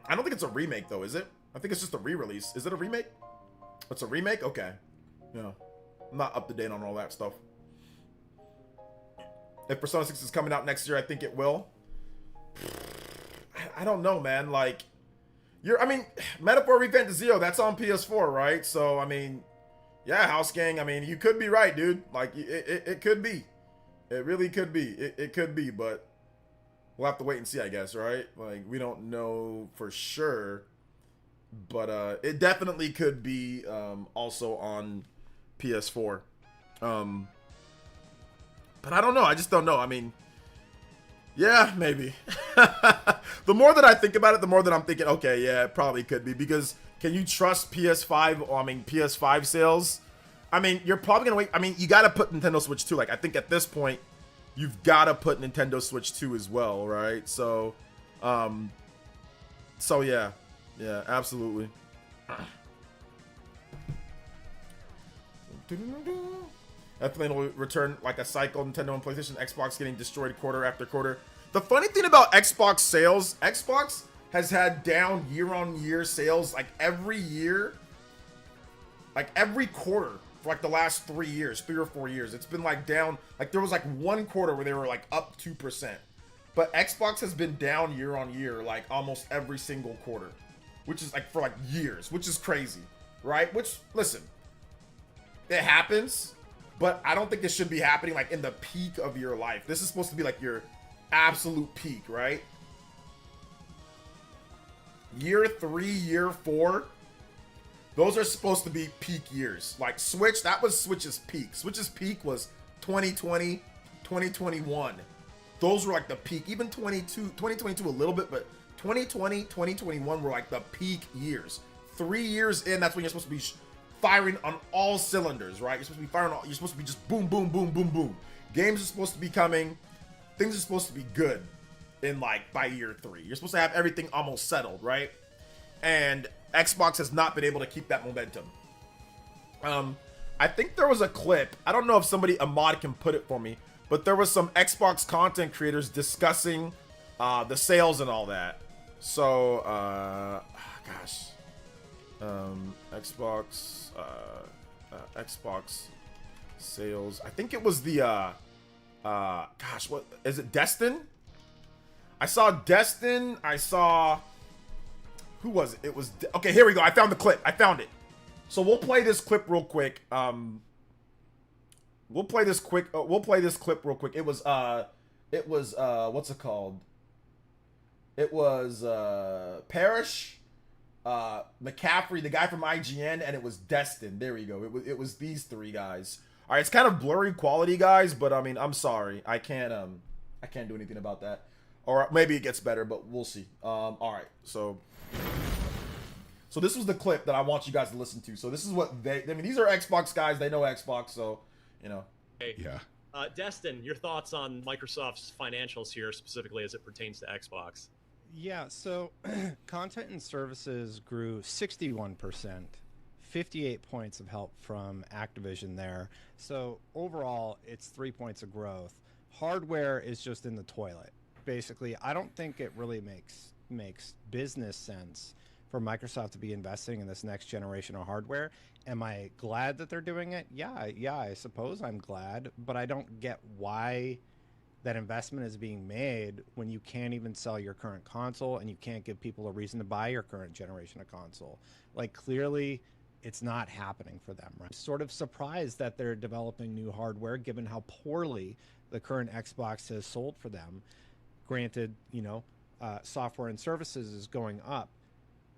I don't think it's a remake though, is it? I think it's just a re-release. Is it a remake? It's a remake? Okay. Yeah. I'm not up to date on all that stuff. If Persona 6 is coming out next year, I think it will. I don't know, man. Like, I mean, Metaphor Revenge Zero, that's on PS4, right? So, I mean, yeah, House Gang, I mean, you could be right, dude. Like, it could be. It really could be. It could be, but we'll have to wait and see, I guess, right? Like, we don't know for sure. But it definitely could be also on PS4. But I don't know. I just don't know. I mean, yeah, maybe. The more that I think about it, the more that I'm thinking, okay, yeah, it probably could be. Because can you trust PS5 sales? I mean, you're probably going to wait. I mean, you got to put Nintendo Switch 2. Like, I think at this point, you've got to put Nintendo Switch 2 as well, right? So yeah. Yeah, absolutely. Definitely will return like a cycle. Nintendo and PlayStation, Xbox getting destroyed quarter after quarter. The funny thing about Xbox sales, Xbox has had down year-on-year sales like every year, like every quarter for like the last 3 years, 3 or 4 years. It's been like down. Like there was like one quarter where they were like up 2%, but Xbox has been down year-on-year like almost every single quarter, which is like for like years, which is crazy, right? Which, listen, it happens. But I don't think this should be happening like in the peak of your life. This is supposed to be like your absolute peak, right? Year 3, year 4, those are supposed to be peak years. Like Switch, that was Switch's peak. Switch's peak was 2020, 2021. Those were like the peak. Even 2022 a little bit, but 2020, 2021 were like the peak years. 3 years in, that's when you're supposed to be firing on all cylinders, right? You're supposed to be firing you're supposed to be just boom, boom, boom, boom, boom. Games are supposed to be coming. Things are supposed to be good in like by year 3. You're supposed to have everything almost settled, right? And Xbox has not been able to keep that momentum. I think there was a clip. I don't know if a mod can put it for me, but there was some Xbox content creators discussing the sales and all that. So, gosh. Xbox sales. I think it was the gosh, what is it? Destin? I saw Destin. I saw, who was it? It was, okay, here we go. I found the clip. I found it. So we'll play this clip real quick. We'll play this clip real quick. It was what's it called? It was Parrish, McCaffrey, the guy from IGN, and it was Destin. There we go. It was these three guys. All right, it's kind of blurry quality, guys, but I mean, I'm sorry. I can't do anything about that. Or maybe it gets better, but we'll see. All right. So this was the clip that I want you guys to listen to. So this is what I mean, these are Xbox guys. They know Xbox, so, you know. Yeah. Destin, your thoughts on Microsoft's financials here, specifically as it pertains to Xbox? Yeah, so content and services grew 61%, 58 points of help from Activision there. So overall, it's 3 points of growth. Hardware is just in the toilet. Basically, I don't think it really makes business sense for Microsoft to be investing in this next generation of hardware. Am I glad that they're doing it? Yeah, I suppose I'm glad, but I don't get why that investment is being made when you can't even sell your current console and you can't give people a reason to buy your current generation of console. Like, clearly it's not happening for them, right? Sort of surprised that they're developing new hardware given how poorly the current Xbox has sold for them. Granted, you know, software and services is going up,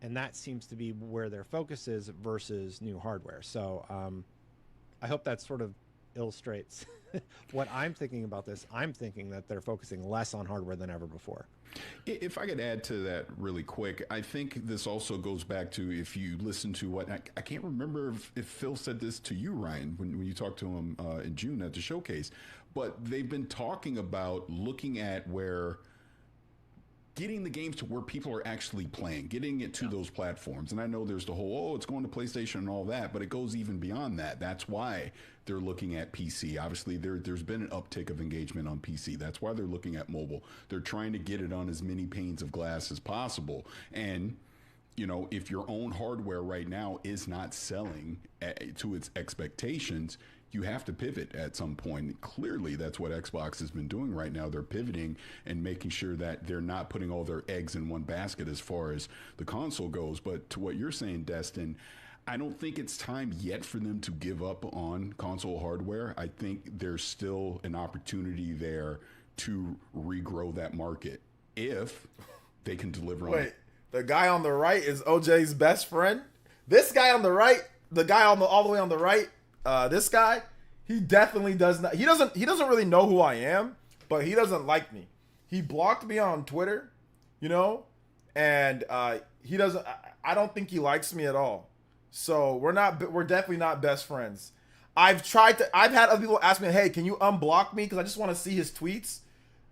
and that seems to be where their focus is versus new hardware. So I hope that sort of illustrates what I'm thinking about this. I'm thinking that they're focusing less on hardware than ever before. If I could add to that really quick, I think this also goes back to, if you listen to what, I can't remember if Phil said this to you, Ryan, when you talked to him in June at the showcase, but they've been talking about looking at where getting the games to where people are actually playing, getting it to those platforms. And I know there's the whole, it's going to PlayStation and all that, but it goes even beyond that. That's why they're looking at PC. Obviously, there's been an uptick of engagement on PC. That's why they're looking at mobile. They're trying to get it on as many panes of glass as possible. And, you know, if your own hardware right now is not selling to its expectations, you have to pivot at some point. Clearly, that's what Xbox has been doing right now. They're pivoting and making sure that they're not putting all their eggs in one basket as far as the console goes. But to what you're saying, Destin, I don't think it's time yet for them to give up on console hardware. I think there's still an opportunity there to regrow that market if they can deliver on it. Wait, the guy on the right is OJ's best friend? This guy on the right, the guy on the all the way on the right, this guy, he definitely does not. He doesn't really know who I am, but he doesn't like me. He blocked me on Twitter, you know, and he doesn't. I don't think he likes me at all. So we're definitely not best friends. I've had other people ask me, hey, can you unblock me? Because I just want to see his tweets.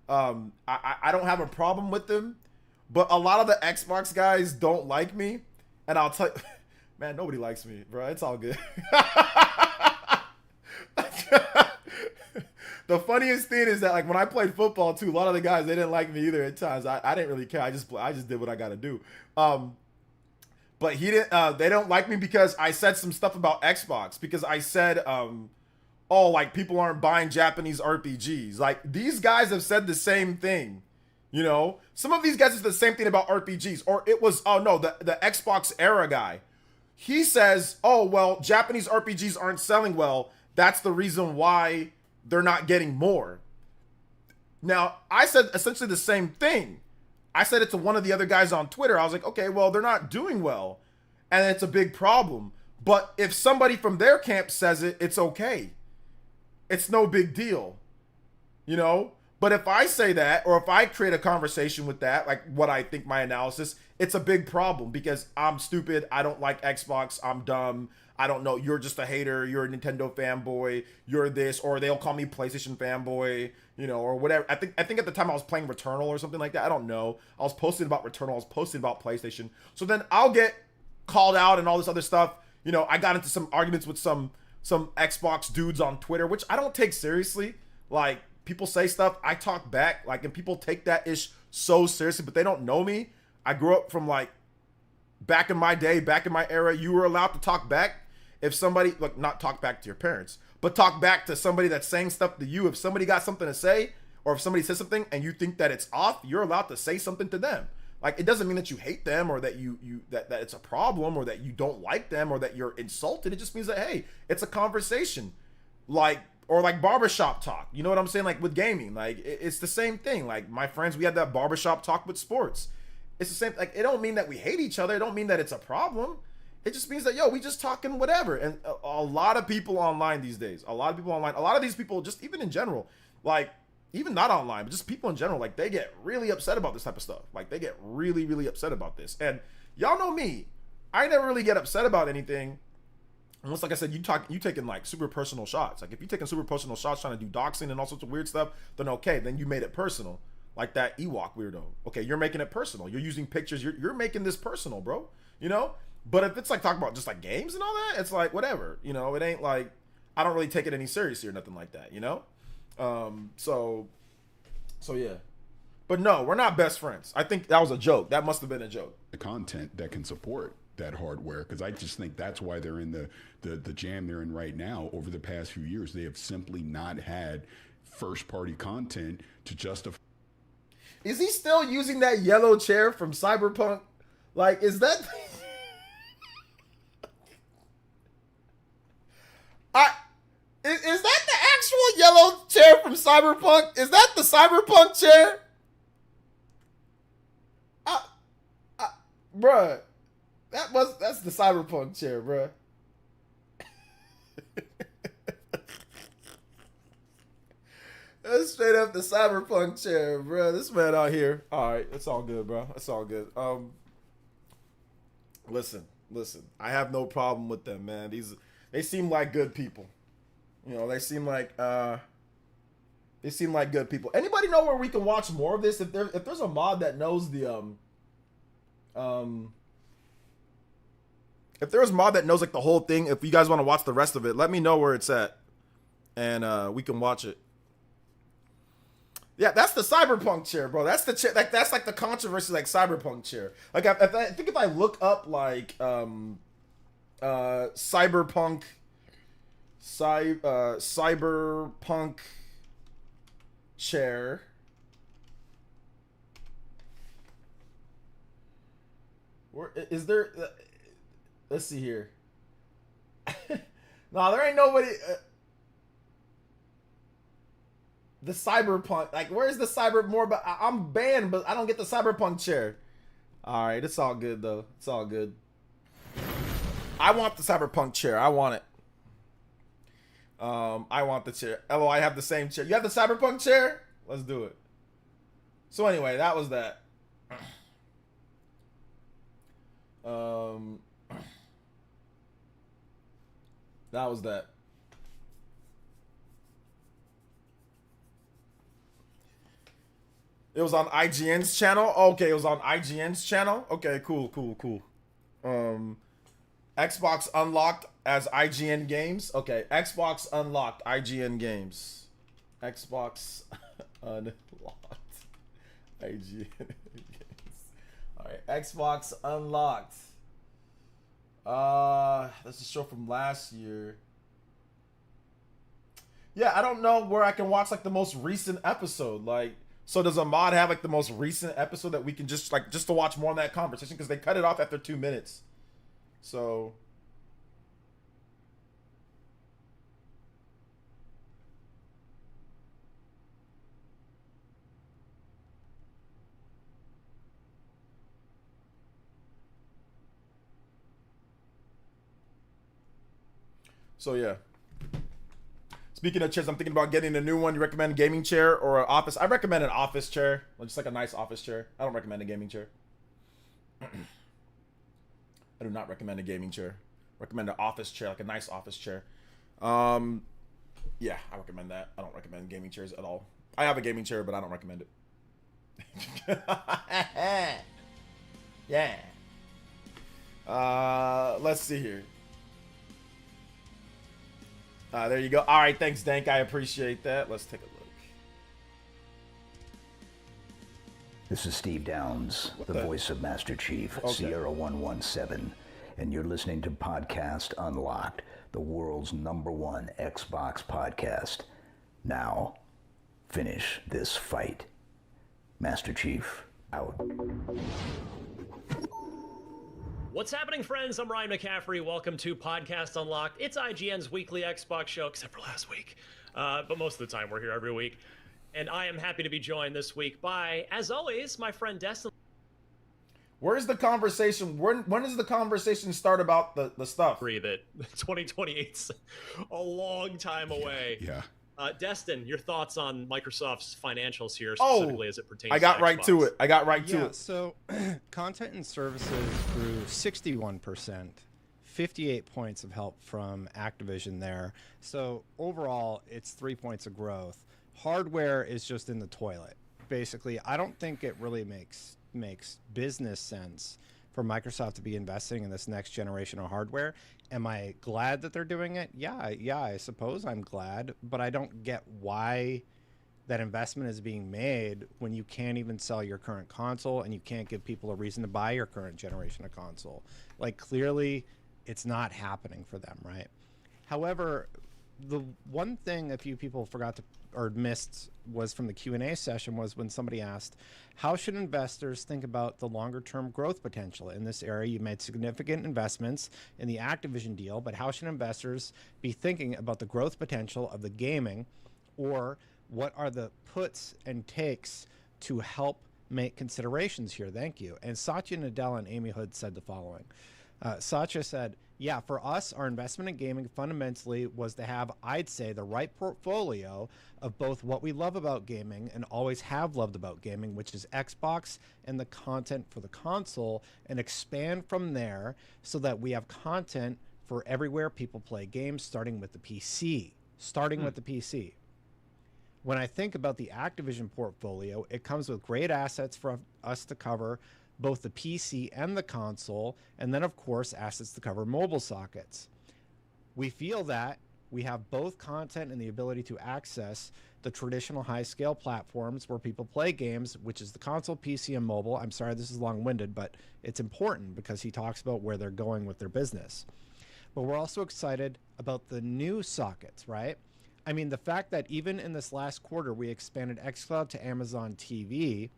I don't have a problem with them, but a lot of the Xbox guys don't like me, and I'll tell you, man, nobody likes me, bro. It's all good. The funniest thing is that, like, when I played football too, a lot of the guys, they didn't like me either at times. I didn't really care. I just did what I got to do. But he didn't. They don't like me because I said some stuff about Xbox. Because I said, oh, like, people aren't buying Japanese RPGs. Like, these guys have said the same thing. You know, some of these guys said the same thing about RPGs. Or it was, oh no, the Xbox era guy. He says, oh, well, Japanese RPGs aren't selling well. That's the reason why they're not getting more. Now, I said essentially the same thing. I said it to one of the other guys on Twitter. I was like, okay, well, they're not doing well, and it's a big problem. But if somebody from their camp says it, it's okay. It's no big deal, you know? But if I say that, or if I create a conversation with that, like what I think my analysis, it's a big problem because I'm stupid. I don't like Xbox. I'm dumb. I don't know. You're just a hater. You're a Nintendo fanboy. You're this, or they'll call me PlayStation fanboy, you know, or whatever. I think at the time I was playing Returnal or something like that. I don't know. I was posting about Returnal. I was posting about PlayStation. So then I'll get called out and all this other stuff. You know, I got into some arguments with some Xbox dudes on Twitter, which I don't take seriously. Like, people say stuff, I talk back, like, and people take that ish so seriously, but they don't know me. I grew up from, like, back in my day, back in my era, you were allowed to talk back. If somebody, like, not talk back to your parents, but talk back to somebody that's saying stuff to you. If somebody got something to say, or if somebody says something and you think that it's off, you're allowed to say something to them. Like, it doesn't mean that you hate them or that that it's a problem or that you don't like them or that you're insulted. It just means that, hey, it's a conversation. Like, or like barbershop talk. You know what I'm saying? Like with gaming, like it's the same thing. Like my friends, we had that barbershop talk with sports. It's the same. Like, it don't mean that we hate each other. It don't mean that it's a problem. It just means that, yo, we just talking whatever. And a lot of people online these days, a lot of these people, just even in general, like, even not online, but just people in general, like, they get really upset about this type of stuff. Like, they get really, really upset about this. And y'all know me, I never really get upset about anything unless, like I said, you taking like super personal shots. Like, if you taking super personal shots trying to do doxing and all sorts of weird stuff, then okay, then you made it personal. Like that Ewok weirdo. Okay, you're making it personal. You're using pictures. You're making this personal, bro. You know? But if it's like talking about just like games and all that, it's like whatever. You know, it ain't like, I don't really take it any seriously or nothing like that, you know? So yeah. But no, we're not best friends. I think that was a joke. That must have been a joke. The content that can support that hardware, because I just think that's why they're in the jam they're in right now. Over the past few years, they have simply not had first party content to justify. Is he still using that yellow chair from Cyberpunk? Like, is that is that the actual yellow chair from Cyberpunk? Is that the Cyberpunk chair? Bruh, that's the Cyberpunk chair, bruh. That's straight up the Cyberpunk chair, bruh. This man out here. All right, it's all good, bro. It's all good. Listen. I have no problem with them, man. They seem like good people. You know, they seem like good people. Anybody know where we can watch more of this? If there's a mod that knows the if there's a mod that knows like the whole thing, if you guys want to watch the rest of it, let me know where it's at, and we can watch it. Yeah, that's the Cyberpunk chair, bro. That's the chair. Like, that's like the controversy, like Cyberpunk chair. Like, I think if I look up like Cyberpunk chair. Where is there? Let's see here. No, there ain't nobody. The Cyberpunk, like, where's the cyber more? But I'm banned, but I don't get the Cyberpunk chair. All right, it's all good though. It's all good. I want the Cyberpunk chair. I want it. I want the chair. Oh, I have the same chair. You have the Cyberpunk chair? Let's do it. So anyway, that was that. That was that. It was on IGN's channel? Okay, it was on IGN's channel? Okay, cool. Xbox unlocked as IGN games? Okay, Xbox unlocked IGN games. Xbox unlocked IGN games. Alright, Xbox unlocked. That's a show from last year. Yeah, I don't know where I can watch like the most recent episode. Like, so does a mod have like the most recent episode that we can just to watch more of that conversation? Because they cut it off after 2 minutes. So yeah. Speaking of chairs, I'm thinking about getting a new one. You recommend a gaming chair or an office? I recommend an office chair. Just like a nice office chair. I don't recommend a gaming chair. I do not recommend a gaming chair. Recommend an office chair, like a nice office chair. Yeah, I recommend that. I don't recommend gaming chairs at all. I have a gaming chair, but I don't recommend it. Yeah. Let's see here. There you go. All right, thanks, Dank. I appreciate that. Let's take a look. This is Steve Downs, the voice of Master Chief, Sierra 117, and you're listening to Podcast Unlocked, the world's #1 Xbox podcast. Now, finish this fight. Master Chief, Out. What's happening, friends? I'm Ryan McCaffrey. Welcome to Podcast Unlocked. It's IGN's weekly Xbox show, except for last week. But most of the time, we're here every week. And I am happy to be joined this week by, as always, my friend Destin. Where's the conversation? When does the conversation start about the stuff? Agree that 2028's a long time away. Yeah. Destin, your thoughts on Microsoft's financials here, specifically as it pertains to I got Xbox. right to it. So content and services grew 61%, 58 points of help from Activision there. So overall, it's 3 points of growth. Hardware is just in the toilet. Basically, I don't think it really makes business sense for Microsoft to be investing in this next generation of hardware. Am I glad that they're doing it? Yeah, I suppose I'm glad, but I don't get why that investment is being made when you can't even sell your current console and you can't give people a reason to buy your current generation of console. Like, clearly it's not happening for them, right? However, the one thing a few people forgot to or missed was from the Q&A session was when somebody asked, how should investors think about the longer term growth potential in this area? You made significant investments in the Activision deal, but how should investors be thinking about the growth potential of the gaming, or what are the puts and takes to help make considerations here? Thank you. And Satya Nadella and Amy Hood said the following. Satya said, yeah, for us, our investment in gaming fundamentally was to have, I'd say, the right portfolio of both what we love about gaming and always have loved about gaming, which is Xbox and the content for the console, and expand from there so that we have content for everywhere people play games, starting with the PC. When I think about the Activision portfolio, it comes with great assets for us to cover both the PC and the console, and then of course assets to cover mobile sockets. We feel that we have both content and the ability to access the traditional high-scale platforms where people play games, which is the console, PC, and mobile. I'm sorry this is long-winded, but it's important because he talks about where they're going with their business. But we're also excited about the new sockets, right? I mean, the fact that even in this last quarter we expanded xCloud to Amazon TV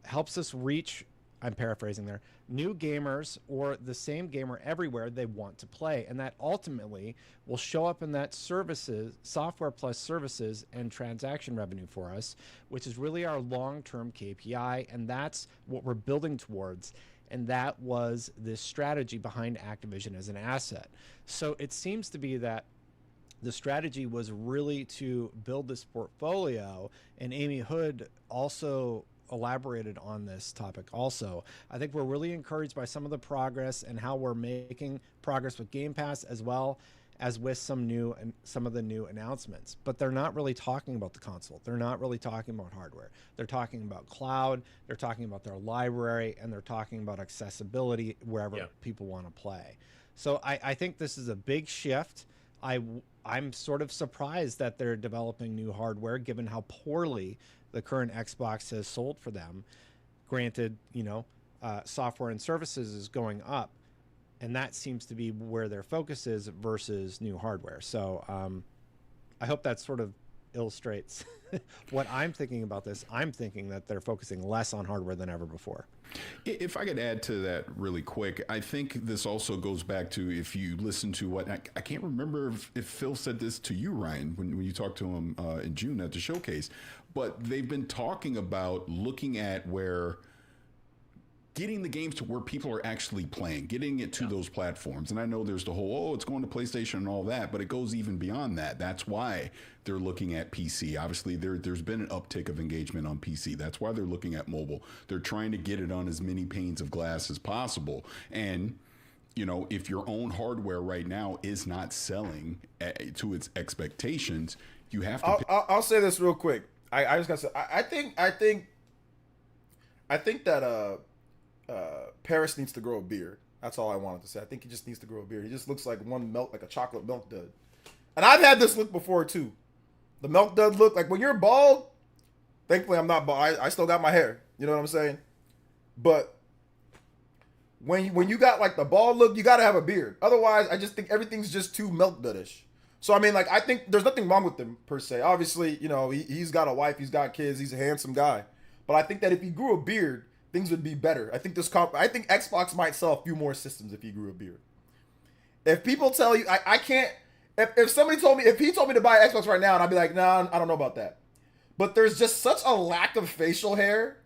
helps us reach, I'm paraphrasing there, new gamers or the same gamer everywhere they want to play. And that ultimately will show up in that services, software plus services and transaction revenue for us, which is really our long-term KPI. And that's what we're building towards. And that was this strategy behind Activision as an asset. So it seems to be that the strategy was really to build this portfolio, and Amy Hood also elaborated on this topic also. I think we're really encouraged by some of the progress and how we're making progress with Game Pass, as well as with some of the new announcements. But they're not really talking about the console. They're not really talking about hardware. They're talking about cloud, they're talking about their library, and they're talking about accessibility wherever people want to play. So I think this is a big shift. I'm sort of surprised that they're developing new hardware given how poorly the current Xbox has sold for them. Granted, software and services is going up, and that seems to be where their focus is versus new hardware. So I hope that sort of illustrates what I'm thinking about this. I'm thinking that they're focusing less on hardware than ever before. If I could add to that really quick, I think this also goes back to, if you listen to what, I can't remember if Phil said this to you, Ryan, when you talked to him in June at the showcase, but they've been talking about looking at where getting the games to where people are actually playing, getting it to those platforms. And I know there's the whole, it's going to PlayStation and all that, but it goes even beyond that. That's why they're looking at PC. Obviously, there's been an uptick of engagement on PC. That's why they're looking at mobile. They're trying to get it on as many panes of glass as possible. And if your own hardware right now is not selling to its expectations, you have to. I'll say this real quick. I just gotta say, I think that Paris needs to grow a beard. That's all I wanted to say. I think he just needs to grow a beard. He just looks like like a chocolate milk dud. And I've had this look before too. The milk dud look. Like when you're bald, thankfully I'm not bald. I still got my hair. You know what I'm saying? But when you got like the bald look, you gotta have a beard. Otherwise, I just think everything's just too milk duddish. So I mean, like, I think there's nothing wrong with him per se. Obviously, he's got a wife, he's got kids, he's a handsome guy. but I think that if he grew a beard, things would be better. I think I think Xbox might sell a few more systems if he grew a beard. If people tell you, I can't. If somebody told me, if he told me to buy an Xbox right now, and I'd be like, nah, I don't know about that. But there's just such a lack of facial hair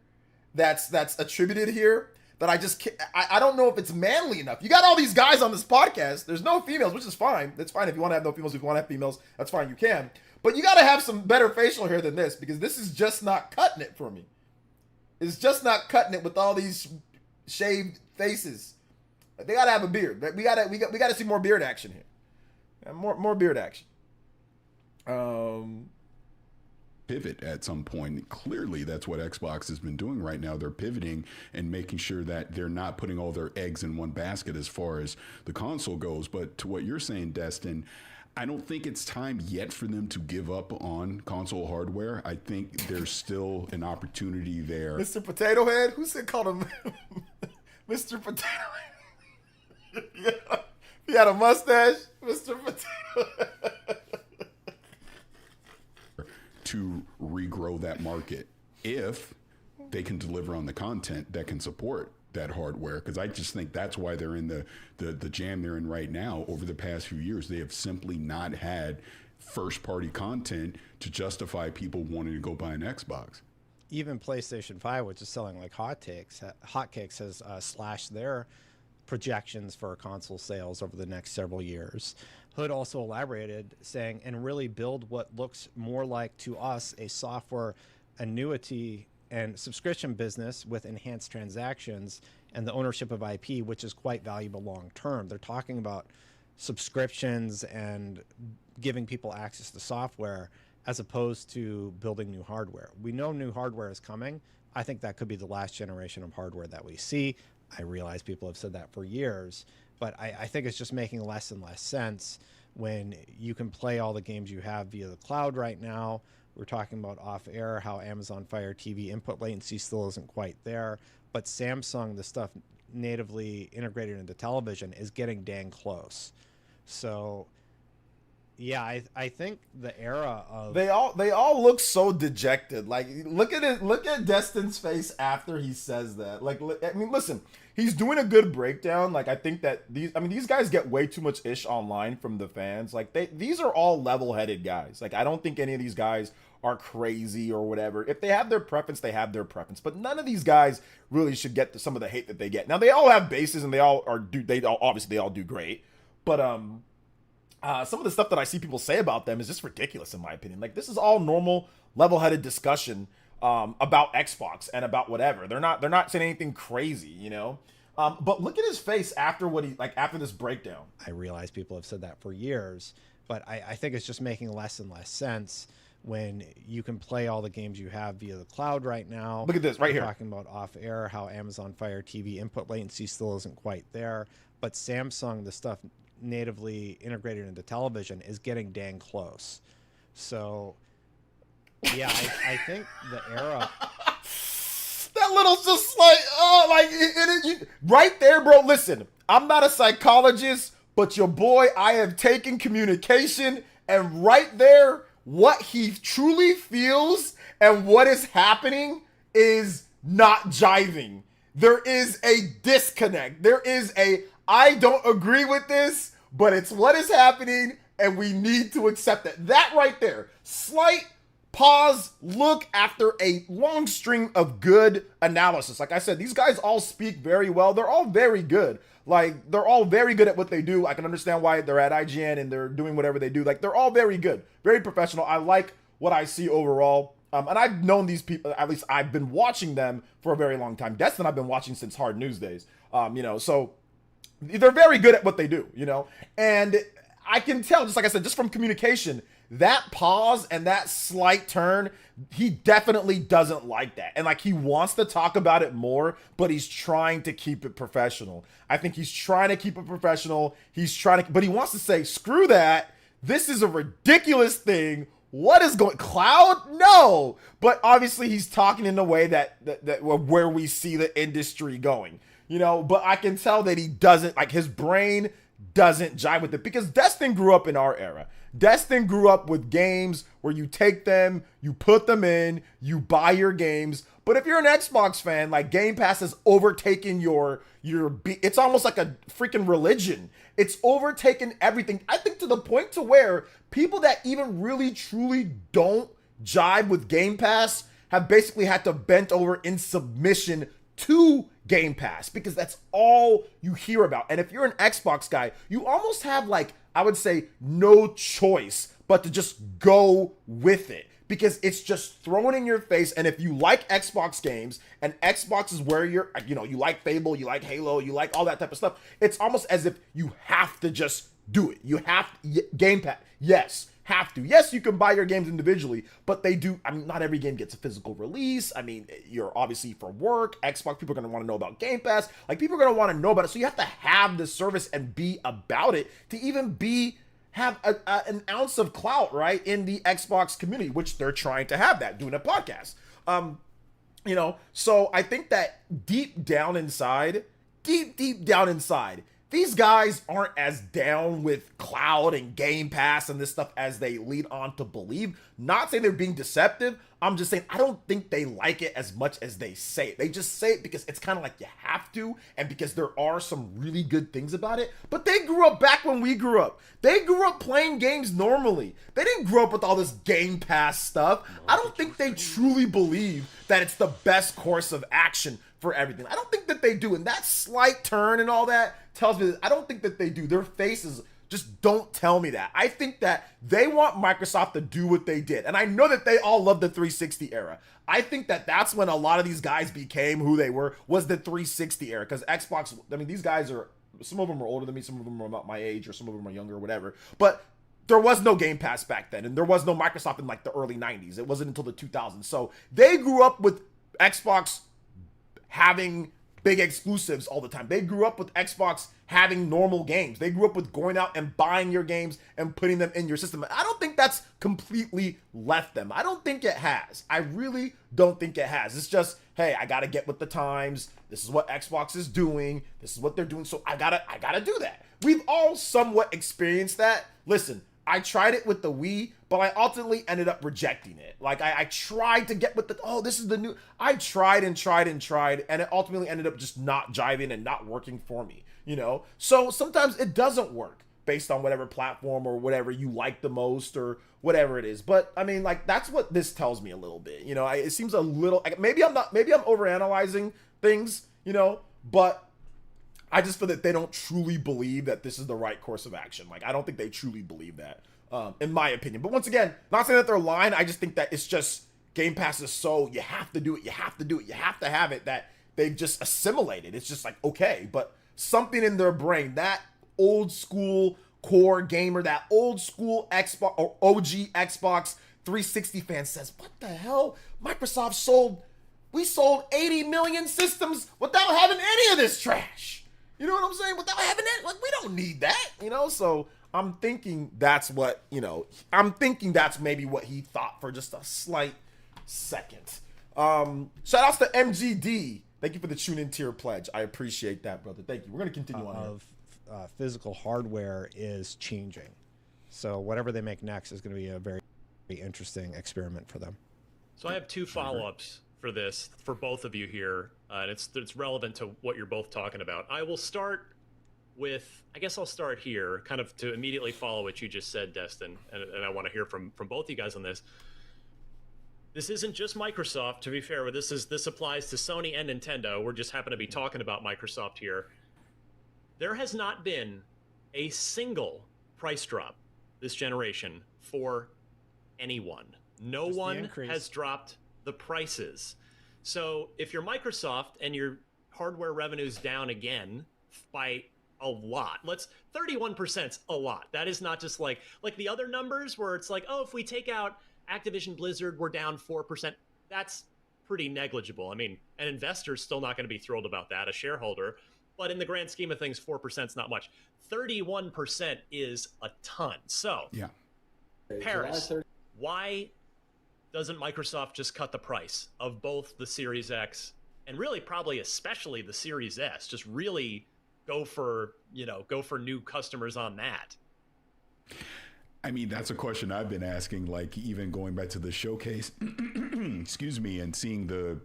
that's attributed here that I just can't, I don't know if it's manly enough. You got all these guys on this podcast. There's no females, which is fine. That's fine if you want to have no females. If you want to have females, that's fine. You can. But you got to have some better facial hair than this, because this is just not cutting it for me. It's just not cutting it with all these shaved faces. They got to have a beard. We got to see more beard action here. More beard action. Pivot at some point. Clearly, that's what Xbox has been doing right now. They're pivoting and making sure that they're not putting all their eggs in one basket as far as the console goes. But to what you're saying, Destin, I don't think it's time yet for them to give up on console hardware. I think there's still an opportunity there. Mr. Potato Head? Who said called him Mr. Potato Head? He had a mustache, Mr. Potato Head. To regrow that market if they can deliver on the content that can support that hardware, because I just think that's why they're in the jam they're in right now. Over the past few years, they have simply not had first party content to justify people wanting to go buy an Xbox. Even PlayStation 5, which is selling like hotcakes, has slashed their projections for console sales over the next several years. Hood also elaborated, saying, and really build what looks more like to us a software annuity and subscription business with enhanced transactions and the ownership of IP, which is quite valuable long term. They're talking about subscriptions and giving people access to software as opposed to building new hardware. We know new hardware is coming. I think that could be the last generation of hardware that we see. I realize people have said that for years, but I think it's just making less and less sense when you can play all the games you have via the cloud right now. We're talking about off air, how Amazon Fire TV input latency still isn't quite there, but Samsung, the stuff natively integrated into television, is getting dang close. So yeah, I think the era of they all look so dejected. Like, look at it. Look at Destin's face after he says that. Like, I mean, listen, he's doing a good breakdown. Like, I think that these guys get way too much ish online from the fans. Like, these are all level-headed guys. Like, I don't think any of these guys are crazy or whatever. If they have their preference, they have their preference. But none of these guys really should get some of the hate that they get. Now, they all have bases and they all do great. But some of the stuff that I see people say about them is just ridiculous, in my opinion. Like, this is all normal, level-headed discussion about Xbox and about whatever. They're not saying anything crazy, you know. But look at his face after after this breakdown. I realize people have said that for years, but I think it's just making less and less sense when you can play all the games you have via the cloud right now. Look at this right here. Talking about off air, how Amazon Fire TV input latency still isn't quite there, but Samsung, the stuff natively integrated into television, is getting dang close. So yeah, I think the era that little just like, oh, like right there, bro. Listen, I'm not a psychologist, but your boy, I have taken communication, and right there, what he truly feels and what is happening is not jiving. There is a disconnect. There is I don't agree with this, but it's what is happening, and we need to accept it. That right there, slight pause, look after a long string of good analysis. Like I said, these guys all speak very well. They're all very good. Like, they're all very good at what they do. I can understand why they're at IGN and they're doing whatever they do. Like, they're all very good, very professional. I like what I see overall. And I've known these people, at least I've been watching them for a very long time. Destin, I've been watching since Hard News days. So they're very good at what they do, you know? And I can tell, just like I said, just from communication, that pause and that slight turn, he definitely doesn't like that. And like, he wants to talk about it more, but he's trying to keep it professional. I think he's trying to keep it professional. But he wants to say, screw that. This is a ridiculous thing. What is going, cloud? No. But obviously he's talking in a way that where we see the industry going, you know, but I can tell that he doesn't, like, his brain doesn't jive with it, because Destin grew up in our era. Destin grew up with games where you take them, you put them in, you buy your games, But if you're an Xbox fan, like Game Pass has overtaken it's almost like a freaking religion. It's overtaken everything. I think to the point to where people that even really truly don't jive with Game Pass have basically had to bend over in submission to Game Pass because that's all you hear about. And if you're an Xbox guy, you almost have, like, I would say, no choice but to just go with it because it's just thrown in your face. And if you like Xbox games and Xbox is where you like Fable, you like Halo, you like all that type of stuff, it's almost as if you have to just do it. You have to, Game Pass, yes, have to. Yes, you can buy your games individually, but they do. I mean, not every game gets a physical release. I mean, you're obviously for work. Xbox people are going to want to know about Game Pass. Like, people are going to want to know about it. So you have to have the service and be about it to even have an ounce of clout, right, in the Xbox community, which they're trying to have that, doing a podcast. So I think that deep down inside, these guys aren't as down with cloud and Game Pass and this stuff as they lead on to believe. Not saying they're being deceptive. I'm just saying I don't think they like it as much as they say it. They just say it because it's kind of like you have to, and because there are some really good things about it. But they grew up back when we grew up. They grew up playing games normally. They didn't grow up with all this Game Pass stuff. I don't think they truly believe that it's the best course of action for everything. I don't think that they do. And that slight turn and all that tells me that I don't think that they do. Their faces just don't tell me that. I think that they want Microsoft to do what they did. And I know that they all love the 360 era. I think that that's when a lot of these guys became who they were, was the 360 era. Because Xbox, I mean, these guys are, some of them are older than me, some of them are about my age, or some of them are younger or whatever. But there was no Game Pass back then. And there was no Microsoft in like the early 90s. It wasn't until the 2000s. So they grew up with Xbox having big exclusives all the time. They grew up with Xbox having normal games. They grew up with going out and buying your games and putting them in your system. I don't think that's completely left them. I don't think it has. I really don't think it has. It's just, hey, I gotta get with the times. This is what Xbox is doing. This is what they're doing. So I gotta do that. We've all somewhat experienced that. Listen, I tried it with the Wii, but I ultimately ended up rejecting it. Like, I tried to get with this is the new. I tried and tried and tried, and it ultimately ended up just not jiving and not working for me, So sometimes it doesn't work based on whatever platform or whatever you like the most or whatever it is. But, I mean, like, that's what this tells me a little bit. It seems a little, maybe I'm overanalyzing things, but I just feel that they don't truly believe that this is the right course of action. Like, I don't think they truly believe that, in my opinion. But once again, not saying that they're lying. I just think that it's just Game Pass is so, you have to do it, you have to do it, you have to have it, that they've just assimilated. It's just like, okay, but something in their brain, that old school core gamer, that old school Xbox or OG Xbox 360 fan says, what the hell? We sold 80 million systems without having any of this trash. You know what I'm saying? Without having that, like, we don't need that, So I'm thinking that's what, I'm thinking that's maybe what he thought for just a slight second. Shout outs to MGD. Thank you for the tune-in tier pledge. I appreciate that, brother. Thank you. We're going to continue on here. Physical hardware is changing. So whatever they make next is going to be a very, very interesting experiment for them. So I have two follow-ups for this, for both of you here, and it's relevant to what you're both talking about. I will start with, I guess I'll start here, kind of to immediately follow what you just said, Destin, and I want to hear from both of you guys on this. This isn't just Microsoft, to be fair, but this applies to Sony and Nintendo. We're just happen to be talking about Microsoft here. There has not been a single price drop this generation for anyone. No one has dropped the prices. So if you're Microsoft and your hardware revenue's down again by a lot, 31%'s a lot. That is not just like the other numbers where it's like, oh, if we take out Activision Blizzard, we're down 4%. That's pretty negligible. I mean, an investor's still not going to be thrilled about that, a shareholder, but in the grand scheme of things, 4%'s not much. 31% is a ton. So, yeah. Paris, why doesn't Microsoft just cut the price of both the Series X and really probably especially the Series S? Just really go for new customers on that. I mean, that's a question I've been asking, like even going back to the showcase, excuse me, and seeing the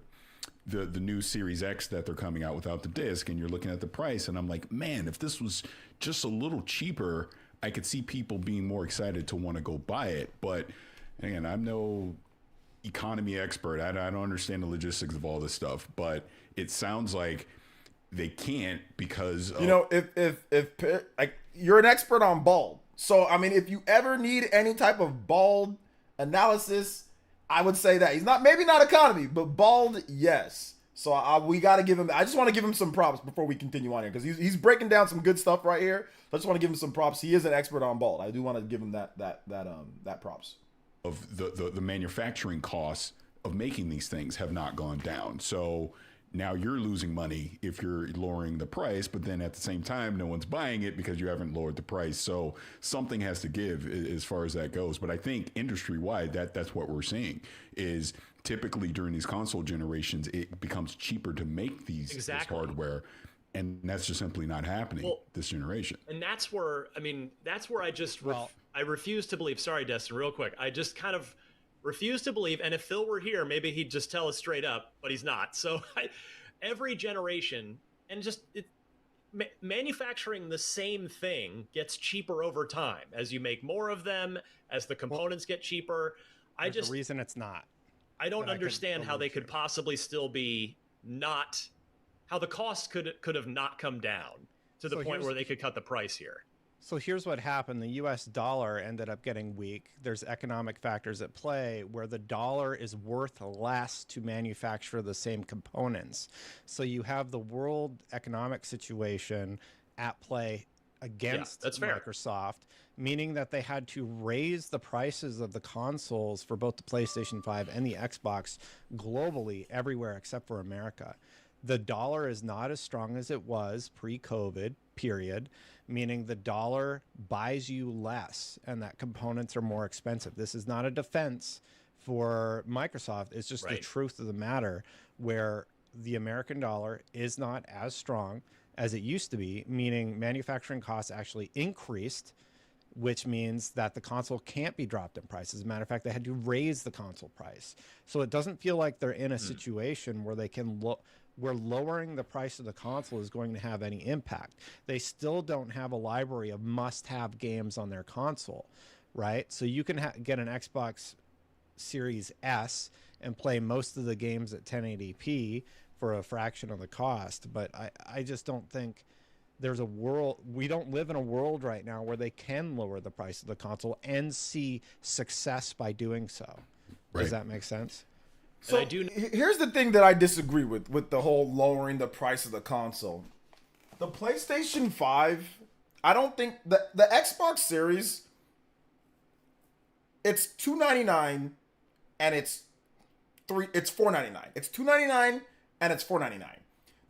the new Series X that they're coming out without the disc, and you're looking at the price, and I'm like, man, if this was just a little cheaper, I could see people being more excited to want to go buy it. But again, I'm no economy expert. I don't understand the logistics of all this stuff, but it sounds like they can't because of, if like you're an expert on bald, so I mean, if you ever need any type of bald analysis, I would say that he's maybe not economy, but bald, yes. So we got to give him. I just want to give him some props before we continue on here, because he's breaking down some good stuff right here. So I just want to give him some props. He is an expert on bald. I do want to give him that props. Of the manufacturing costs of making these things have not gone down. So now you're losing money if you're lowering the price, but then at the same time, no one's buying it because you haven't lowered the price. So something has to give as far as that goes. But I think industry-wide, that's what we're seeing is typically during these console generations, it becomes cheaper to make this hardware. And that's just simply not happening this generation. And that's where I just I refuse to believe. Sorry, Destin, real quick. I just kind of refuse to believe. And if Phil were here, maybe he'd just tell us straight up, but he's not. So every generation and manufacturing the same thing gets cheaper over time as you make more of them, as the components get cheaper. There's a reason it's not. I don't understand how they could possibly still be not. How the cost could have not come down to the point where they could cut the price here. So here's what happened. The US dollar ended up getting weak. There's economic factors at play where the dollar is worth less to manufacture the same components. So you have the world economic situation at play against Microsoft, meaning that they had to raise the prices of the consoles for both the PlayStation 5 and the Xbox globally, everywhere except for America. The dollar is not as strong as it was pre-COVID, period, meaning the dollar buys you less and that components are more expensive. This is not a defense for Microsoft. It's just the truth of the matter, where the American dollar is not as strong as it used to be, meaning manufacturing costs actually increased, which means that the console can't be dropped in price. As a matter of fact, they had to raise the console price. So it doesn't feel like they're in a situation where they can where lowering the price of the console is going to have any impact. They still don't have a library of must-have games on their console, right? So you can get an Xbox Series S and play most of the games at 1080p for a fraction of the cost. But I just don't think there's a world. We don't live in a world right now where they can lower the price of the console and see success by doing so. Does that make sense? So here's the thing that I disagree with the whole lowering the price of the console. The PlayStation 5, I don't think the Xbox Series, it's $299 and it's $499. It's $299 and it's $499.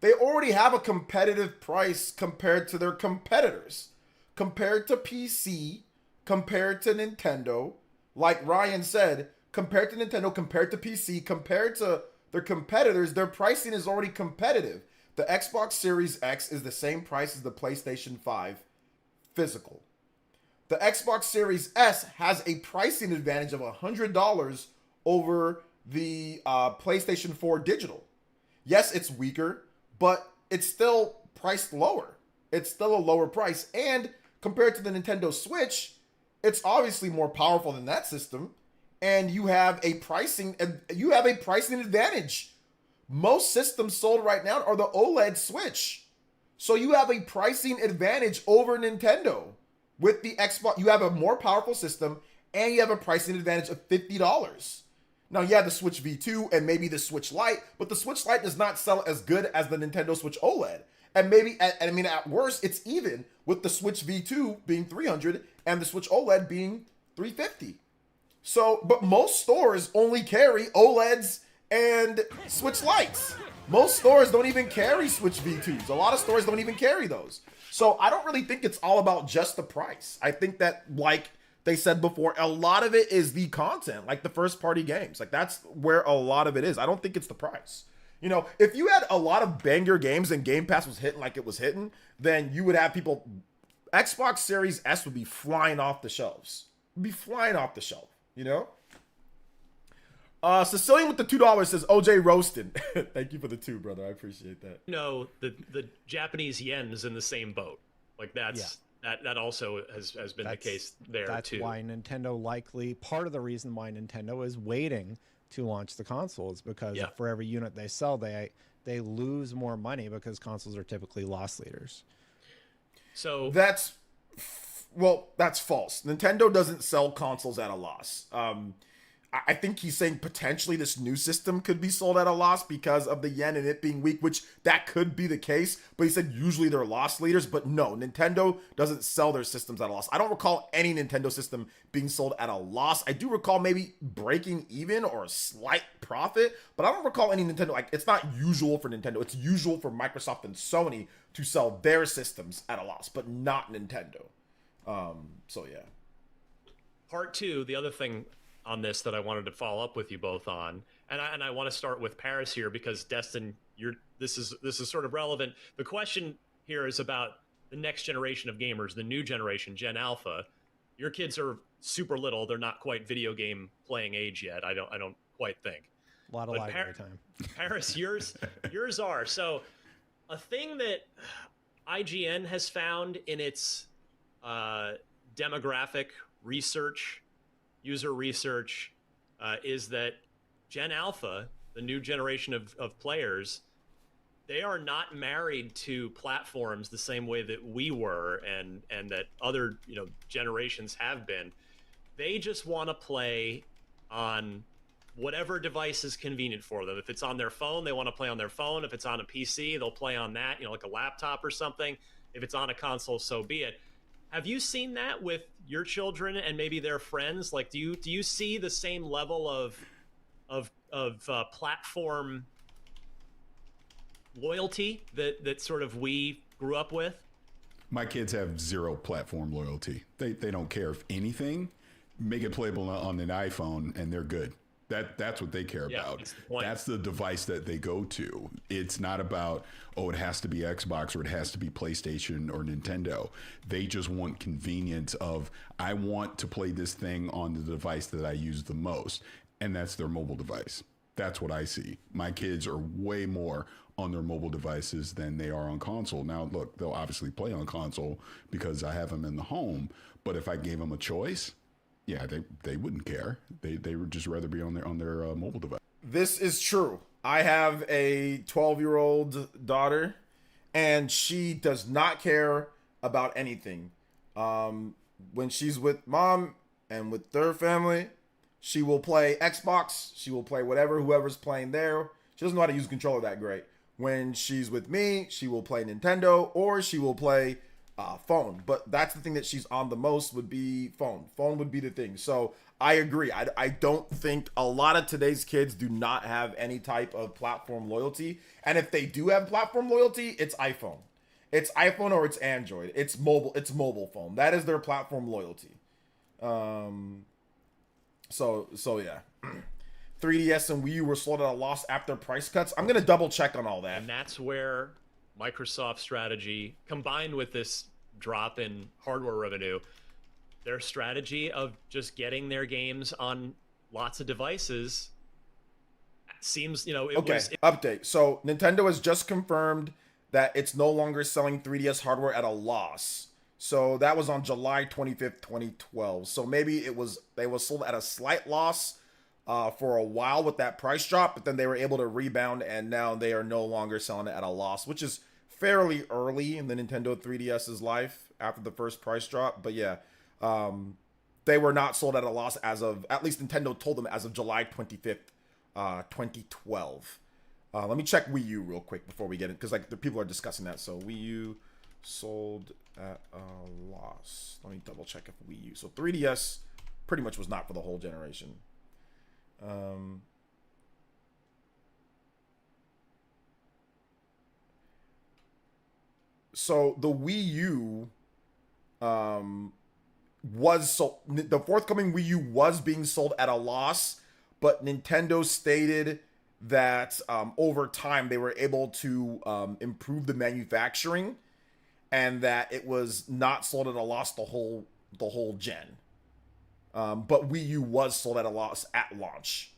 They already have a competitive price compared to their competitors, compared to PC, compared to Nintendo. Like Ryan said, compared to Nintendo, compared to PC, compared to their competitors, their pricing is already competitive. The Xbox Series X is the same price as the PlayStation 5 physical. The Xbox Series S has a pricing advantage of $100 over the PlayStation 4 digital. Yes, it's weaker, but it's still priced lower. It's still a lower price. And compared to the Nintendo Switch, it's obviously more powerful than that system. And you have a pricing advantage. Most systems sold right now are the OLED Switch. So you have a pricing advantage over Nintendo. With the Xbox, you have a more powerful system and you have a pricing advantage of $50. Now, yeah, the Switch V2 and maybe the Switch Lite, but the Switch Lite does not sell as good as the Nintendo Switch OLED. And maybe, at worst, it's even with the Switch V2 being $300 and the Switch OLED being $350. So, but most stores only carry OLEDs and Switch Lites. Most stores don't even carry Switch V2s. A lot of stores don't even carry those. So I don't really think it's all about just the price. I think that, like they said before, a lot of it is the content, like the first party games. Like that's where a lot of it is. I don't think it's the price. You know, if you had a lot of banger games and Game Pass was hitting like it was hitting, then you would have people, Xbox Series S would be flying off the shelves. You know? Sicilian with the $2 says OJ roasted. Thank you for the 2, brother. I appreciate that. No, the Japanese yen's in the same boat. Like that also has been the case there that's too. That's why Nintendo part of the reason why Nintendo is waiting to launch the console is because for every unit they sell, they lose more money because consoles are typically loss leaders. So that's false. Nintendo doesn't sell consoles at a loss. I think he's saying potentially this new system could be sold at a loss because of the yen and it being weak, which that could be the case. But he said usually they're loss leaders. But no, Nintendo doesn't sell their systems at a loss. I don't recall any Nintendo system being sold at a loss. I do recall maybe breaking even or a slight profit, but I don't recall any Nintendo. Like, it's not usual for Nintendo. It's usual for Microsoft and Sony to sell their systems at a loss, but not Nintendo. So yeah. Part 2, the other thing on this that I wanted to follow up with you both on, and I want to start with Paris here because Destin, this is sort of relevant. The question here is about the next generation of gamers, the new generation, Gen Alpha. Your kids are super little; they're not quite video game playing age yet. I don't quite think. A lot of library time. Paris, yours are. So a thing that IGN has found in its demographic research, user research, is that Gen Alpha, the new generation of players, they are not married to platforms the same way that we were and that other generations have been. They just want to play on whatever device is convenient for them. If it's on their phone, they want to play on their phone. If it's on a PC, they'll play on that, like a laptop or something. If it's on a console, so be it. Have you seen that with your children and maybe their friends? Like, do you see the same level of platform loyalty that sort of we grew up with? My kids have zero platform loyalty. They don't care if anything. Make it playable on an iPhone and they're good. That's what they care about. That's the device that they go to. It's not about, it has to be Xbox or it has to be PlayStation or Nintendo. They just want convenience of, I want to play this thing on the device that I use the most. And that's their mobile device. That's what I see. My kids are way more on their mobile devices than they are on console. Now, look, they'll obviously play on console because I have them in the home. But if I gave them a choice, yeah, they wouldn't care. They would just rather be on their mobile device. This is true. I have a 12-year-old daughter, and she does not care about anything. When she's with mom and with their family, she will play Xbox. She will play whoever's playing there. She doesn't know how to use a controller that great. When she's with me, she will play Nintendo or she will play phone. But that's the thing that she's on the most would be phone. Phone would be the thing. So I agree. I don't think a lot of today's kids do not have any type of platform loyalty. And if they do have platform loyalty, it's iPhone. It's iPhone or it's Android. It's mobile. It's mobile phone. That is their platform loyalty. So yeah. 3DS and Wii U were sold at a loss after price cuts. I'm going to double check on all that. And that's where Microsoft's strategy, combined with this drop in hardware revenue, their strategy of just getting their games on lots of devices seems, update. So Nintendo has just confirmed that it's no longer selling 3DS hardware at a loss. So that was on July 25th, 2012. So maybe they was sold at a slight loss for a while with that price drop, but then they were able to rebound and now they are no longer selling it at a loss, which is fairly early in the Nintendo 3DS's life after the first price drop. But yeah, they were not sold at a loss as of, at least Nintendo told them, as of July 25th, 2012. Let me check Wii U real quick before we get it, because like the people are discussing that. So Wii U sold at a loss. Let me double check if Wii U. So 3DS pretty much was not for the whole generation. So the Wii U was sold, the forthcoming Wii U was being sold at a loss, but Nintendo stated that over time they were able to improve the manufacturing and that it was not sold at a loss the whole gen. But Wii U was sold at a loss at launch.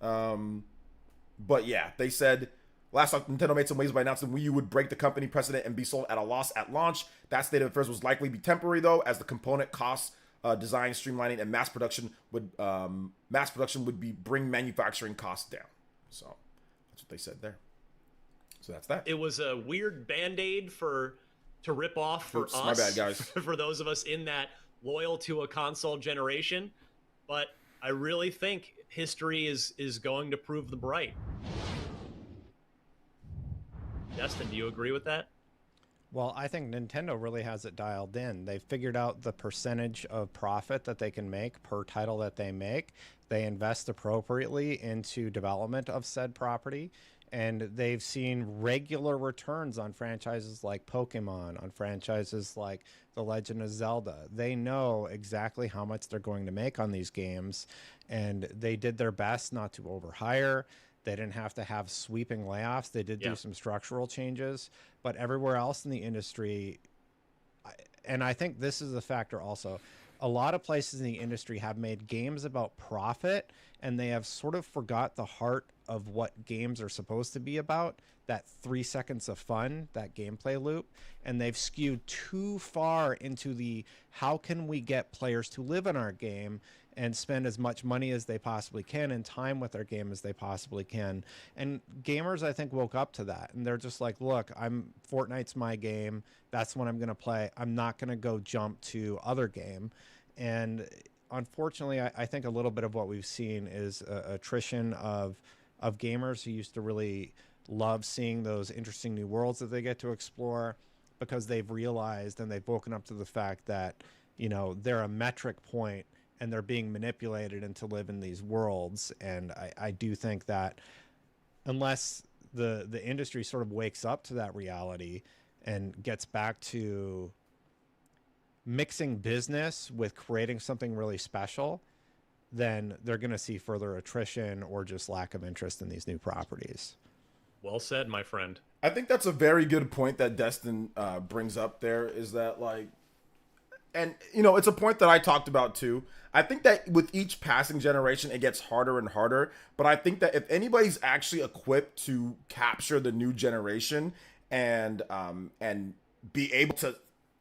But yeah, they said last month Nintendo made some waves by announcing Wii U would break the company precedent and be sold at a loss at launch. That state of affairs was likely be temporary though, as the component costs, design streamlining, and mass production would be bring manufacturing costs down. So that's what they said there. So that's that. It was a weird band-aid to rip off for us. My bad, guys. For those of us in that loyal to a console generation, but I really think history is going to prove them right. Destin, do you agree with that? Well, I think Nintendo really has it dialed in. They've figured out the percentage of profit that they can make per title that they make. They invest appropriately into development of said property, and they've seen regular returns on franchises like Pokemon, on franchises like The Legend of Zelda. They know exactly how much they're going to make on these games, and they did their best not to overhire. They didn't have to have sweeping layoffs. They did do some structural changes, but everywhere else in the industry, and I think this is a factor also, a lot of places in the industry have made games about profit, and they have sort of forgot the heart of what games are supposed to be about, that 3 seconds of fun, that gameplay loop, and they've skewed too far into the how can we get players to live in our game and spend as much money as they possibly can and time with their game as they possibly can. And gamers, I think, woke up to that. And they're just like, look, Fortnite's my game. That's what I'm going to play. I'm not going to go jump to other game. And unfortunately, I think a little bit of what we've seen is attrition of gamers who used to really love seeing those interesting new worlds that they get to explore, because they've realized and they've woken up to the fact that, you know, they're a metric point and they're being manipulated into live in these worlds. And I do think that unless the industry sort of wakes up to that reality and gets back to mixing business with creating something really special, then they're going to see further attrition or just lack of interest in these new properties. Well said, my friend. I think that's a very good point that Destin brings up there, is that, like, and, you know, it's a point that I talked about too. I think that with each passing generation, it gets harder and harder. But I think that if anybody's actually equipped to capture the new generation and be able to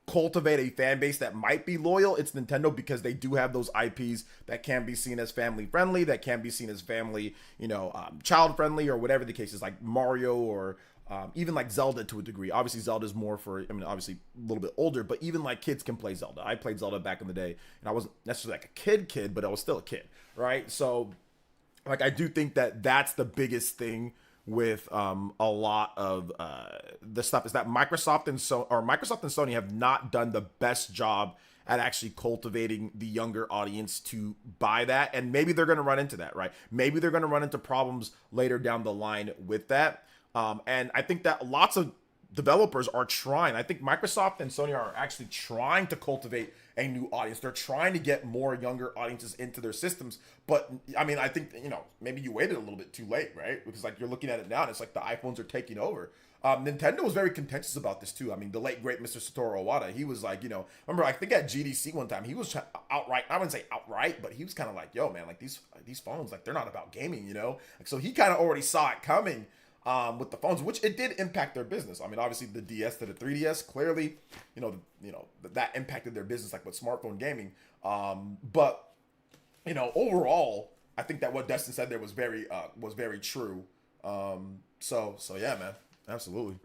cultivate a fan base that might be loyal, it's Nintendo, because they do have those IPs that can be seen as family friendly, that can be seen as family, you know, child friendly, or whatever the case is, like Mario or even like Zelda to a degree. Obviously, Zelda's more for, I mean, obviously a little bit older, but even like kids can play Zelda. I played Zelda back in the day, and I wasn't necessarily like a kid, but I was still a kid, right? So, like, I do think that that's the biggest thing with a lot of the stuff, is that Microsoft and Sony have not done the best job at actually cultivating the younger audience to buy that. And maybe they're going to run into that, right? Maybe they're going to run into problems later down the line with that. And I think that lots of developers are trying. I think Microsoft and Sony are actually trying to cultivate a new audience. They're trying to get more younger audiences into their systems. But I mean, I think, you know, maybe you waited a little bit too late, right? Because like you're looking at it now and it's like the iPhones are taking over. Nintendo was very contentious about this too. I mean, the late great Mr. Satoru Iwata, he was like, you know, remember, I think at GDC one time, he was outright, I wouldn't say outright, but he was kind of like, yo man, like these phones, like they're not about gaming, you know? Like, so he kind of already saw it coming with the phones, which it did impact their business. I mean, obviously the DS to the 3DS, clearly, you know, that impacted their business, like with smartphone gaming. But you know, overall, I think that what Destin said there was very true. So yeah, man, absolutely.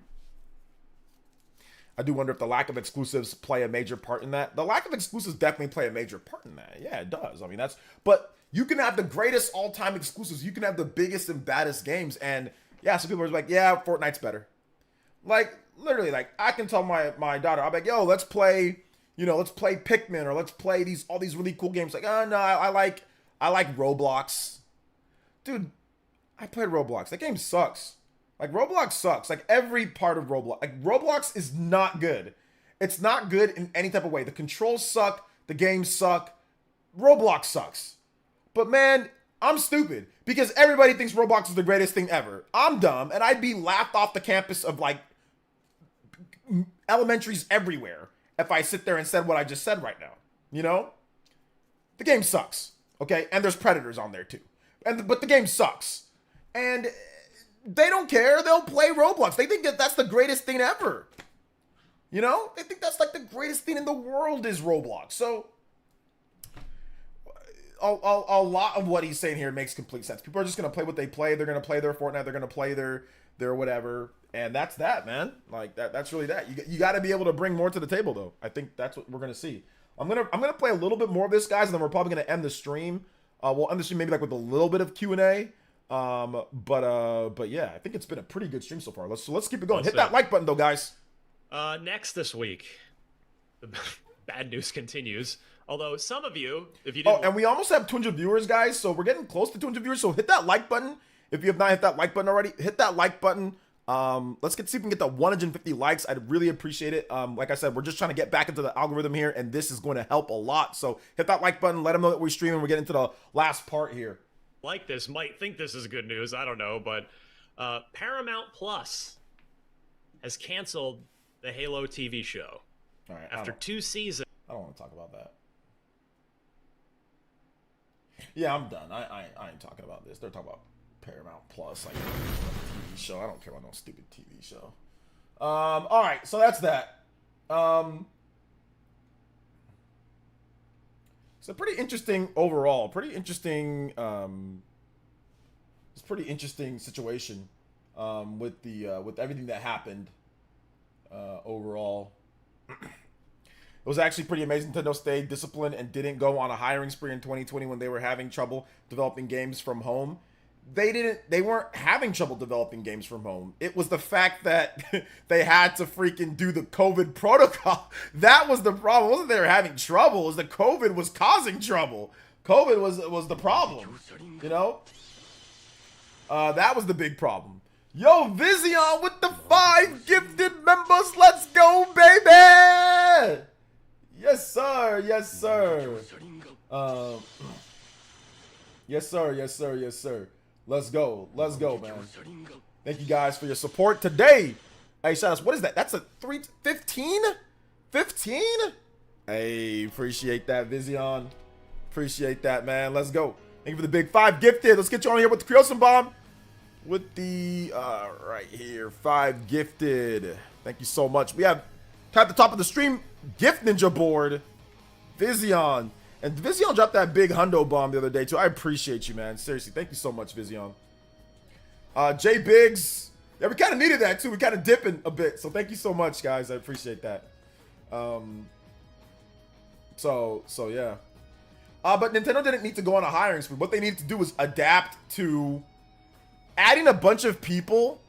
I do wonder if the lack of exclusives play a major part in that. The lack of exclusives definitely play a major part in that. Yeah, it does. I mean, but you can have the greatest all-time exclusives. You can have the biggest and baddest games, and yeah, some people are like, yeah, Fortnite's better. Like, literally, like, I can tell my daughter, I'm like, yo, let's play Pikmin, or let's play all these really cool games. Like, oh, no, I like Roblox. Dude, I played Roblox. That game sucks. Like, Roblox sucks. Like, every part of Roblox. Like, Roblox is not good. It's not good in any type of way. The controls suck. The games suck. Roblox sucks. But, man, I'm stupid, because everybody thinks Roblox is the greatest thing ever. I'm dumb, and I'd be laughed off the campus of, like, elementaries everywhere if I sit there and said what I just said right now. You know? The game sucks, okay? And there's predators on there, too. but the game sucks. And they don't care. They'll play Roblox. They think that that's the greatest thing ever. You know? They think that's like the greatest thing in the world is Roblox. So a lot of what he's saying here makes complete sense. People are just going to play what they play. They're going to play their Fortnite. They're going to play their whatever. And that's that, man. Like that's really that. You got to be able to bring more to the table, though. I think that's what we're going to see. I'm gonna play a little bit more of this, guys, and then we're probably going to end the stream. We'll end the stream maybe like with a little bit of Q&A. But yeah, I think it's been a pretty good stream so far. Let's keep it going. Hit that like button, though, guys. Next this week, the bad news continues. Although some of you, if you didn't... and we almost have 200 viewers, guys, so we're getting close to 200 viewers. So hit that like button if you have not hit that like button already. Hit that like button. Let's see if we can get the 150 likes. I'd really appreciate it. Like I said, we're just trying to get back into the algorithm here, and this is going to help a lot. So hit that like button. Let them know that we're streaming. We're getting to the last part here. Like this might think this is good news. I don't know, but Paramount Plus has canceled the Halo TV show. All right, after 2 seasons. I don't want to talk about that. Yeah, I'm done. I ain't talking about this. They're talking about Paramount Plus, like a TV show. I don't care about no stupid TV show. All right, so that's that. It's a pretty interesting overall. Pretty interesting. It's a pretty interesting situation with the with everything that happened overall. It was actually pretty amazing. Nintendo stayed disciplined and didn't go on a hiring spree in 2020 when they were having trouble developing games from home. They weren't having trouble developing games from home. It was the fact that they had to freaking do the COVID protocol. That was the problem. It wasn't they were having trouble. It was the COVID was causing trouble. COVID was the problem. You know? That was the big problem. Yo, Vision with the 5 gifted members. Let's go, baby! Yes, sir. Yes, sir. Yes, sir. Yes, sir. Yes, sir. Let's go. Let's go, man. Thank you guys for your support today. Hey, shout outs. What is that? That's a 15? 15? Hey, appreciate that, Vision. Appreciate that, man. Let's go. Thank you for the big 5 gifted. Let's get you on here with the Creosin Bomb. With the, right here, 5 gifted. Thank you so much. We have, at the top of the stream, Gift Ninja board, Vision. And Vision dropped that big hundo bomb the other day, too. I appreciate you, man. Seriously, thank you so much, Vision. J Biggs. Yeah, we kind of needed that, too. We kind of dipping a bit. So thank you so much, guys. I appreciate that. So yeah. But Nintendo didn't need to go on a hiring spree. What they needed to do was adapt to adding a bunch of people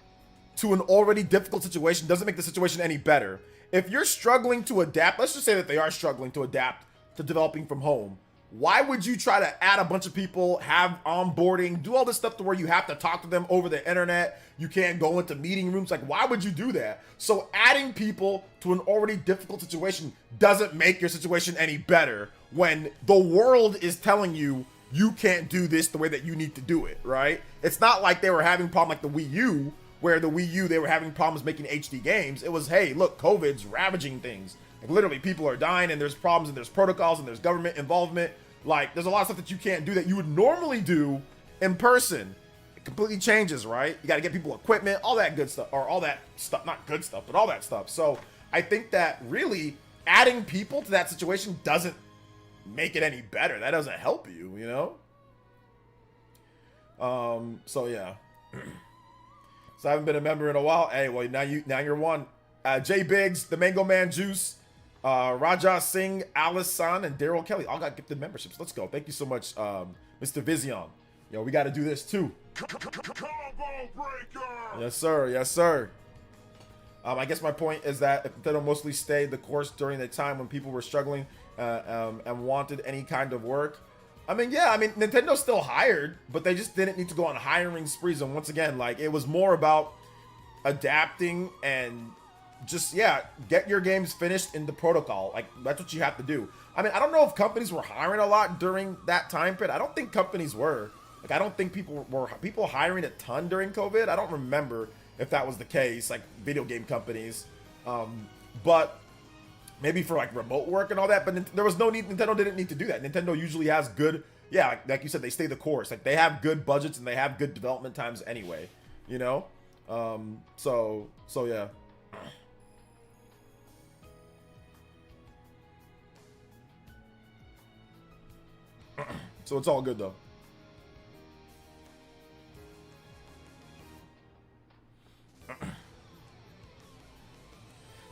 to an already difficult situation doesn't make the situation any better. If you're struggling to adapt, let's just say that they are struggling to adapt to developing from home. Why would you try to add a bunch of people, have onboarding, do all this stuff to where you have to talk to them over the internet? You can't go into meeting rooms. Like, why would you do that? So adding people to an already difficult situation doesn't make your situation any better when the world is telling you you can't do this the way that you need to do it, right? It's not like they were having a problem like the Wii U, where the Wii U, they were having problems making HD games. It was, hey, look, COVID's ravaging things. Like, literally, people are dying, and there's problems, and there's protocols, and there's government involvement. Like, there's a lot of stuff that you can't do that you would normally do in person. It completely changes, right? You got to get people equipment, all that good stuff, or all that stuff, not good stuff, but all that stuff. So I think that really adding people to that situation doesn't make it any better. That doesn't help you, you know? So yeah. So I haven't been a member in a while. Hey, well, now you're one. Jay Biggs, the Mango Man Juice, Raja Singh, Alice San, and Daryl Kelly all got gifted memberships. Let's go. Thank you so much, Mr. Vision. Yo, we got to do this too. Yes, sir. Yes, sir. I guess my point is that if Nintendo mostly stayed the course during the time when people were struggling and wanted any kind of work. I mean, yeah, I mean, Nintendo still hired, but they just didn't need to go on hiring sprees. And once again, like, it was more about adapting and just, yeah, get your games finished in the protocol. Like, that's what you have to do. I mean, I don't know if companies were hiring a lot during that time period. I don't think companies were. Like, I don't think people were hiring a ton during COVID. I don't remember if that was the case, like video game companies. But maybe for like remote work and all that, but there was no need. Nintendo didn't need to do that. Nintendo usually has good yeah, like you said, they stay the course. Like they have good budgets and they have good development times anyway, you know? So yeah. So it's all good though.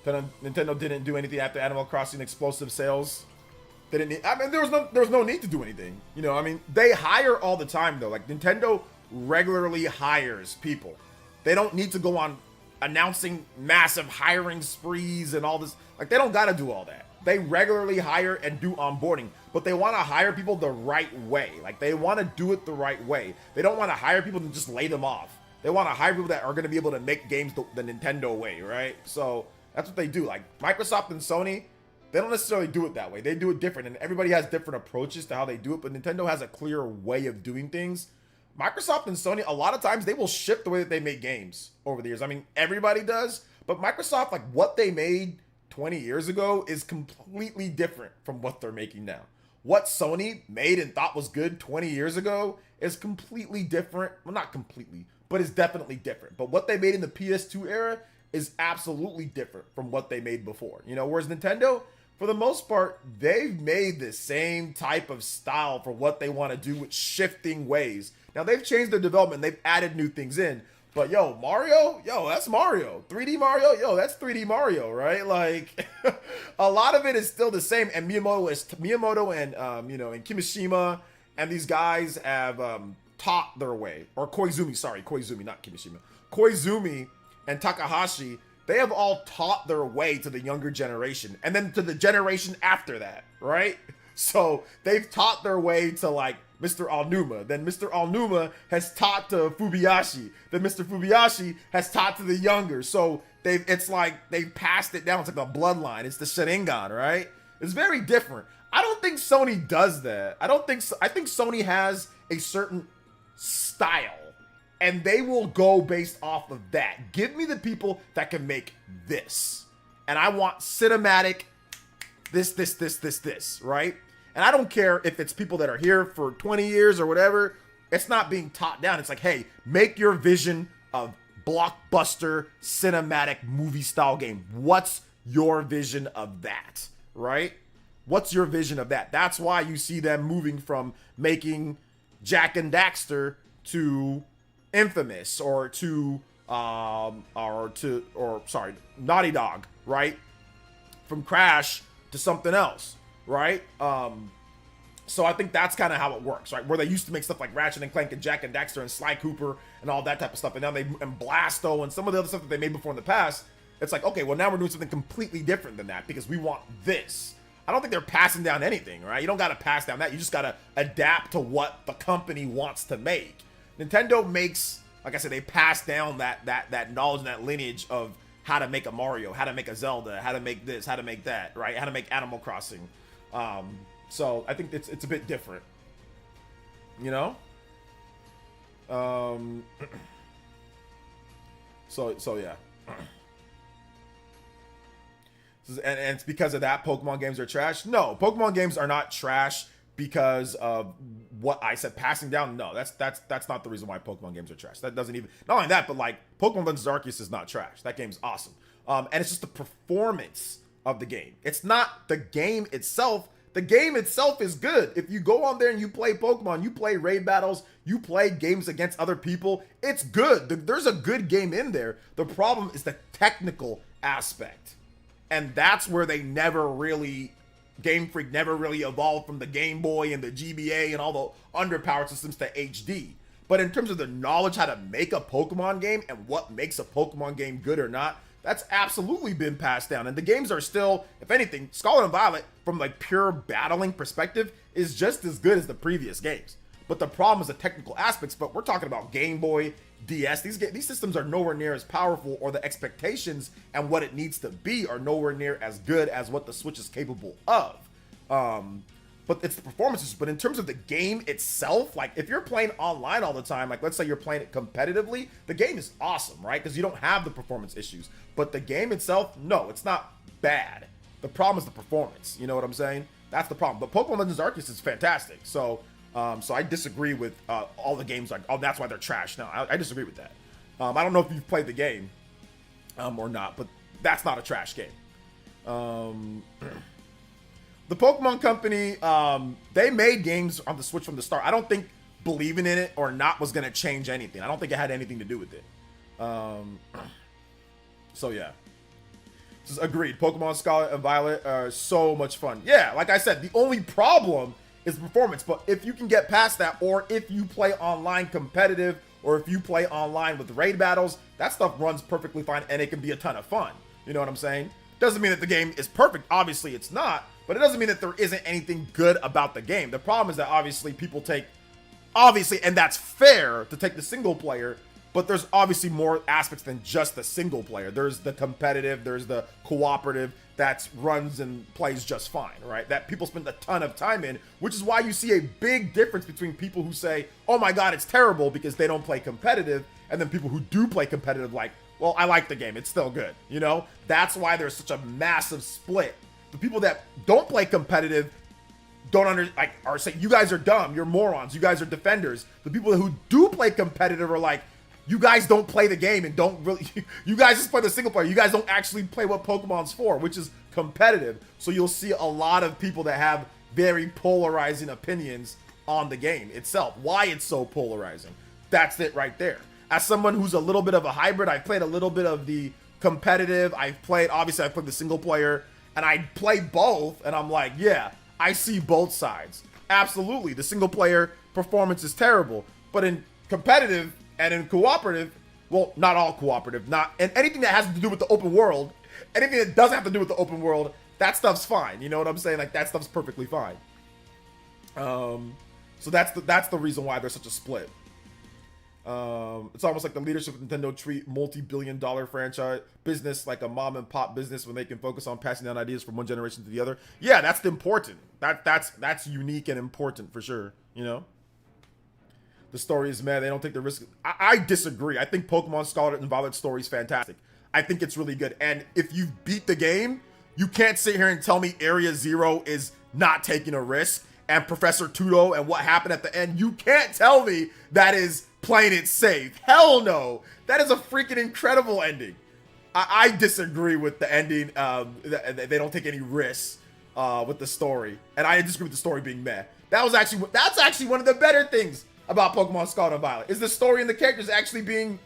Nintendo didn't do anything after Animal Crossing explosive sales. They didn't need, I mean, there was no need to do anything. You know, I mean, they hire all the time though. Like Nintendo regularly hires people. They don't need to go on announcing massive hiring sprees and all this. Like they don't got to do all that. They regularly hire and do onboarding, but they want to hire people the right way. Like they want to do it the right way. They don't want to hire people and just lay them off. They want to hire people that are going to be able to make games the Nintendo way, right? So that's what they do. Like Microsoft and Sony, they don't necessarily do it that way. They do it different, and everybody has different approaches to how they do it, but Nintendo has a clear way of doing things. Microsoft and Sony, a lot of times they will shift the way that they make games over the years. I mean, everybody does, but Microsoft, like what they made 20 years ago is completely different from what they're making now. What Sony made and thought was good 20 years ago is completely different. Well, not completely, but it's definitely different. But what they made in the PS2 era is absolutely different from what they made before. You know, whereas Nintendo, for the most part, they've made the same type of style for what they want to do with shifting ways. Now, they've changed their development. They've added new things in. But, yo, Mario? Yo, that's Mario. 3D Mario? Yo, that's 3D Mario, right? Like, a lot of it is still the same. And Miyamoto and, you know, and Kimishima and these guys have taught their way. Or Koizumi, not Kimishima. Koizumi and Takahashi, they have all taught their way to the younger generation. And then to the generation after that, right? So they've taught their way to like Mr. Aonuma. Then Mr. Aonuma has taught to Fubiyashi. Then Mr. Fubiyashi has taught to the younger. So it's like they've passed it down. It's like a bloodline. It's the Sharingan, right? It's very different. I don't think Sony does that. I think Sony has a certain style, and they will go based off of that. Give me the people that can make this. And I want cinematic this, right? And I don't care if it's people that are here for 20 years or whatever. It's not being taught down. It's like, hey, make your vision of blockbuster cinematic movie style game. What's your vision of that, right? What's your vision of that? That's why you see them moving from making Jak and Daxter to Infamous or Naughty Dog, right? From Crash to something else, right? So I think that's kind of how it works, right? Where they used to make stuff like Ratchet and Clank and Jak and Daxter and Sly Cooper and all that type of stuff, and now and Blasto and some of the other stuff that they made before in the past. It's like, okay, well now we're doing something completely different than that because we want this. I don't think they're passing down anything, right? You don't got to pass down that. You just got to adapt to what the company wants to make. Nintendo makes, like I said, they pass down that knowledge and that lineage of how to make a Mario, how to make a Zelda, how to make this, how to make that, right? How to make Animal Crossing. So I think it's a bit different, you know? So yeah. And it's because of that Pokemon games are trash? No, Pokemon games are not trash because of what I said, passing down. No, that's not the reason why Pokemon games are trash. That doesn't even, not only that, but like Pokemon Legends Arceus is not trash. That game's awesome. And it's just the performance of the game. It's not the game itself. The game itself is good. If you go on there and you play Pokemon, you play raid battles, you play games against other people, it's good. There's a good game in there. The problem is the technical aspect. And that's where they never really, Game Freak never really evolved from the Game Boy and the GBA and all the underpowered systems to HD. But in terms of the knowledge how to make a Pokemon game and what makes a Pokemon game good or not, that's absolutely been passed down. And the games are still, if anything, Scarlet and Violet, from like pure battling perspective, is just as good as the previous games. But the problem is the technical aspects. But we're talking about Game Boy, DS. These systems are nowhere near as powerful, or the expectations and what it needs to be are nowhere near as good as what the Switch is capable of. But it's the performances. But in terms of the game itself, like if you're playing online all the time, like let's say you're playing it competitively, the game is awesome, right? Because you don't have the performance issues. But the game itself, no, it's not bad. The problem is the performance. You know what I'm saying? That's the problem. But Pokemon Legends Arceus is fantastic. So So I disagree with all the games like, oh, that's why they're trash. No, I disagree with that. I don't know if you've played the game or not, but that's not a trash game. The Pokemon Company, they made games on the Switch from the start. I don't think believing in it or not was going to change anything. I don't think it had anything to do with it. So yeah. Just agreed. Pokemon Scarlet and Violet are so much fun. Yeah, like I said, the only problem is performance. But if you can get past that, or if you play online competitive, or if you play online with raid battles, that stuff runs perfectly fine and it can be a ton of fun. You know what I'm saying? Doesn't mean that the game is perfect. Obviously, it's not. But it doesn't mean that there isn't anything good about the game. The problem is that obviously people take, and that's fair to take the single player, but there's obviously more aspects than just the single player. There's the competitive, there's the cooperative that runs and plays just fine, right? That people spend a ton of time in, which is why you see a big difference between people who say, oh my God, it's terrible because they don't play competitive, and then people who do play competitive like, well, I like the game, it's still good, you know? That's why there's such a massive split. The people that don't play competitive are saying, you guys are dumb, you're morons, you guys are defenders. The people who do play competitive are like, you guys don't play the game and don't really, you guys just play the single player. You guys don't actually play what Pokemon's for, which is competitive. So you'll see a lot of people that have very polarizing opinions on the game itself. Why it's so polarizing. That's it right there. As someone who's a little bit of a hybrid, I've played a little bit of the competitive. I've played the single player, and I play both, and I'm like, yeah, I see both sides. Absolutely. The single player performance is terrible, but in competitive and in cooperative, well, not all cooperative, and anything that has to do with the open world, anything that doesn't have to do with the open world, that stuff's fine. You know what I'm saying? Like, that stuff's perfectly fine. So that's the reason why there's such a split. It's almost like the leadership of Nintendo treat multi-billion-dollar franchise business like a mom and pop business when they can focus on passing down ideas from one generation to the other. Yeah, that's important. That's unique and important for sure. You know, the story is mad. They don't take the risk. I disagree. I think Pokemon Scarlet and Violet story is fantastic. I think it's really good. And if you beat the game, you can't sit here and tell me Area Zero is not taking a risk and Professor Tudo and what happened at the end. You can't tell me that is playing it safe. Hell no. That is a freaking incredible ending. I disagree with the ending. They don't take any risks with the story. And I disagree with the story being meh. That's actually one of the better things about Pokemon Scarlet and Violet, is the story and the characters actually being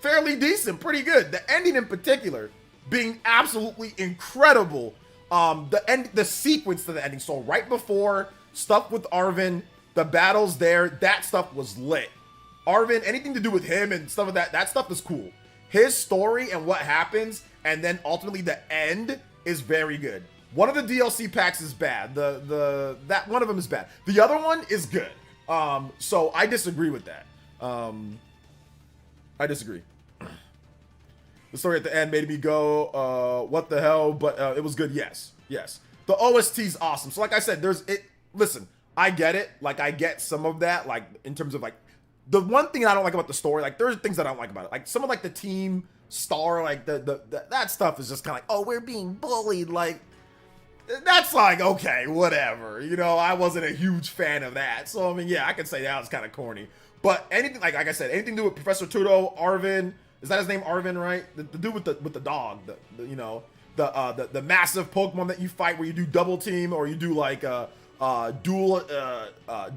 fairly decent, pretty good. The ending in particular being absolutely incredible. The sequence to the ending. So right before stuff with Arvin, the battles there, that stuff was lit. Arvin, anything to do with him and stuff like that stuff is cool. His story and what happens, and then ultimately the end is very good. One of the DLC packs is bad. That one of them is bad. The other one is good. So I disagree with that. I disagree. The story at the end made me go, what the hell? But it was good. Yes. The OST's awesome. So like I said, listen, I get it. Like, I get some of that, like, in terms of, like, the one thing I don't like about the story, like, there's things that I don't like about it. Like, some of, like, the Team Star, like, that stuff is just kind of like, oh, we're being bullied. Like, that's like, okay, whatever. You know, I wasn't a huge fan of that. So, I mean, yeah, I could say that was kind of corny. But anything, like I said, anything to do with Professor Tudo, Arvin, is that his name, Arvin, right? The dude with the dog, the massive Pokemon that you fight where you do double team, or you do like dual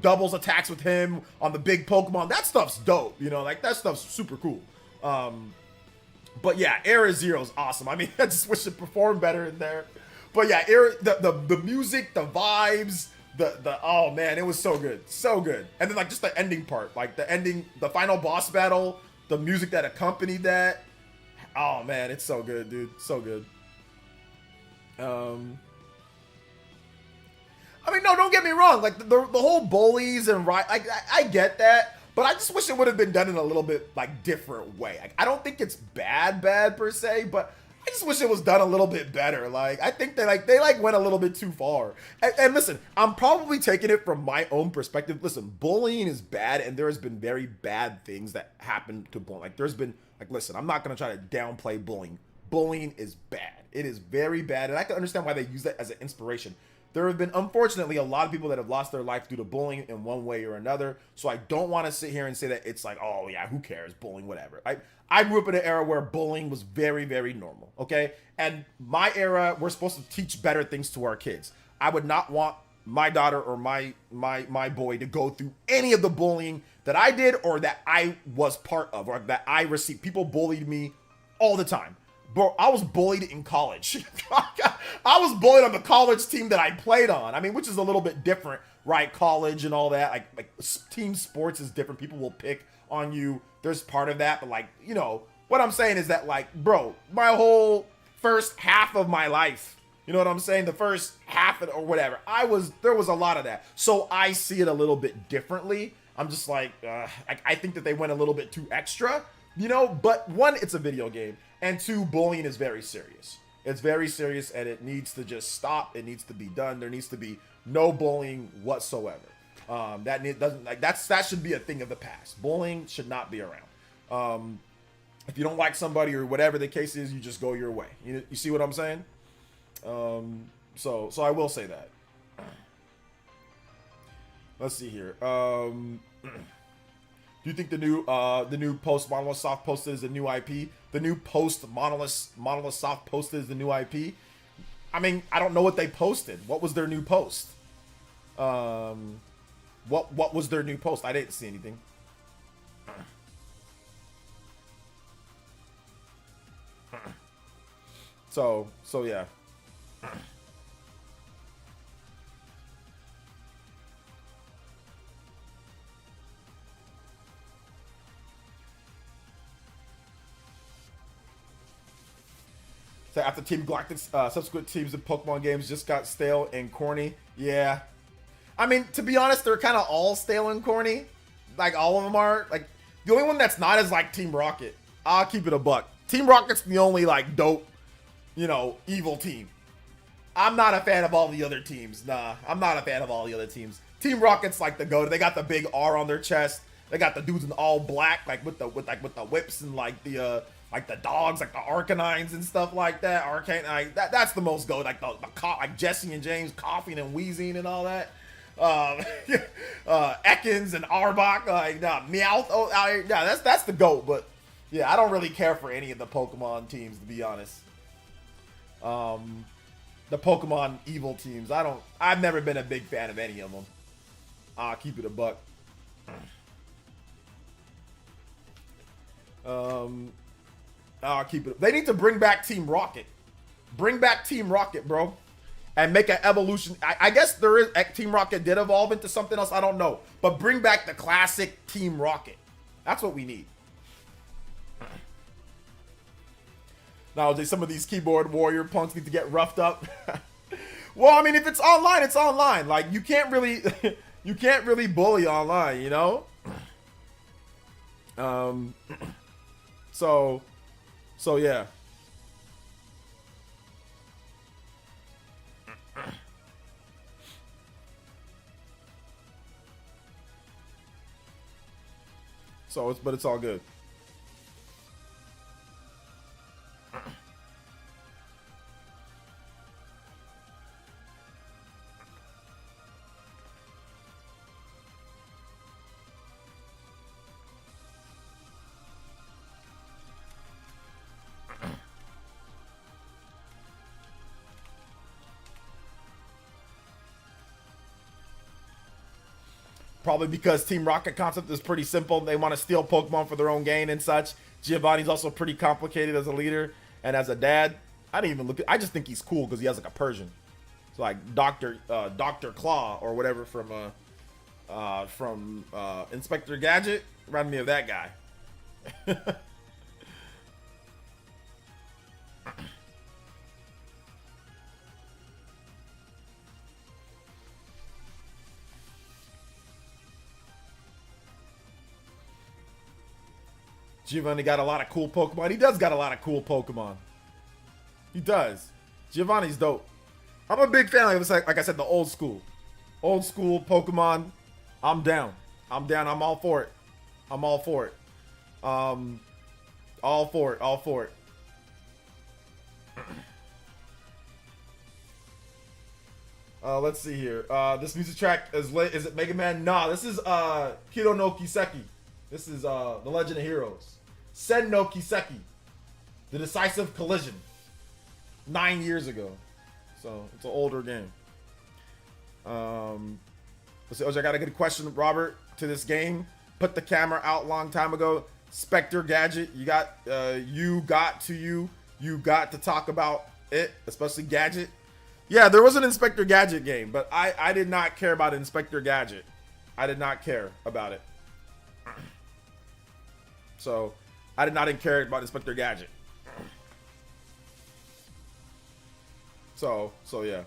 doubles attacks with him on the big Pokemon. That stuff's dope, you know, like that stuff's super cool. But yeah, Area Zero is awesome. I mean, I just wish it performed better in there. But yeah, the music, the vibes, oh man, it was so good, so good. And then like just the ending part, like the final boss battle, the music that accompanied that. Oh man, it's so good, dude, so good. I mean, no, don't get me wrong. Like the whole bullies and I get that, but I just wish it would have been done in a little bit like different way. Like, I don't think it's bad per se, but I just wish it was done a little bit better. Like, I think they went a little bit too far. And listen, I'm probably taking it from my own perspective. Listen, bullying is bad, and there has been very bad things that happen to bullying. Like, there's been, like, listen, I'm not gonna try to downplay bullying. Bullying is bad. It is very bad, and I can understand why they use that as an inspiration. there have been, unfortunately, a lot of people that have lost their life due to bullying in one way or another. So I don't want to sit here and say that it's like, oh yeah, who cares, bullying, whatever. I grew up in an era where bullying was very, very normal, okay? And my era, we're supposed to teach better things to our kids. I would not want my daughter or my boy to go through any of the bullying that I did or that I was part of or that I received. People bullied me all the time. Bro, I was bullied in college. I was bullied on the college team that I played on. I mean, which is a little bit different, right? College and all that. Like team sports is different. People will pick on you. There's part of that. But like, you know, what I'm saying is that like, bro, my whole first half of my life, you know what I'm saying? The first half of, or whatever, there was a lot of that. So I see it a little bit differently. I'm just like, I think that they went a little bit too extra, you know, but one, it's a video game. And two, bullying is very serious. It's very serious and it needs to just stop. It needs to be done. There needs to be no bullying whatsoever. That should be a thing of the past. Bullying should not be around. If you don't like somebody or whatever the case is, you just go your way. You see what I'm saying? So I will say that. Let's see here. Do you think the new post Monolith Soft posted is a new IP? The new post Monolith Soft posted is the new IP? I mean, I don't know what they posted. What was their new post? What was their new post? I didn't see anything. So yeah. So after Team Galactic's subsequent teams in Pokemon games just got stale and corny. Yeah. I mean, to be honest, they're kind of all stale and corny. Like, all of them are. Like, the only one that's not is, like, Team Rocket. I'll keep it a buck. Team Rocket's the only, like, dope, you know, evil team. I'm not a fan of all the other teams. Nah, I'm not a fan of all the other teams. Team Rocket's, like, the go-to. They got the big R on their chest. They got the dudes in all black, like, with the whips and, like, the dogs, like the Arcanines and stuff like that. Arcane, like that's the most go. Like like Jesse and James coughing and wheezing and all that. Ekans and Arbok, like Meowth. Oh, yeah, that's the GOAT. But yeah, I don't really care for any of the Pokemon teams, to be honest. The Pokemon evil teams, I've never been a big fan of any of them. I'll keep it a buck. I'll keep it. They need to bring back Team Rocket. Bring back Team Rocket, bro. And make an evolution. I guess there is Team Rocket did evolve into something else. I don't know. But bring back the classic Team Rocket. That's what we need. Now, some of these keyboard warrior punks need to get roughed up. Well, I mean, if it's online, it's online. Like, you can't really you can't really bully online, you know? So yeah. But it's all good. Probably because Team Rocket concept is pretty simple. They want to steal Pokemon for their own gain and such. Giovanni's also pretty complicated as a leader and as a dad. I didn't even look at. I just think he's cool because he has like a Persian. It's like Dr. Claw or whatever from Inspector Gadget. Reminded me of that guy. Giovanni got a lot of cool Pokemon. He does got a lot of cool Pokemon. He does. Giovanni's dope. I'm a big fan of, like I said, the old school. Old school Pokemon. I'm down. I'm down. I'm all for it. I'm all for it. All for it. All for it. Let's see here. This music track is it Mega Man? Nah, this is Hiro no Kiseki. This is The Legend of Heroes. Sen no Kiseki. The Decisive Collision. 9 years ago. So it's an older game. Let's see. Oh, I got a good question, Robert, to this game. Put the camera out long time ago. Spectre Gadget. You got to talk about it, especially Gadget. Yeah, there was an Inspector Gadget game, but I did not care about Inspector Gadget. I did not care about it. So, I did not care about Inspector Gadget. So yeah.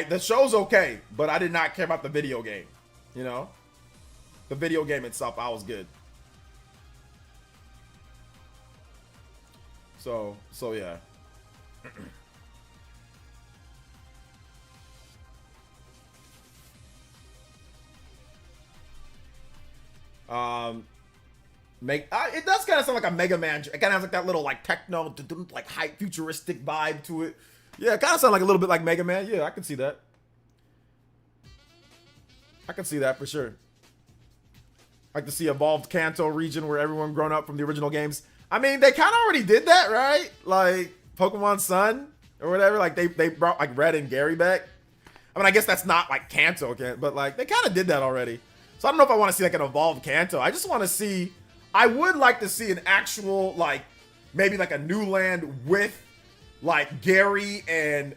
The show's okay, but I did not care about the video game. You know? The video game itself, I was good. So yeah. It does kind of sound like a Mega Man. It kind of has like that little like techno, like hype futuristic vibe to it. Yeah, it kind of sounds like a little bit like Mega Man. Yeah, I can see that. I can see that for sure. Like to see evolved Kanto region where everyone grown up from the original games. I mean, they kind of already did that, right? Like Pokemon Sun or whatever. Like they brought like Red and Gary back. I mean, I guess that's not like Kanto, but like they kind of did that already. So I don't know if I want to see like an evolved Kanto. I just want to see. I would like to see an actual like maybe like a new land with like Gary and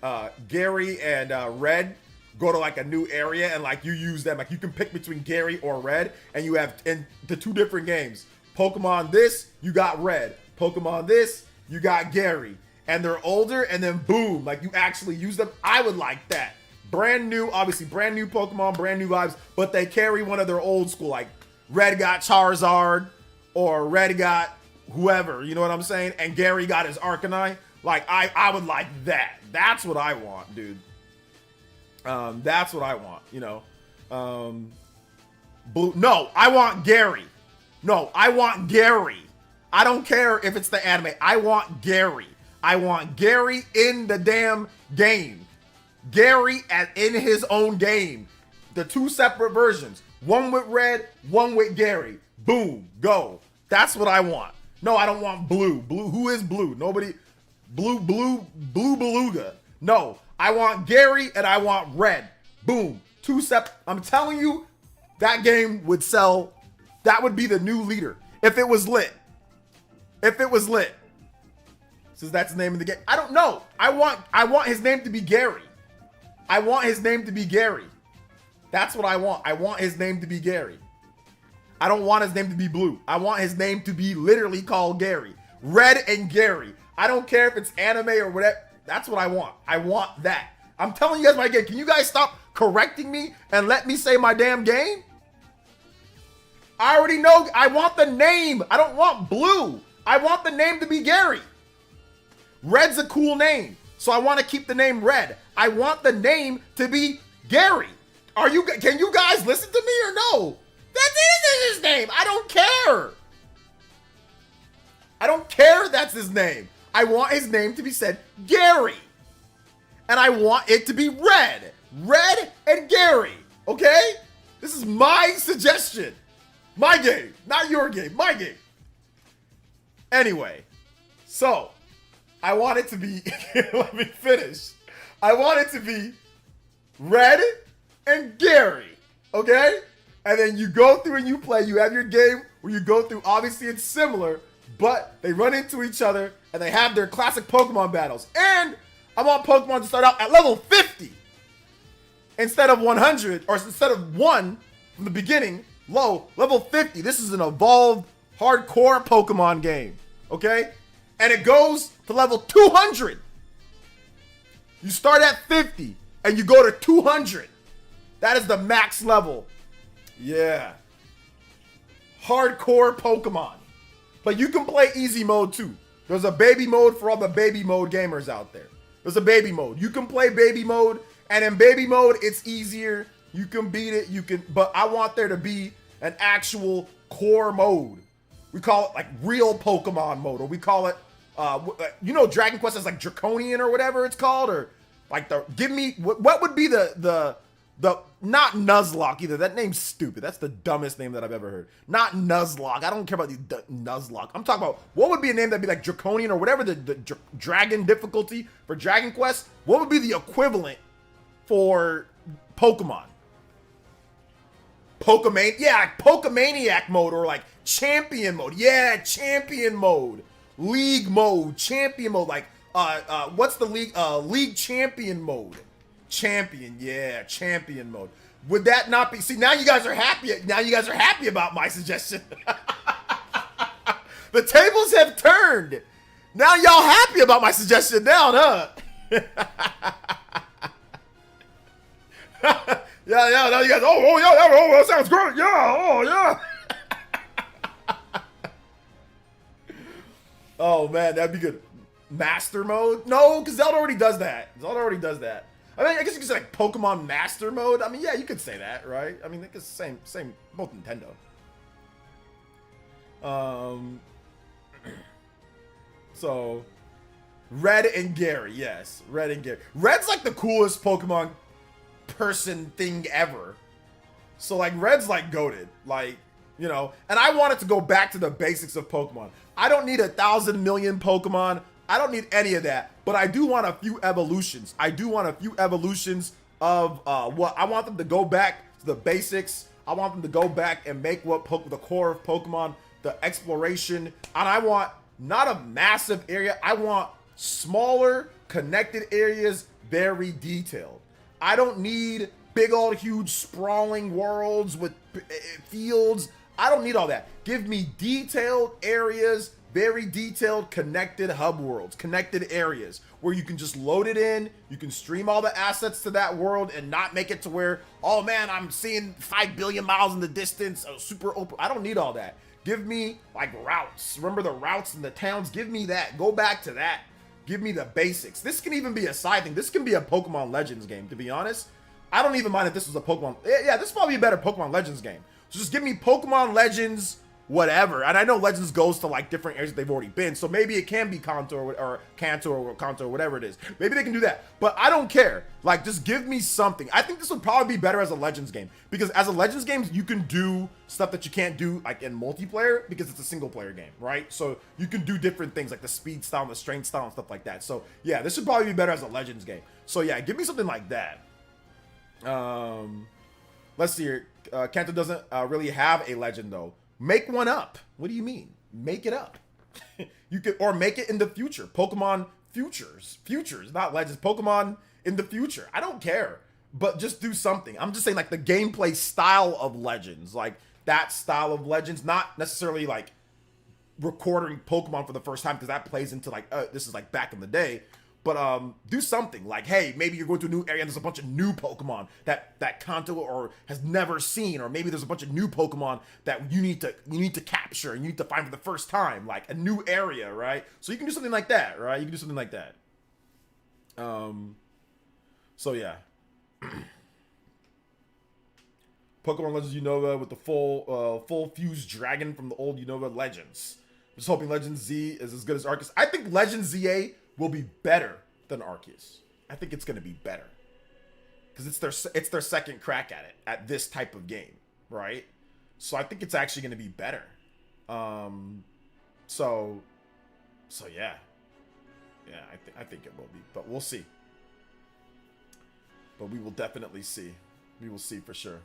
Red go to like a new area and like you use them. Like you can pick between Gary or Red, and you have in the two different games. Pokemon this, you got Red. Pokemon this, you got Gary. And they're older, and then boom, like you actually use them. I would like that. Brand new, obviously brand new Pokemon, brand new vibes, but they carry one of their old school. Like Red got Charizard, or Red got whoever, you know what I'm saying? And Gary got his Arcanine. Like I would like that. That's what I want, dude. That's what I want, you know. No, I want Gary. No, I want Gary. I don't care if it's the anime. I want Gary. I want Gary in the damn game. Gary in his own game. The two separate versions. One with Red, one with Gary. Boom, go. That's what I want. No, I don't want Blue. Blue, who is Blue? Nobody. Blue Beluga. No, I want Gary and I want Red. Boom. Two separate. I'm telling you, that game would sell. That would be the new leader. If it was lit. If it was lit. Since that's the name of the game. I don't know. I want his name to be Gary. I want his name to be Gary. That's what I want. I want his name to be Gary. I don't want his name to be Blue. I want his name to be literally called Gary. Red and Gary. I don't care if it's anime or whatever. That's what I want. I want that. I'm telling you guys my game. Can you guys stop correcting me and let me say my damn game? I already know. I want the name. I don't want Blue. I want the name to be Gary. Red's a cool name, so I want to keep the name Red. I want the name to be Gary. Can you guys listen to me or no? That is his name. I don't care. I don't care that's his name. I want his name to be said Gary. And I want it to be Red. Red and Gary. Okay? This is my suggestion. My game. Not your game. My game. Anyway. So. I want it to be. Let me finish. I want it to be Red and Gary. Okay? And then you go through and you play. You have your game where you go through. Obviously, it's similar. But they run into each other. And they have their classic Pokemon battles. And I want Pokemon to start out at level 50 instead of 100, or instead of 1 from the beginning, low, level 50. This is an evolved, hardcore Pokemon game, okay? And it goes to level 200. You start at 50 and you go to 200. That is the max level. Yeah. Hardcore Pokemon. But you can play easy mode too. There's a baby mode for all the baby mode gamers out there. There's a baby mode. You can play baby mode, and in baby mode, it's easier. You can beat it. But I want there to be an actual core mode. We call it like real Pokemon mode, or we call it You know, Dragon Quest is like Draconian or whatever it's called, or like give me what would be the not Nuzlocke either. That name's stupid. That's the dumbest name that I've ever heard. Not Nuzlocke. I don't care about the Nuzlocke. I'm talking about what would be a name that'd be like Draconian or whatever the dragon difficulty for Dragon Quest. What would be the equivalent for Pokemon? Yeah, like Pokemaniac mode or like champion mode. Yeah, champion mode. League mode, champion mode, like what's the league league champion mode? Champion, yeah, champion mode. Would that not be? See, now you guys are happy. Now you guys are happy about my suggestion. The tables have turned. Now y'all happy about my suggestion now, huh? Yeah, now you guys, yeah, that sounds great. Yeah, oh yeah. Oh man, that'd be good. Master mode? No, because Zelda already does that. I mean, I guess you could say like Pokemon Master mode. I mean, yeah, you could say that, right? I mean, it's the same, both Nintendo. So, Red and Gary, yes, Red and Gary. Red's like the coolest Pokemon person thing ever. So like, Red's like goated, like, you know. And I want it to go back to the basics of Pokemon. I don't need 1,000 million Pokemon. I don't need any of that, but I do want a few evolutions. Of what I want them to go back to the basics. I want them to go back and make what the core of Pokemon, the exploration. And I want not a massive area. I want smaller, connected areas, very detailed. I don't need big old huge sprawling worlds with fields. I don't need all that. Give me detailed areas, very detailed, connected hub worlds, connected areas where you can just load it in. You can stream all the assets to that world and not make it to where, oh man, I'm seeing 5 billion miles in the distance, super open. I don't need all that. Give me like routes. Remember the routes in the towns? Give me that. Go back to that. Give me the basics. This can even be a side thing. This can be a Pokemon Legends game, to be honest. I don't even mind if this was a Pokemon. Yeah, this is probably a better Pokemon Legends game. So just give me Pokemon Legends, whatever. And I know Legends goes to like different areas that they've already been. So maybe it can be Kanto or whatever it is. Maybe they can do that. But I don't care. Like, just give me something. I think this would probably be better as a Legends game. Because as a Legends game, you can do stuff that you can't do like in multiplayer because it's a single player game, right? So you can do different things like the speed style and the strength style and stuff like that. So yeah, this should probably be better as a Legends game. So yeah, give me something like that. Let's see here. Kanto doesn't really have a legend though. Make one up. What do you mean? Make it up. You could, or make it in the future. Pokemon futures, not legends. Pokemon in the future. I don't care, but just do something. I'm just saying like the gameplay style of Legends, like that style of Legends, not necessarily like recording Pokemon for the first time because that plays into like this is like back in the day. But do something like, hey, maybe you're going to a new area and there's a bunch of new Pokemon that Kanto or has never seen, or maybe there's a bunch of new Pokemon that you need to capture and you need to find for the first time, like a new area, right? So you can do something like that, right? You can do something like that. So yeah. Pokemon Legends Unova with the full fused dragon from the old Unova Legends. Just hoping Legends Z is as good as Arceus. I think Legends ZA will be better than Arceus. I think it's going to be better because it's their second crack at it, at this type of game, right? So I think it's actually going to be better. So yeah, I think it will be, but we'll see. But we will definitely see. We will see for sure.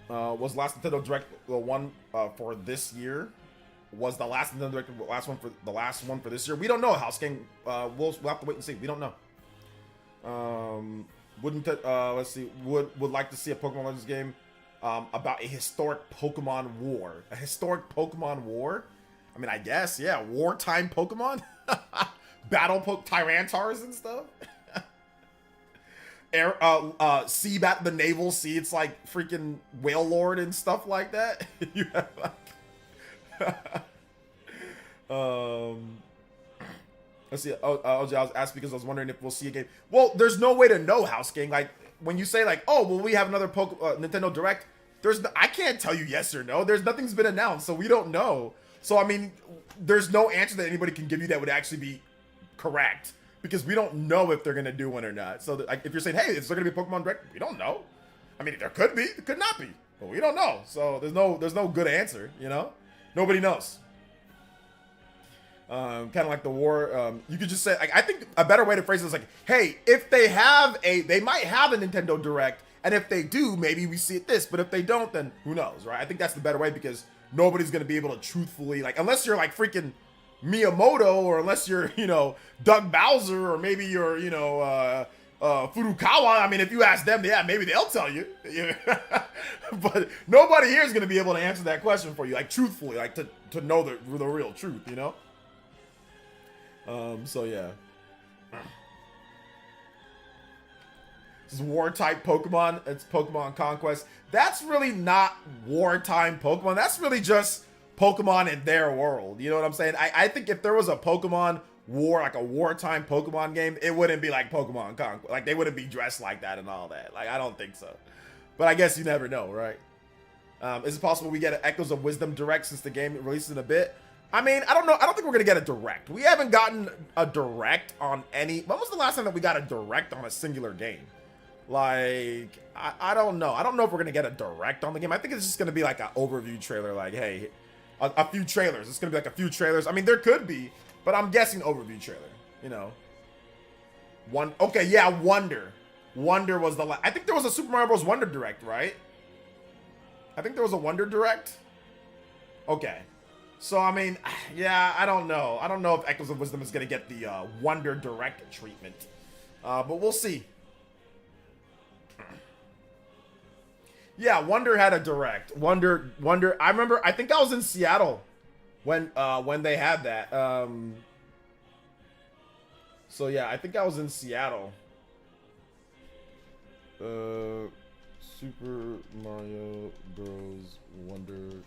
Was last Nintendo Direct the one for this year? Was the last Nintendo Direct the last one for this year? We don't know. House King. We'll have to wait and see. We don't know. Let's see. Would like to see a Pokemon Legends game about a historic Pokemon war. A historic Pokemon war. I mean, I guess, yeah. Wartime Pokemon, battle Tyrantars and stuff. Sea bat the naval sea. It's like freaking Whale Lord and stuff like that. You have like, let's see. I was asked because I was wondering if we'll see a game. Well, there's no way to know, House King. Like when you say like, oh, will we have another Nintendo Direct? I can't tell you yes or no. Nothing's been announced, so we don't know. So I mean, there's no answer that anybody can give you that would actually be correct, because we don't know if they're gonna do one or not. So like, if you're saying, hey, is there gonna be a Pokemon Direct? We don't know. I mean, there could be, it could not be, but we don't know. So there's no good answer. You know, nobody knows. Kind of like the war. You could just say, like, I think a better way to phrase it is like, hey, if they might have a Nintendo Direct, and if they do, maybe we see it this, but if they don't, then who knows, right? I think that's the better way, because nobody's gonna be able to truthfully, like, unless you're like freaking Miyamoto, or unless you're, you know, Doug Bowser, or maybe you're, you know, Furukawa. I mean, if you ask them, yeah, maybe they'll tell you. But nobody here is gonna be able to answer that question for you, like, truthfully, like to know the real truth, you know. So yeah. This is war-type Pokemon. It's Pokemon Conquest. That's really not wartime Pokemon. That's really just Pokemon in their world. You know what I'm saying? I think if there was a Pokemon war, like a wartime Pokemon game, it wouldn't be like Pokemon Conquest. Like, they wouldn't be dressed like that and all that. Like, I don't think so. But I guess you never know, right? Is it possible we get an Echoes of Wisdom Direct since the game releases in a bit? I mean, I don't know. I don't think we're going to get a Direct. We haven't gotten a Direct on any... When was the last time that we got a Direct on a singular game? Like, I don't know. I don't know if we're going to get a Direct on the game. I think it's just going to be like an overview trailer. Like, hey, a few trailers. It's going to be like a few trailers. I mean, there could be, but I'm guessing overview trailer, you know. Okay, yeah, Wonder. Wonder was the last... I think there was a Super Mario Bros. Wonder Direct, right? I think there was a Wonder Direct. Okay. So, I mean, yeah, I don't know. I don't know if Echoes of Wisdom is going to get the Wonder Direct treatment. But we'll see. Yeah, Wonder had a Direct. Wonder. I remember, I think I was in Seattle when they had that. So, yeah, I think I was in Seattle. Super Mario Bros. Wonder Direct.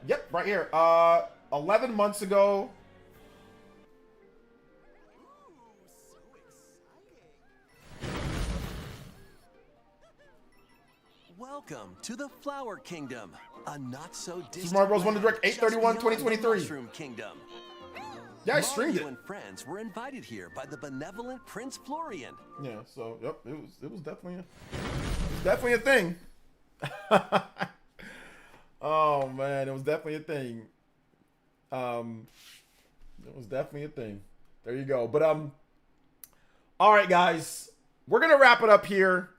Yep, right here. 11 months ago. Welcome to the Flower Kingdom, a not so distant Super Mario Bros. Wonder Direct 8/31/2023. Mushroom Kingdom. Yeah, I streamed it. Mario and friends were invited here by the benevolent Prince Florian. Yeah, so yep, it was definitely a thing. Oh man, it was definitely a thing. It was definitely a thing. There you go. But all right, guys, we're gonna wrap it up here.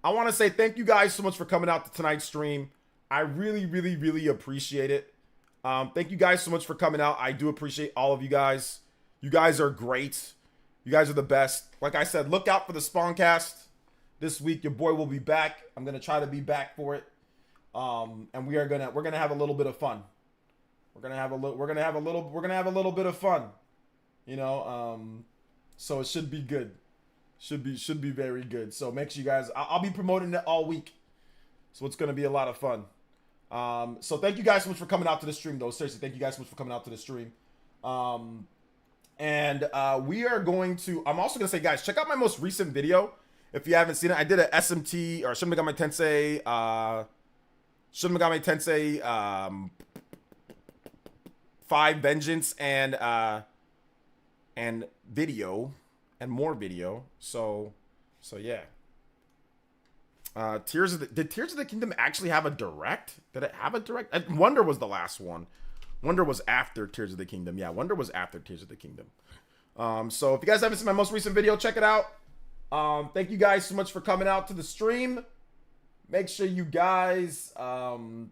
I want to say thank you guys so much for coming out to tonight's stream. I really, really, really appreciate it. Thank you guys so much for coming out. I do appreciate all of you guys. You guys are great. You guys are the best. Like I said, look out for the Spawncast this week. Your boy will be back. I'm gonna try to be back for it. And we're gonna have a little bit of fun. We're gonna have a little bit of fun. You know, so it should be good. Should be very good. So make sure you guys, I'll be promoting it all week. So it's gonna be a lot of fun. So thank you guys so much for coming out to the stream, though. Seriously, thank you guys so much for coming out to the stream. And we are going to, I'm also gonna say, guys, check out my most recent video. If you haven't seen it, I did a SMT, or Shin Megami Tensei 5 Vengeance and video. And more video, so yeah. Did Tears of the Kingdom actually have a Direct? Did it have a Direct? Wonder was the last one. Wonder was after Tears of the Kingdom. Yeah, Wonder was after Tears of the Kingdom. So if you guys haven't seen my most recent video, check it out. Thank you guys so much for coming out to the stream. Make sure you guys come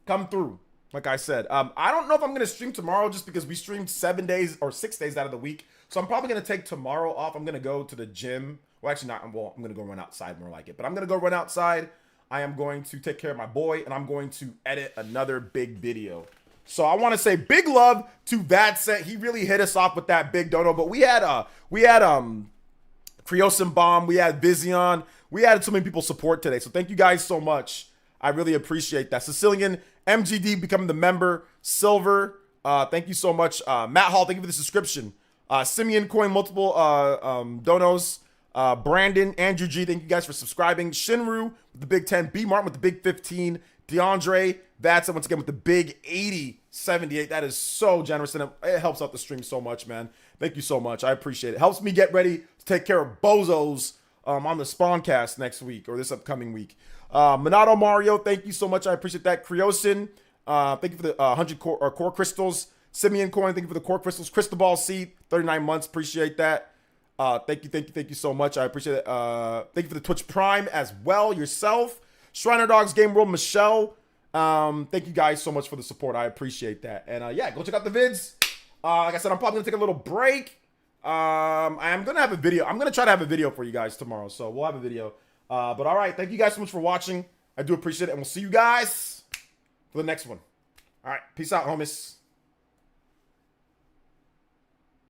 through. Like I said, I don't know if I'm gonna stream tomorrow, just because we streamed 7 days or 6 days out of the week. So I'm probably going to take tomorrow off. I'm going to go to the gym. Well, actually not. Well, I'm going to go run outside, more like it. But I'm going to go run outside. I am going to take care of my boy. And I'm going to edit another big video. So I want to say big love to Vadset. He really hit us off with that big dono. But we had Creosin Bomb. We had Vizion. We had so many people support today. So thank you guys so much. I really appreciate that. Sicilian, MGD becoming the member. Silver. Thank you so much. Matt Hall, thank you for the subscription. Simeon Coin, multiple donos. Brandon, Andrew G, thank you guys for subscribing. Shinru with the big 10. B. Martin with the big 15. DeAndre, that's once again with the big 80, 78. That is so generous, and it helps out the stream so much, man. Thank you so much. I appreciate it. Helps me get ready to take care of bozos on the Spawncast next week or this upcoming week. Minato Mario, thank you so much. I appreciate that. Creosin, thank you for the 100 core crystals. Simeon Coin, thank you for the core crystals. Crystal Ball Seed, 39 months. Appreciate that. Thank you so much. I appreciate it. Thank you for the Twitch Prime as well yourself. Shriner Dogs Game World, Michelle. Thank you guys so much for the support. I appreciate that. And yeah, go check out the vids. Like I said, I'm probably gonna take a little break. I'm gonna have a video. I'm gonna try to have a video for you guys tomorrow. So we'll have a video. But all right, thank you guys so much for watching. I do appreciate it, and we'll see you guys for the next one. All right, peace out, homies.